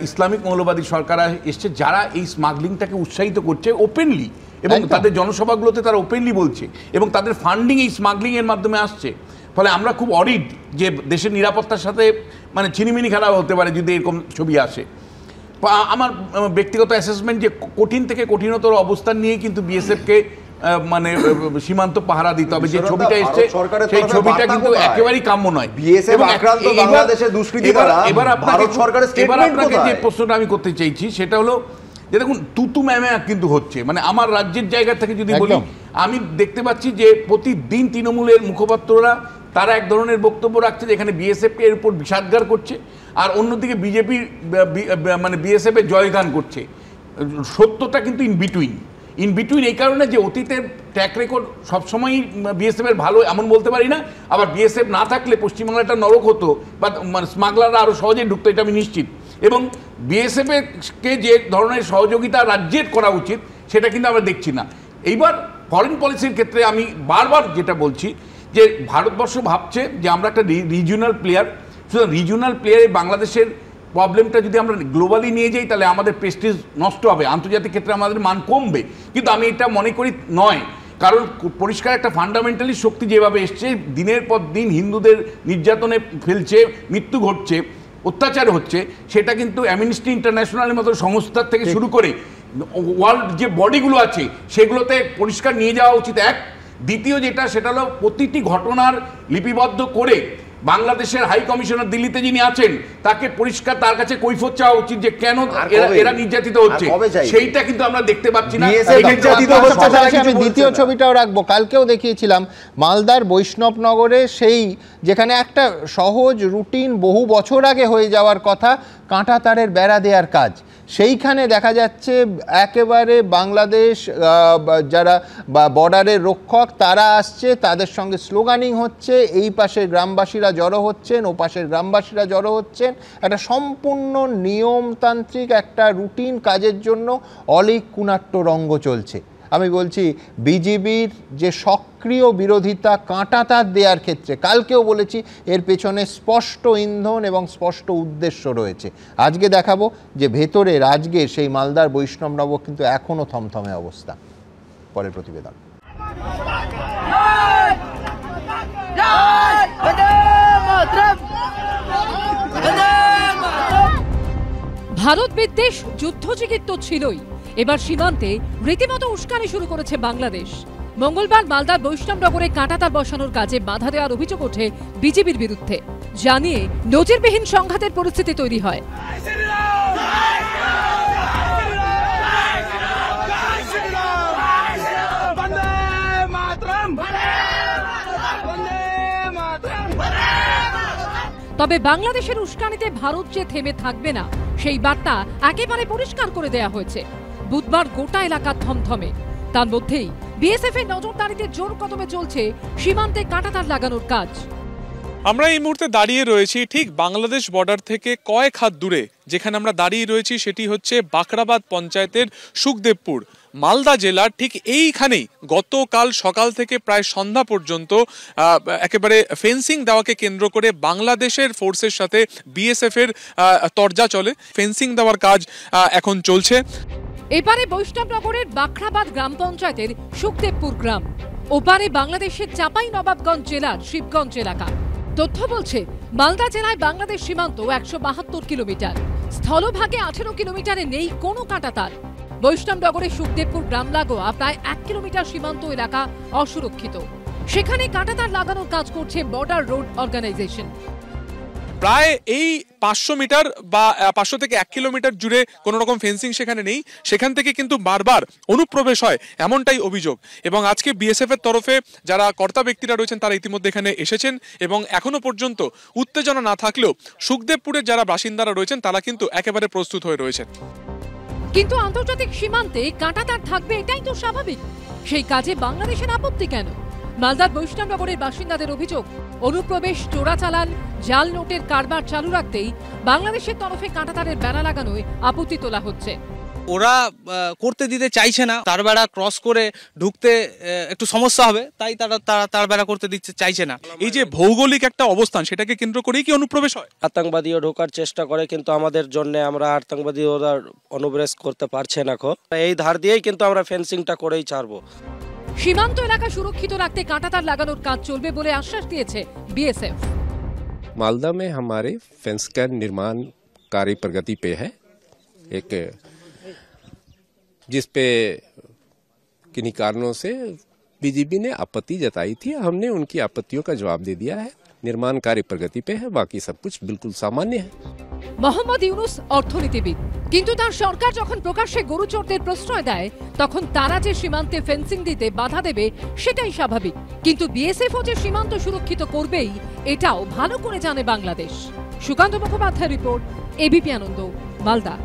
ইসলামিক মৌলবাদী সরকার এসছে, যারা এই স্মাগলিংটাকে উৎসাহিত করছে ওপেনলি, এবং তাদের জনসভাগুলোতে তারা ওপেনলি বলছে, এবং তাদের ফান্ডিং এই স্মাগলিংয়ের মাধ্যমে আসছে। ফলে আমরা খুব অরিড যে দেশের নিরাপত্তার সাথে মানে ছিনিমিনি খেলা হতে পারে যদি এরকম ছবি আসে। আমার ব্যক্তিগত অ্যাসেসমেন্ট যে কঠিন থেকে কঠিনতর অবস্থান নিয়ে কিন্তু বিএসএফকে মানে সীমান্ত পাহারা দিতে হবে। যে ছবিটা এসছে সেই ছবিটা কিন্তু একেবারেই কাম্য নয়। এবার আপনাকে যে প্রশ্নটা আমি করতে চাইছি সেটা হলো যে দেখুন তুতু ম্যামে কিন্তু হচ্ছে, মানে আমার রাজ্যের জায়গা থেকে যদি বলি, আমি দেখতে পাচ্ছি যে প্রতিদিন তৃণমূলের মুখপাত্ররা তারা এক ধরনের বক্তব্য রাখছে যে এখানে বিএসএফকে এর উপর বিষাদগার করছে, আর অন্যদিকে বিজেপি মানে বিএসএফের জয়গান করছে। সত্যটা কিন্তু ইন বিটুইন এই কারণে যে অতীতের ট্র্যাক রেকর্ড সবসময়ই বিএসএফের ভালো এমন বলতে পারি না, আবার বিএসএফ না থাকলে পশ্চিমবাংলাটা নরক হতো বা মানে স্মাগলাররা আরও সহজেই ঢুকতো, এটা আমি নিশ্চিত। এবং বিএসএফকে যে ধরনের সহযোগিতা রাজ্যের করা উচিত সেটা কিন্তু আমরা দেখছি না। এইবার ফরেন পলিসির ক্ষেত্রে আমি বারবার যেটা বলছি যে ভারতবর্ষ ভাবছে যে আমরা একটা রিজিওনাল প্লেয়ার, সুতরাং রিজিওনাল প্লেয়ারে বাংলাদেশের প্রবলেমটা যদি আমরা গ্লোবালি নিয়ে যাই তাহলে আমাদের প্রেস্টিজ নষ্ট হবে, আন্তর্জাতিক ক্ষেত্রে আমাদের মান কমবে। কিন্তু আমি এটা মনে করি নয়, কারণ পরিষ্কার একটা ফান্ডামেন্টালি শক্তি যেভাবে এসছে, দিনের পর দিন হিন্দুদের নির্যাতনে ফেলছে, মৃত্যু ঘটছে, অত্যাচার হচ্ছে, সেটা কিন্তু অ্যামনেস্টি ইন্টারন্যাশনালের মতো সংস্থার থেকে শুরু করে ওয়ার্ল্ড যে বডিগুলো আছে সেগুলোতে পরিষ্কার নিয়ে যাওয়া উচিত। এক, দ্বিতীয় যেটা সেটা হলো প্রতিটি ঘটনার লিপিবদ্ধ করে বাংলাদেশের হাই কমিশনার দিল্লিতে যিনি আছেন তাকে পরিষ্কার তার কাছে কৈফিয়ত চাওয়া উচিত যে কেন এরা নির্যাতিত হচ্ছে, সেইটা কিন্তু আমরা দেখতে পাচ্ছি না। আমি দ্বিতীয় ছবিটাও রাখবো, কালকেও দেখিয়েছিলাম মালদার বৈষ্ণবনগরে, সেই যেখানে একটা সহজ রুটিন বহু বছর আগে হয়ে যাওয়ার কথা কাঁটা তারের বেড়া দেওয়ার কাজ, সেইখানে দেখা যাচ্ছে একেবারে বাংলাদেশ যারা বর্ডারের রক্ষক তারা আসছে, তাদের সঙ্গে স্লোগানিং হচ্ছে, এই পাশে গ্রামবাসীরা বিজেপিরা জড়ো হচ্ছেন, ওপাশের গ্রামবাসীরা জড়ো হচ্ছেন, একটা সম্পূর্ণ নিয়মতান্ত্রিক একটা রুটিন কাজের জন্য অলীক কুনাট্য রঙ্গ চলছে। আমি বলছি বিজেপির যে সক্রিয় বিরোধিতা কাঁটাতার দেওয়ার ক্ষেত্রে, কালকেও বলেছি, এর পেছনে স্পষ্ট ইন্ধন এবং স্পষ্ট উদ্দেশ্য রয়েছে। আজকে দেখাবো যে ভেতরের আজকে সেই মালদার বৈষ্ণবনগর কিন্তু এখনও থমথমে অবস্থা। পরের প্রতিবেদন। ভারত বিদ্বেষ যুদ্ধজিগির তো ছিলই, এবার সীমান্তে রীতিমতো উস্কানি শুরু করেছে বাংলাদেশ। মঙ্গলবার মালদার বৈষ্ণবনগরে কাঁটাতার বসানোর কাজে বাধা দেওয়ার অভিযোগ ওঠে বিজেপির বিরুদ্ধে, জানিয়ে নজিরবিহীন সংঘাতের পরিস্থিতি তৈরি হয়। তবে বাংলাদেশের উস্কানিতে ভারত যে থেমে থাকবে না সেই বার্তা একেবারে পরিষ্কার করে দেয়া হয়েছে। বুধবার গোটা এলাকা থমথমে, তার মধ্যেই বিএসএফ এর নজরদারিতে জোর কদমে চলছে সীমান্তে কাঁটাতার লাগানোর কাজ। আমরা এই মুহূর্তে দাঁড়িয়ে রয়েছি ঠিক বাংলাদেশ বর্ডার থেকে কয়েক হাত দূরে। যেখানে আমরা দাঁড়িয়ে রয়েছি সেটি হচ্ছে বাকরাবাদ পঞ্চায়েতের সুখদেবপুর, মালদা জেলার ঠিক এইখানেই গতকাল সকাল থেকে প্রায় সন্ধ্যা পর্যন্ত একেবারে ফেন্সিং দেওয়াকে কেন্দ্র করে বাংলাদেশের ফোর্সের সাথে বিএসএফ এর তরজা চলে। ফেন্সিং দেওয়ার কাজ এখন চলছে। এপারে বৈষ্ণবনগরের বাখরাবাদ গ্রাম পঞ্চায়েতের সুখদেবপুর গ্রাম, ওপারে বাংলাদেশের চাঁপাইনবাবগঞ্জ জেলার শিবগঞ্জ এলাকা। তথ্য বলছে মালদা জেলায় বাংলাদেশ সীমান্ত 172 কিলোমিটার, স্থলভাগে 18 কিলোমিটারে নেই কোনো কাঁটাতার। বৈষ্ণবনগরের সুখদেবপুর গ্রাম লাগোয়া প্রায় 1 কিলোমিটার সীমান্ত এলাকা অসুরক্ষিত, সেখানে কাঁটাতার লাগানোর কাজ করছে বর্ডার রোড অর্গানাইজেশন। প্রায় এই 500 মিটার বা 500 থেকে 1 কিলোমিটার জুড়ে কোনো রকম ফেন্সিং সেখানে নেই, সেখান থেকে কিন্তু বারবার অনুপ্রবেশ হয়, এমনটাই অভিযোগ। এবং আজকে বিএসএফ এর তরফে যারা কর্তা ব্যক্তিরা রয়েছেন তারা ইতিমধ্যে এখানে এসেছেন এবং এখনো পর্যন্ত উত্তেজনা না থাকলেও সুখদেবপুরের যারা বাসিন্দারা রয়েছেন তারা কিন্তু একেবারে প্রস্তুত হয়ে রয়েছেন। কিন্তু আন্তর্জাতিক সীমান্তে কাঁটাতার থাকবে এটাই তো স্বাভাবিক, সেই কাজে বাংলাদেশের আপত্তি কেন? মালদার বৈষ্ণবনগরের বাসিন্দাদের অভিযোগ, অনুপ্রবেশ, চোরাচালান, জাল নোটের কারবার চালু রাখতেই বাংলাদেশের তরফে কাঁটাতারের বেড়া লাগানোয় আপত্তি তোলা হচ্ছে। ওরা করতে দিতে চাইছে না, তার বেড়া ক্রস করে ঢুকতে একটু সমস্যা হবে, তাই তার বেড়া করতে দিতে চাইছে না। এই যে ভৌগোলিক একটা অবস্থান, সেটাকে কেন্দ্র করেই কি অনুপ্রবেশ হয়? আতঙ্কবাদীও ঢোকার চেষ্টা করে, কিন্তু আমাদের জন্য আমরা আতঙ্কবাদী ওরা অনুপ্রবেশ করতে পারছে না। এই ধার দিয়েই কিন্তু আমরা ফেন্সিংটা করেই ছাড়বো। সীমান্ত এলাকা সুরক্ষিত রাখতে কাঁটাতার লাগানোর কাজ চলবে বলে আশ্বাস দিয়েছে বিএসএফ। मालदा में हमारे फेंस का निर्माण कार्य प्रगति पे है, एक जिस पे किन्हीं कारणों से बीजेपी ने आपत्ति जताई थी, हमने उनकी आपत्तियों का जवाब दे दिया है। निर्माण कार्य प्रगति पे है, बाकी सब कुछ बिल्कुल सामान्य है। মোহাম্মদ ইউনুস অর্থনীতিবিদ, কিন্তু তার সরকার যখন প্রকাশ্যে গরু চোরদের প্রশ্রয় দেয় তখন তারা যে সীমান্তে ফেন্সিং দিতে বাধা দেবে সেটাই স্বাভাবিক। কিন্তু বিএসএফও যে সীমান্ত সুরক্ষিত করবেই এটাও ভালো করে জানে বাংলাদেশ। সুকান্ত মুখোপাধ্যায় রিপোর্ট, এবিপি আনন্দ, মালদা।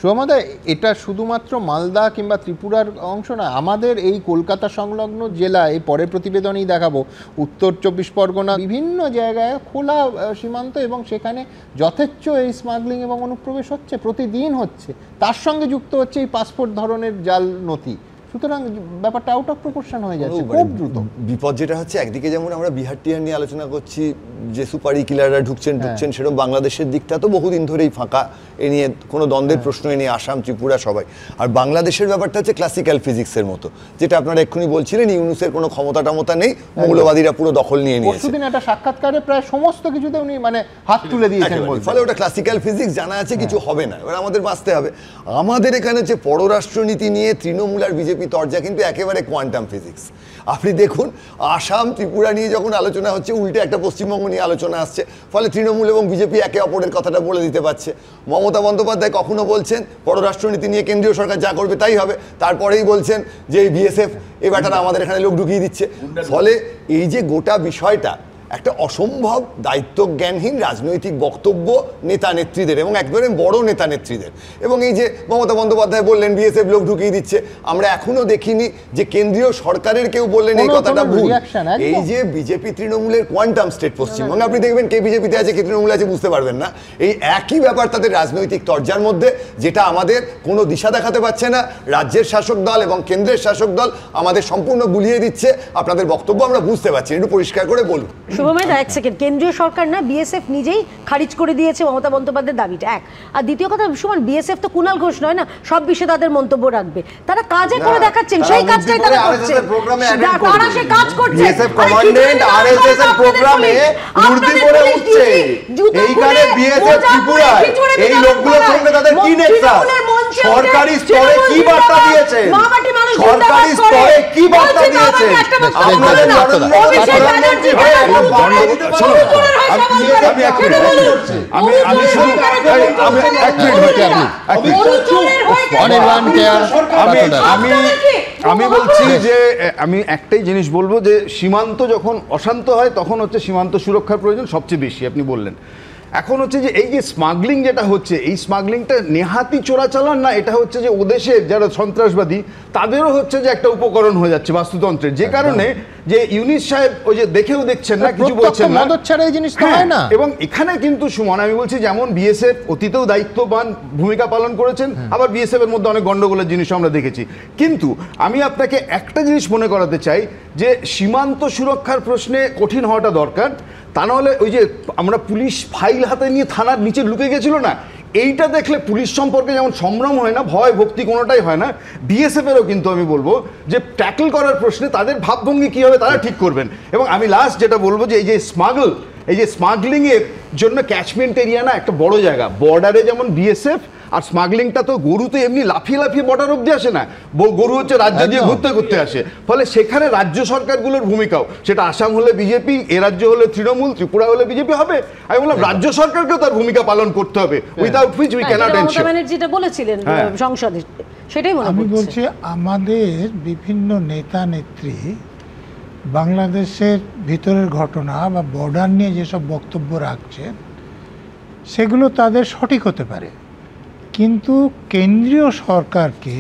সুমদা, এটা শুধুমাত্র মালদা কিংবা ত্রিপুরার অংশ না, আমাদের এই কলকাতা সংলগ্ন জেলায় পরের প্রতিবেদনেই দেখাবো উত্তর 24 পরগনা বিভিন্ন জায়গায় খোলা সীমান্ত এবং সেখানে যথেচ্ছ এই স্মাগলিং এবং অনুপ্রবেশ হচ্ছে, প্রতিদিন হচ্ছে। তার সঙ্গে যুক্ত হচ্ছে এই পাসপোর্ট ধরনের জাল নথি। সুতরাং ব্যাপারটা আউট অফ প্রপোর্শন হয়ে যাচ্ছে খুব দ্রুত। বিপদ যেটা হচ্ছে, একদিকে যেমন আমরা বিহার টিহার নিয়ে আলোচনা করছি যে সুপারি কিলাররা ঢুকছেন, সেরকম বাংলাদেশের দিকটা তো বহুদিন ধরেই ফাঁকা, এ নিয়ে কোনো দ্বন্দ্বের প্রশ্ন এ নিয়ে আসাম, ত্রিপুরা সবাই। আর বাংলাদেশের ব্যাপারটা হচ্ছে ক্লাসিক্যাল ফিজিক্সের মতো, যেটা আপনারা এক্ষুনি বলছিলেন, ইউনুসের কোনো ক্ষমতা নেই, মৌলবাদীরা পুরো দখল নিয়ে নিয়েছে। পরশুদিন একটা সাক্ষাৎকারে প্রায় সমস্ত কিছুতে উনি মানে হাত তুলে দিয়েছেন, ফলে ওটা ক্লাসিক্যাল ফিজিক্স, জানা আছে কিছু হবে না, এবার আমাদের বাঁচতে হবে। আমাদের এখানে যে পররাষ্ট্রনীতি নিয়ে তৃণমূল আর বিজেপি তরজা কিন্তু একেবারে কোয়ান্টাম ফিজিক্স। আপনি দেখুন, আসাম ত্রিপুরা নিয়ে যখন আলোচনা হচ্ছে, উল্টে একটা পশ্চিমবঙ্গ নিয়ে আলোচনা আসছে, ফলে তৃণমূল এবং বিজেপি একে অপরের কথাটা বলে দিতে পারছে। মমতা বন্দ্যোপাধ্যায় কখনো বলছেন পররাষ্ট্রনীতি নিয়ে কেন্দ্রীয় সরকার যা করবে তাই হবে, তারপরেই বলছেন যে এই বিএসএফ এই ব্যাটারা আমাদের এখানে লোক ঢুকিয়ে দিচ্ছে। ফলে এই যে গোটা বিষয়টা, একটা অসম্ভব দায়িত্বজ্ঞানহীন রাজনৈতিক বক্তব্য নেতা নেত্রীদের এবং একবারে বড় নেতা নেত্রীদের। এবং এই যে মমতা বন্দ্যোপাধ্যায় বললেন বিএসএফ লোক ঢুকিয়ে দিচ্ছে, আমরা এখনো দেখিনি যে কেন্দ্রীয় সরকারের কেউ বললেন এই কথাটা ভুল। এই যে বিজেপি তৃণমূলের কোয়ান্টাম স্টেট পশ্চিমবঙ্গে, আপনি দেখবেন কে বিজেপিতে আছে কে তৃণমূলে আছে বুঝতে পারবেন না। এই একই ব্যাপার তাদের রাজনৈতিক তরজার মধ্যে, যেটা আমাদের কোনো দিশা দেখাতে পারছে না। রাজ্যের শাসক দল এবং কেন্দ্রের শাসক দল আমাদের সম্পূর্ণ গুলিয়ে দিচ্ছে। আপনাদের বক্তব্য আমরা বুঝতে পারছি, একটু পরিষ্কার করে বলুন। শুভমেধ, এক সেকেন্ড, কেন্দ্রীয় সরকার না, বিএসএফ নিজেই খারিজ করে দিয়েছে মমতা বন্দ্যোপাধ্যায়ের দাবিটা, এক। আর দ্বিতীয় কথা, সুমন, বিএসএফ তো কুণাল ঘোষ নয় না, সব বিষয়ে তাদের মন্তব্য রাখবে। তারা কাজে করে দেখাচ্ছেন, সেই কাজটাই তারা করছে, তারা সেই কাজ করছে। বিএসএফ কমান্ডেন্ট আরএসএস এর প্রোগ্রামে উর্দি পড়ে উঠছে। এইখানে বিএসএফ ত্রিপুরায় এই লোকগুলোর সঙ্গে তাদের কি নেক্সাস? সরকারি স্তরে কি বার্তা দিয়েছে? সরকারি স্তরে কি বার্তা দিয়েছে? আপনাদের নরেন্দ্র মোদী প্রধানমন্ত্রী হয়ে আমি বলছি যে আমি একটাই জিনিস বলবো যে সীমান্ত যখন অশান্ত হয় তখন হচ্ছে সীমান্ত সুরক্ষার প্রয়োজন সবচেয়ে বেশি, আপনি বললেন। এখন হচ্ছে যে এই যে স্মাগলিং যেটা হচ্ছে, এই স্মাগলিংটা নেহাতি চোরাচালান না, এটা হচ্ছে যে ওদেশের যারা সন্ত্রাসবাদী তাদেরও হচ্ছে যে একটা উপকরণ হয়ে যাচ্ছে বাস্তুতন্ত্রের, যে কারণে যে ইউনিস সাহেব ওই যে দেখেও দেখছেন না, কিছু বলছেন না, মদত ছাড়া এই জিনিসটা হয় না। এবং এখানে কিন্তু সুমন, আমি বলছি যেমন বিএসএফ অতীতেও দায়িত্ববান ভূমিকা পালন করেছেন, আবার বিএসএফ এর মধ্যে অনেক গন্ডগোলের জিনিস আমরা দেখেছি। কিন্তু আমি আপনাকে একটা জিনিস মনে করাতে চাই যে সীমান্ত সুরক্ষার প্রশ্নে কঠিন হওয়াটা দরকার। তা নাহলে ওই যে আমরা পুলিশ ফাইল হাতে নিয়ে থানার নিচে লুকে গেছিল না, এইটা দেখলে পুলিশ সম্পর্কে যেমন সম্ভ্রম হয় না, ভয় ভক্তি কোনোটাই হয় না, বিএসএফেরও কিন্তু আমি বলবো যে ট্যাকল করার প্রশ্নে তাদের ভাবভঙ্গি কী হবে তারা ঠিক করবেন। এবং আমি লাস্ট যেটা বলবো যে এই যে স্মাগলিংয়ের জন্য ক্যাচমেন্ট এরিয়া না একটা বড় জায়গা, বর্ডারে যেমন বিএসএফ, আর স্মাগলিংটা তো গরু তো এমনি লাফিয়ে লাফিয়ে বর্ডার অব্দি আসে না, গরু হচ্ছে রাজ্য দিয়ে ঘুরতে ঘুরতে আসে। ফলে সেখানে রাজ্য সরকারগুলোর ভূমিকাও, সেটা আসাম হলে বিজেপি, এ রাজ্য হলে তৃণমূল, ত্রিপুরা হলে বিজেপি হবে। আমি বললাম রাজ্য সরকারকেও তার ভূমিকা পালন করতে হবে, without which we cannot ensure. যেটা বলেছিলেন সংসদে, সেটাই আমি বলছি। আমাদের বিভিন্ন নেতা নেত্রী বাংলাদেশের ভিতরের ঘটনা বা বর্ডার নিয়ে যেসব বক্তব্য রাখছেন সেগুলো তাদের সঠিক হতে পারে, কিন্তু কেন্দ্রীয় সরকারকে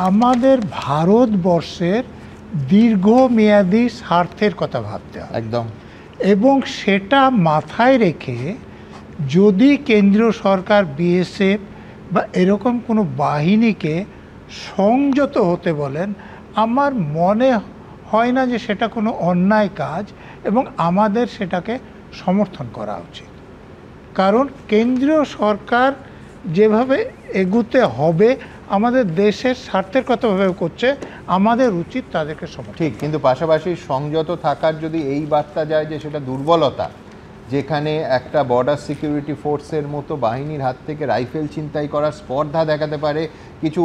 আমাদের ভারতবর্ষের দীর্ঘমেয়াদী স্বার্থের কথা ভাবতে হবে একদম, এবং সেটা মাথায় রেখে যদি কেন্দ্রীয় সরকার বিএসএফ বা এরকম কোনো বাহিনীকে সংযত হতে বলেন, আমার মনে হয় না যে সেটা কোনো অন্যায় কাজ এবং আমাদের সেটাকে সমর্থন করা উচিত। কারণ কেন্দ্রীয় সরকার যেভাবে এগুতে হবে আমাদের দেশের স্বার্থের কথা ভাবে করছে, আমাদের উচিত তাদেরকে সমর্থন। ঠিক, কিন্তু পাশাপাশি সংযত থাকার যদি এই বার্তা যায় যে সেটা দুর্বলতা, যেখানে একটা বর্ডার সিকিউরিটি ফোর্সের মতো বাহিনীর হাত থেকে রাইফেল ছিনতাই করার স্পর্ধা দেখাতে পারে, কিছু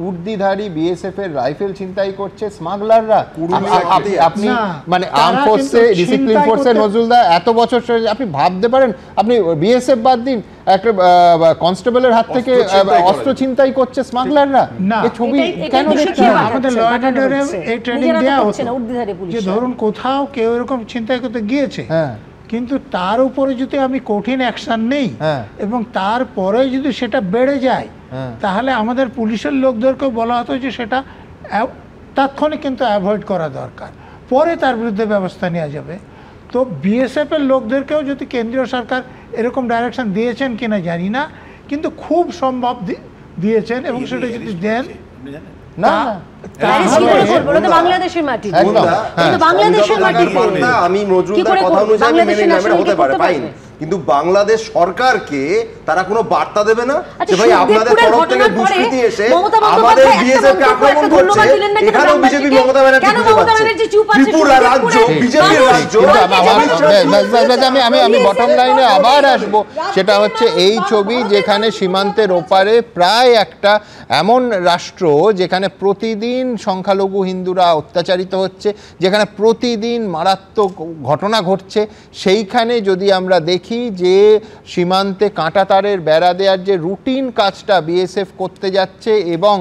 উর্দিধারী বিএসএফ এর রাইফেল ছিনতাই করছে স্মাগলাররা। আপনি মানে আর্ম ফোর্সে, ডিসিপ্লিন ফোর্সের নজরুলদা এত বছর আপনি ভাবতে পারেন, আপনি বিএসএফ বাদ দিন, একটা কনস্টেবলের হাত থেকে অস্ত্র ছিনতাই করছে স্মাগলাররা। এই ছবি কেন দেখছি? আমাদের ল অ্যান্ড অর্ডারে এই ট্রেনিং দেওয়া হচ্ছে যে ধরুন কোথাও কেউ এরকম ছিনতাই করতে গিয়েছে, কিন্তু তার উপরে যদি আমি কঠিন অ্যাকশন নেই এবং তারপরে যদি সেটা বেড়ে যায়, তাহলে আমাদের পুলিশের লোকদেরকেও বলা হতো যে সেটা তাৎক্ষণিক কিন্তু অ্যাভয়েড করা দরকার, পরে তার বিরুদ্ধে ব্যবস্থা নেওয়া যাবে। তো বিএসএফ এর লোকদেরকেও যদি কেন্দ্রীয় সরকার এরকম ডাইরেকশন দিয়েছেন কিনা জানি না, কিন্তু খুব সম্ভব দিয়েছেন এবং সেটা যদি দেন আমি মজুমদার কথা অনুযায়ী মেনে নিলাম এটা হতে পারে, ফাইন, কিন্তু বাংলাদেশ সরকারকে তারা কোনো বার্তা দেবে না যে ভাই আপনাদের তরফ থেকে দুষ্কৃতী এসে আমাদের বিএসএফ কে আক্রমণ করছে, এখানেও বিজেপি মমতা ব্যানার্জি খুঁজে পাচ্ছে, ত্রিপুরা রাজ্য বিজেপির রাজ্য। আমি বটম লাইনে আবার আসব, সেটা হচ্ছে এই ছবি যেখানে সীমান্তের ওপারে প্রায় একটা এমন রাষ্ট্র যেখানে প্রতিদিন সংখ্যালঘু হিন্দুরা অত্যাচারিত হচ্ছে, যেখানে প্রতিদিন মারাত্মক ঘটনা ঘটছে, সেইখানে যদি আমরা দেখি যে সীমান্তে কাঁটাতারের বেড়া দেওয়ার যে রুটিন কাজটা বিএসএফ করতে যাচ্ছে এবং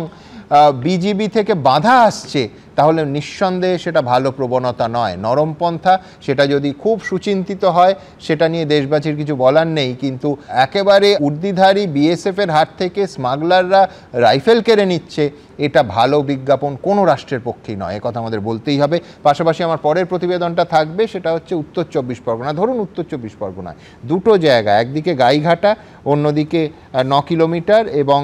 বিজিবি থেকে বাধা আসছে, তাহলে নিঃসন্দেহে সেটা ভালো প্রবণতা নয়। নরমপন্থা সেটা যদি খুব সুচিন্তিত হয় সেটা নিয়ে দেশবাসীর কিছু বলার নেই, কিন্তু একেবারে উর্দিধারী বিএসএফের হাত থেকে স্মাগলাররা রাইফেল কেড়ে নিচ্ছে, এটা ভালো বিজ্ঞাপন কোনো রাষ্ট্রের পক্ষেই নয়, একথা আমাদের বলতেই হবে। পাশাপাশি আমার পরের প্রতিবেদনটা থাকবে, সেটা হচ্ছে উত্তর 24 পরগনা। ধরুন উত্তর 24 পরগনায় দুটো জায়গা, একদিকে গাইঘাটা, অন্যদিকে 9 কিলোমিটার, এবং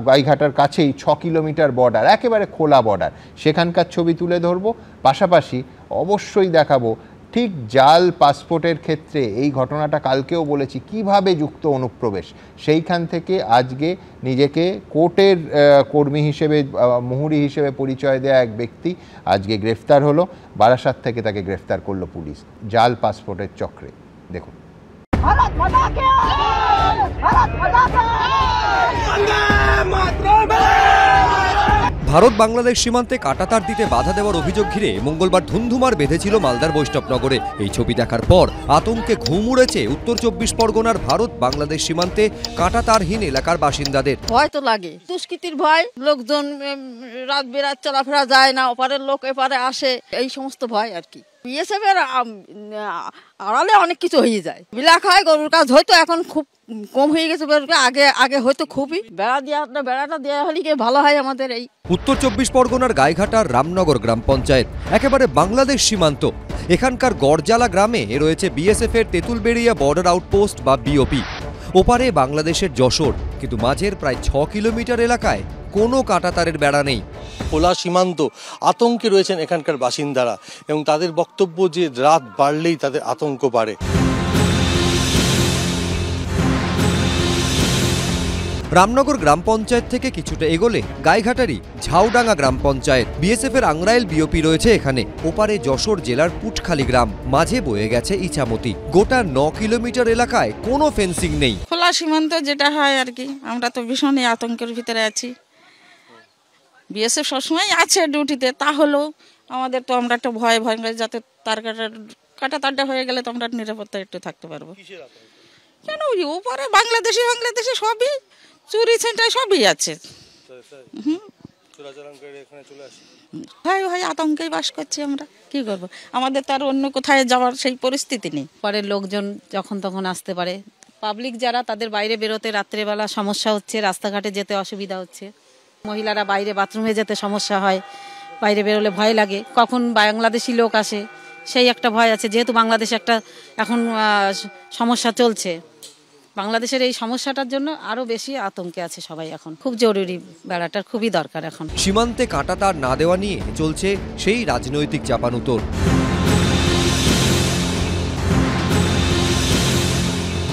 গাইঘাটার কাছেই 6 কিলোমিটার বর্ডার, একেবারে খোলা বর্ডার, সেখানকার ছবি তুলে ধরবো। পাশাপাশি অবশ্যই দেখাবো ঠিক জাল পাসপোর্টের ক্ষেত্রে এই ঘটনাটা কালকেও বলেছি কিভাবে যুক্ত অনুপ্রবেশ, সেইখান থেকে আজকে নিজেকে কোর্টের কর্মী হিসেবে, মুহুরি হিসেবে পরিচয় দেয়া এক ব্যক্তি আজকে গ্রেফতার হলো। বারাসাত থেকে তাকে গ্রেফতার করলো পুলিশ জাল পাসপোর্টের চক্রে। দেখুন। ভারত বাংলাদেশ সীমান্তে কাঁটাতার দিতে বাধা দেওয়ার অভিযোগ ঘিরে মঙ্গলবার ধুন্ধুমার বেঁধেছিল মালদার বৈষ্ণবনগরে। এই ছবি দেখার পর আতঙ্কে ঘুম উড়েছে উত্তর 24 পরগনার ভারত বাংলাদেশ সীমান্তে কাঁটাতারহীন এলাকার বাসিন্দাদের। ভয় তো লাগে, দুষ্কৃতির ভয়, লোকজন রাত বেরাত চলাফেরা যায় না, ওপারের লোক এপারে আসে, এই সমস্ত ভয় আর কি। বিএসএফ এর আড়ালে অনেক কিছু হয়ে যায়, বিলাক হয়, গরুর কাজ হয়তো এখন খুব কম হয়ে গেছে, আগে হয়তো খুবই। বেড়াটা দেওয়া হলে কি ভালো হয় আমাদের। এই উত্তর 24 পরগনার গাইঘাটার রামনগর গ্রাম পঞ্চায়েত একেবারে বাংলাদেশ সীমান্ত। এখানকার গড়জালা গ্রামে রয়েছে বিএসএফ এর তেঁতুলবেড়িয়া বর্ডার আউটপোস্ট বা বিওপি। ওপারে বাংলাদেশের যশোর, কিন্তু মাঝের প্রায় 6 কিলোমিটার এলাকায় কোনো কাঁটাতারের বেড়া নেই। খোলা সীমান্ত, আতঙ্কে রয়েছেন এখানকার বাসিন্দারা, এবং তাদের বক্তব্য যে রাত বাড়লেই তাদের আতঙ্ক বাড়ে। রামনগর গ্রাম পঞ্চায়েত থেকে কিছুটা এগোলে গাইঘাটারই ঝাউডাঙ্গা গ্রাম পঞ্চায়েত। বিএসএফ এর আংরাইল বিওপি রয়েছে এখানে। ওপারে যশোর জেলার পুটখালি গ্রাম, মাঝে বয়ে গেছে ইছামতি। গোটা 9 কিলোমিটার এলাকায় কোনো ফেন্সিং নেই। খোলা সীমান্ত যেটা হয় আর কি, আমরা তো ভীষণই আতঙ্কের ভিতরে আছি। বিএসএফ সবসময় আছে ডিউটিতে, তাহলেও আমাদের তো আমরা একটা ভয় যাতে কাঁটাতারটা হয়ে গেলে তো আমরা নিরাপত্তা একটু থাকতে পারবো। কেন ওপরে বাংলাদেশি সবই চুরি ছিনতাই সবই আছে। ভাই আতঙ্কেই বাস করছি আমরা, কি করবো, আমাদের তো আর অন্য কোথায় যাওয়ার সেই পরিস্থিতি নেই। পরের লোকজন যখন তখন আসতে পারে, পাবলিক যারা তাদের বাইরে বেরোতে রাত্রেবেলা সমস্যা হচ্ছে, রাস্তাঘাটে যেতে অসুবিধা হচ্ছে, মহিলারা বাইরে বাথরুমে যেতে সমস্যা হয়, বাইরে বেরোলে ভয় লাগে, কখন বাংলাদেশি লোক আসে সেই একটা ভয় আছে। যেহেতু বাংলাদেশে একটা এখন সমস্যা চলছে, বাংলাদেশের এই সমস্যাটার জন্য আরো বেশি আতঙ্কে আছে সবাই। এখন খুব জরুরি, বেড়াটার খুবই দরকার এখন। সীমান্তে কাঁটাতার না দেওয়া নিয়ে চলছে সেই রাজনৈতিক চাপানুতোর।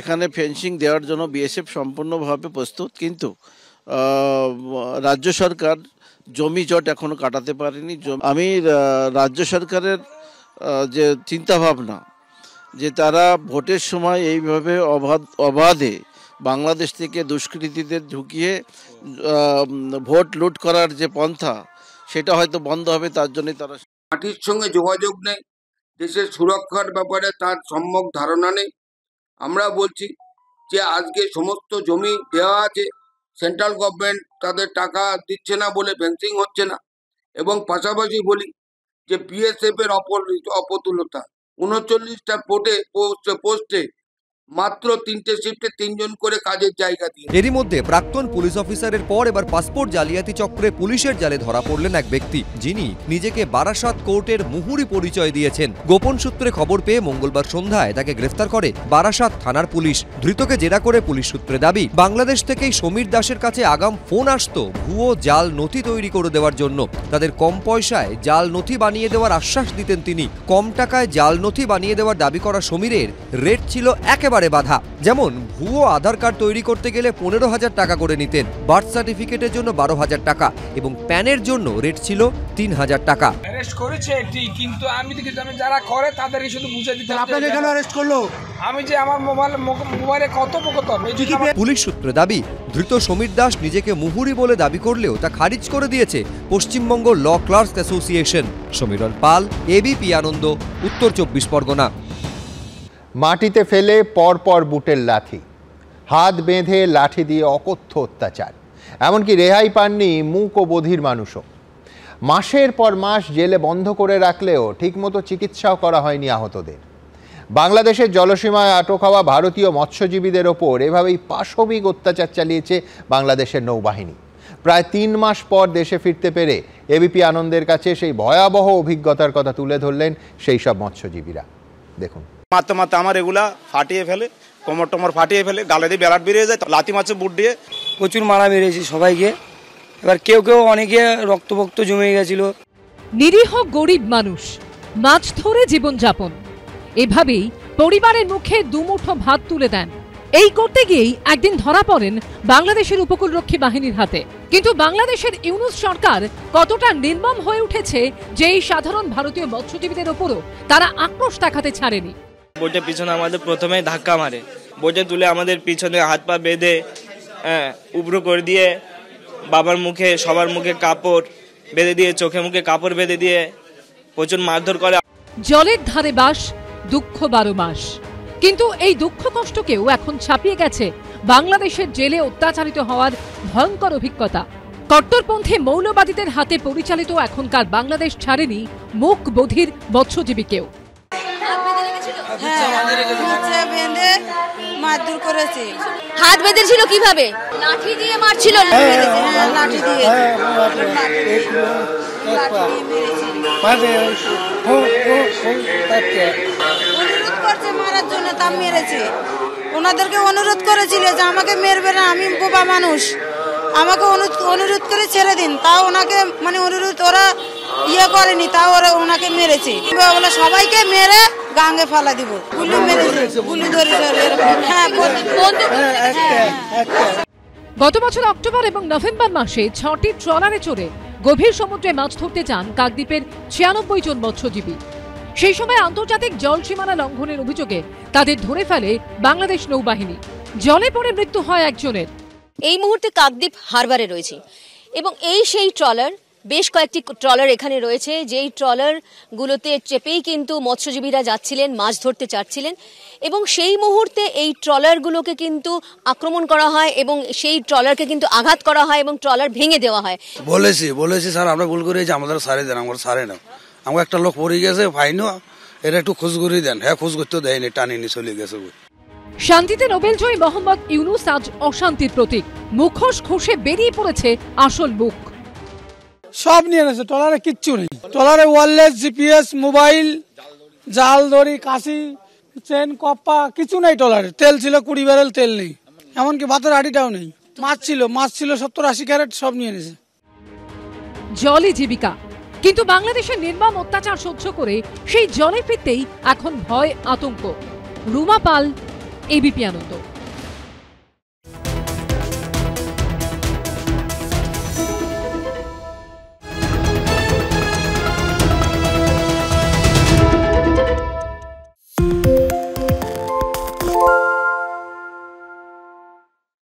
এখানে ফেন্সিং দেওয়ার জন্য বিএসএফ সম্পূর্ণভাবে প্রস্তুত, কিন্তু রাজ্য সরকার জমি জট এখনো কাটাতে পারেনি। আমি রাজ্য সরকারের যে চিন্তাভাবনা, যে তারা ভোটের সময় এইভাবে অবাধে বাংলাদেশ থেকে দুষ্কৃতীদের ঢুকিয়ে ভোট লুট করার যে পন্থা, সেটা হয়তো বন্ধ হবে। তার জন্য তারা মাটির সঙ্গে যোগাযোগ নেই, দেশের সুরক্ষার ব্যাপারে তার সম্যক ধারণা নেই। আমরা বলছি যে আজকে সমস্ত জমি দেওয়া আছে, সেন্ট্রাল গভর্নমেন্ট তাদের টাকা দিচ্ছে না বলে ফেন্সিং হচ্ছে না। এবং পাশাপাশি বলি যে বিএসএফ এর অপতুলতা, 39টা পোস্টে মাত্র 3টে শিফটে 3 জন করে কাজের জায়গা দিয়ে। এরই মধ্যে প্রাক্তন পুলিশ অফিসারের পর এবার পাসপোর্ট জালিয়াতি চক্রে পুলিশের জালে ধরা পড়লেন এক ব্যক্তি, যিনি নিজেকে বারাসাত কোর্টের মুহুরি পরিচয় দিয়েছেন। গোপন সূত্রে খবর পেয়ে মঙ্গলবার সন্ধ্যায় তাকে গ্রেফতার করে বারাসাত থানার পুলিশ। ধৃতকে জেরা করে পুলিশ সূত্রে দাবি, বাংলাদেশ থেকেই সমীর দাসের কাছে আগাম ফোন আসতো ভুয়ো জাল নথি তৈরি করে দেওয়ার জন্য। তাদের কম পয়সায় জাল নথি বানিয়ে দেওয়ার আশ্বাস দিতেন তিনি। কম টাকায় জাল নথি বানিয়ে দেওয়ার দাবি করা সমীরের রেট ছিল একেবারে বাধা। যেমন ভুয়ো আধার কার্ড তৈরি করতে গেলে 15,000 টাকা করে নিতেন, বার্থ সার্টিফিকেটের জন্য 12,000 টাকা এবং প্যানের জন্য রেট ছিল 3,000 টাকা। অ্যারেস্ট করেছে ঠিক, কিন্তু আমি যারা করে তাদেরই শুধু বুঝে দিতে। আপনাকে কেন অ্যারেস্ট করলো? আমি যে আমার মোবাইলে কথোপকথন। পুলিশ সূত্রে দাবি, ধৃত সমীর দাস নিজেকে মুহুরি বলে দাবি করলেও তা খারিজ করে দিয়েছে পশ্চিমবঙ্গ ল ক্লার্কস অ্যাসোসিয়েশন। সমীরণ পাল, এবিপি আনন্দ, উত্তর 24 পরগনা। মাটিতে ফেলে পরপর বুটের লাঠি, হাত বেঁধে লাঠি দিয়ে অকথ্য অত্যাচার, এমনকি রেহাই পাননি মূক ও বধির মানুষও। মাসের পর মাস জেলে বন্ধ করে রাখলেও ঠিকমতো চিকিৎসাও করা হয়নি আহতদের। বাংলাদেশের জলসীমায় আটক হওয়া ভারতীয় মৎস্যজীবীদের ওপর এভাবেই পাশবিক অত্যাচার চালিয়েছে বাংলাদেশের নৌবাহিনী। প্রায় 3 মাস পর দেশে ফিরতে পেরে এবিপি আনন্দের কাছে সেই ভয়াবহ অভিজ্ঞতার কথা তুলে ধরলেন সেই সব মৎস্যজীবীরা। দেখুন। মারতে মারতে আমার এগুলা ফাটিয়ে ফেলে, কোমর টোমর ফাটিয়ে ফেলে, গালে দিয়ে বেলাট বেরিয়ে যায়, লাথি মাছে বুট দিয়ে প্রচুর মারা মেরেছি সবাইকে। এবার কেউ কেউ অনেকে রক্তভক্ত জমে গেছিল। নিরীহ গরিব মানুষ মাছ ধরে জীবনযাপন, এভাবেই পরিবারের মুখে দুমুঠো ভাত তুলে দেন। এই করতে গিয়েই একদিন ধরা পড়েন বাংলাদেশের উপকূলরক্ষী বাহিনীর হাতে। কিন্তু বাংলাদেশের ইউনূস সরকার কতটা নির্মম হয়ে উঠেছে যে এই সাধারণ ভারতীয় মৎস্যজীবীদের ওপরও তারা আক্রোশ দেখাতে ছাড়েনি। বোটের পিছনে আমাদের প্রথমেই ধাক্কা মারে, বোটে তুলে আমাদের পিছনে হাত পা বেঁধে উবড়ো করে দিয়ে বাবার মুখে সবার মুখে কাপড় বেঁধে দিয়ে, চোখে মুখে কাপড় বেঁধে দিয়ে প্রচুর মারধর করে। জলের ধারে বাস, দুঃখ 12 মাস। কিন্তু এই দুঃখ কষ্টকেও এখন ছাপিয়ে গেছে বাংলাদেশের জেলে অত্যাচারিত হওয়ার ভয়ঙ্কর অভিজ্ঞতা। কট্টরপন্থী মৌলবাদীদের হাতে পরিচালিত এখনকার বাংলাদেশ ছাড়েনি মুখ বধির মৎস্যজীবীকেও। মারধর করেছে। হাত বেঁধেছিল কিভাবে? লাঠি দিয়ে মারছিল। লাঠি দিয়ে অনুরোধ করছে মারার জন্য, তা মেরেছে। ওনাদেরকে অনুরোধ করেছিল যে আমাকে মেরবে না, আমি বোবা মানুষ, আমাকে অনুরোধ করে ছেড়ে দিন। তাও ওনাকে মানে অনুরোধ ওরা করেনি, তাও ওরা ওনাকে মেরেছে। বলে সবাইকে মেরে গাঙ্গে ফালা দিব। গুলি মেরেছে, গুলি ধরে গত বছর অক্টোবর এবং নভেম্বর মাসে 6টি ট্রলারে চড়ে গভীর সমুদ্রে মাছ ধরতে যান কাকদ্বীপের 96 জন মৎস্যজীবী। সেই সময় আন্তর্জাতিক জল সীমানা লঙ্ঘনের অভিযোগে তাদের ধরে ফেলে বাংলাদেশ নৌবাহিনী। জলে পড়ে মৃত্যু হয় একজনের। এই মুহূর্তে কাকদ্বীপ হারবারে রয়েছে এবং এই সেই ট্রলার, বেশ কয়েকটি ট্রলার এখানে রয়েছে, যেই ট্রলারগুলোতে চেপেই কিন্তু মৎস্যজীবীরা যাচ্ছিলেন, মাছ ধরতে চাচ্ছিলেন এবং সেই মুহূর্তে এই ট্রলারগুলোকে কিন্তু আক্রমণ করা হয় এবং সেই ট্রলারকে কিন্তু আঘাত করা হয় এবং ট্রলার ভেঙে দেওয়া হয়। বলেছি স্যার আমরা ভুল করেছি, আমাদের সারে দেন, আমরা সারে না। আমার একটা লোক পড়ে গেছে, ফাইনও এটা একটু খোঁজ করে দেন। হ্যাঁ, খোঁজ করতে দেয়নি, টানিনি, চলে গেছে। শান্তিতে নোবেলজয়ী মোহাম্মদ ইউনূস আজ অশান্তির প্রতীক। মুখোশ খসে বেরিয়ে পড়েছে আসল মুখ। সব নিয়ে এনেছে, ট্রলারে কিচ্ছু নেই। ট্রলারে ওয়্যারলেস, জিপিএস, মোবাইল, জাল, দড়ি, কাশি, চেন, কপ্পা কিছু নেই ট্রলারে। তেল ছিল 20 ব্যারেল, তেল নেই, এমনকি ভাতের হাঁড়িটাও নেই। মাছ ছিল 70-80 ক্যারেট, সব নিয়ে এনেছে। জলই জীবিকা, কিন্তু বাংলাদেশের নির্মম অত্যাচার সহ্য করে সেই জলে ফিরতেই এখন ভয়, আতঙ্ক। রুমা পাল, এবিপি আনন্দ।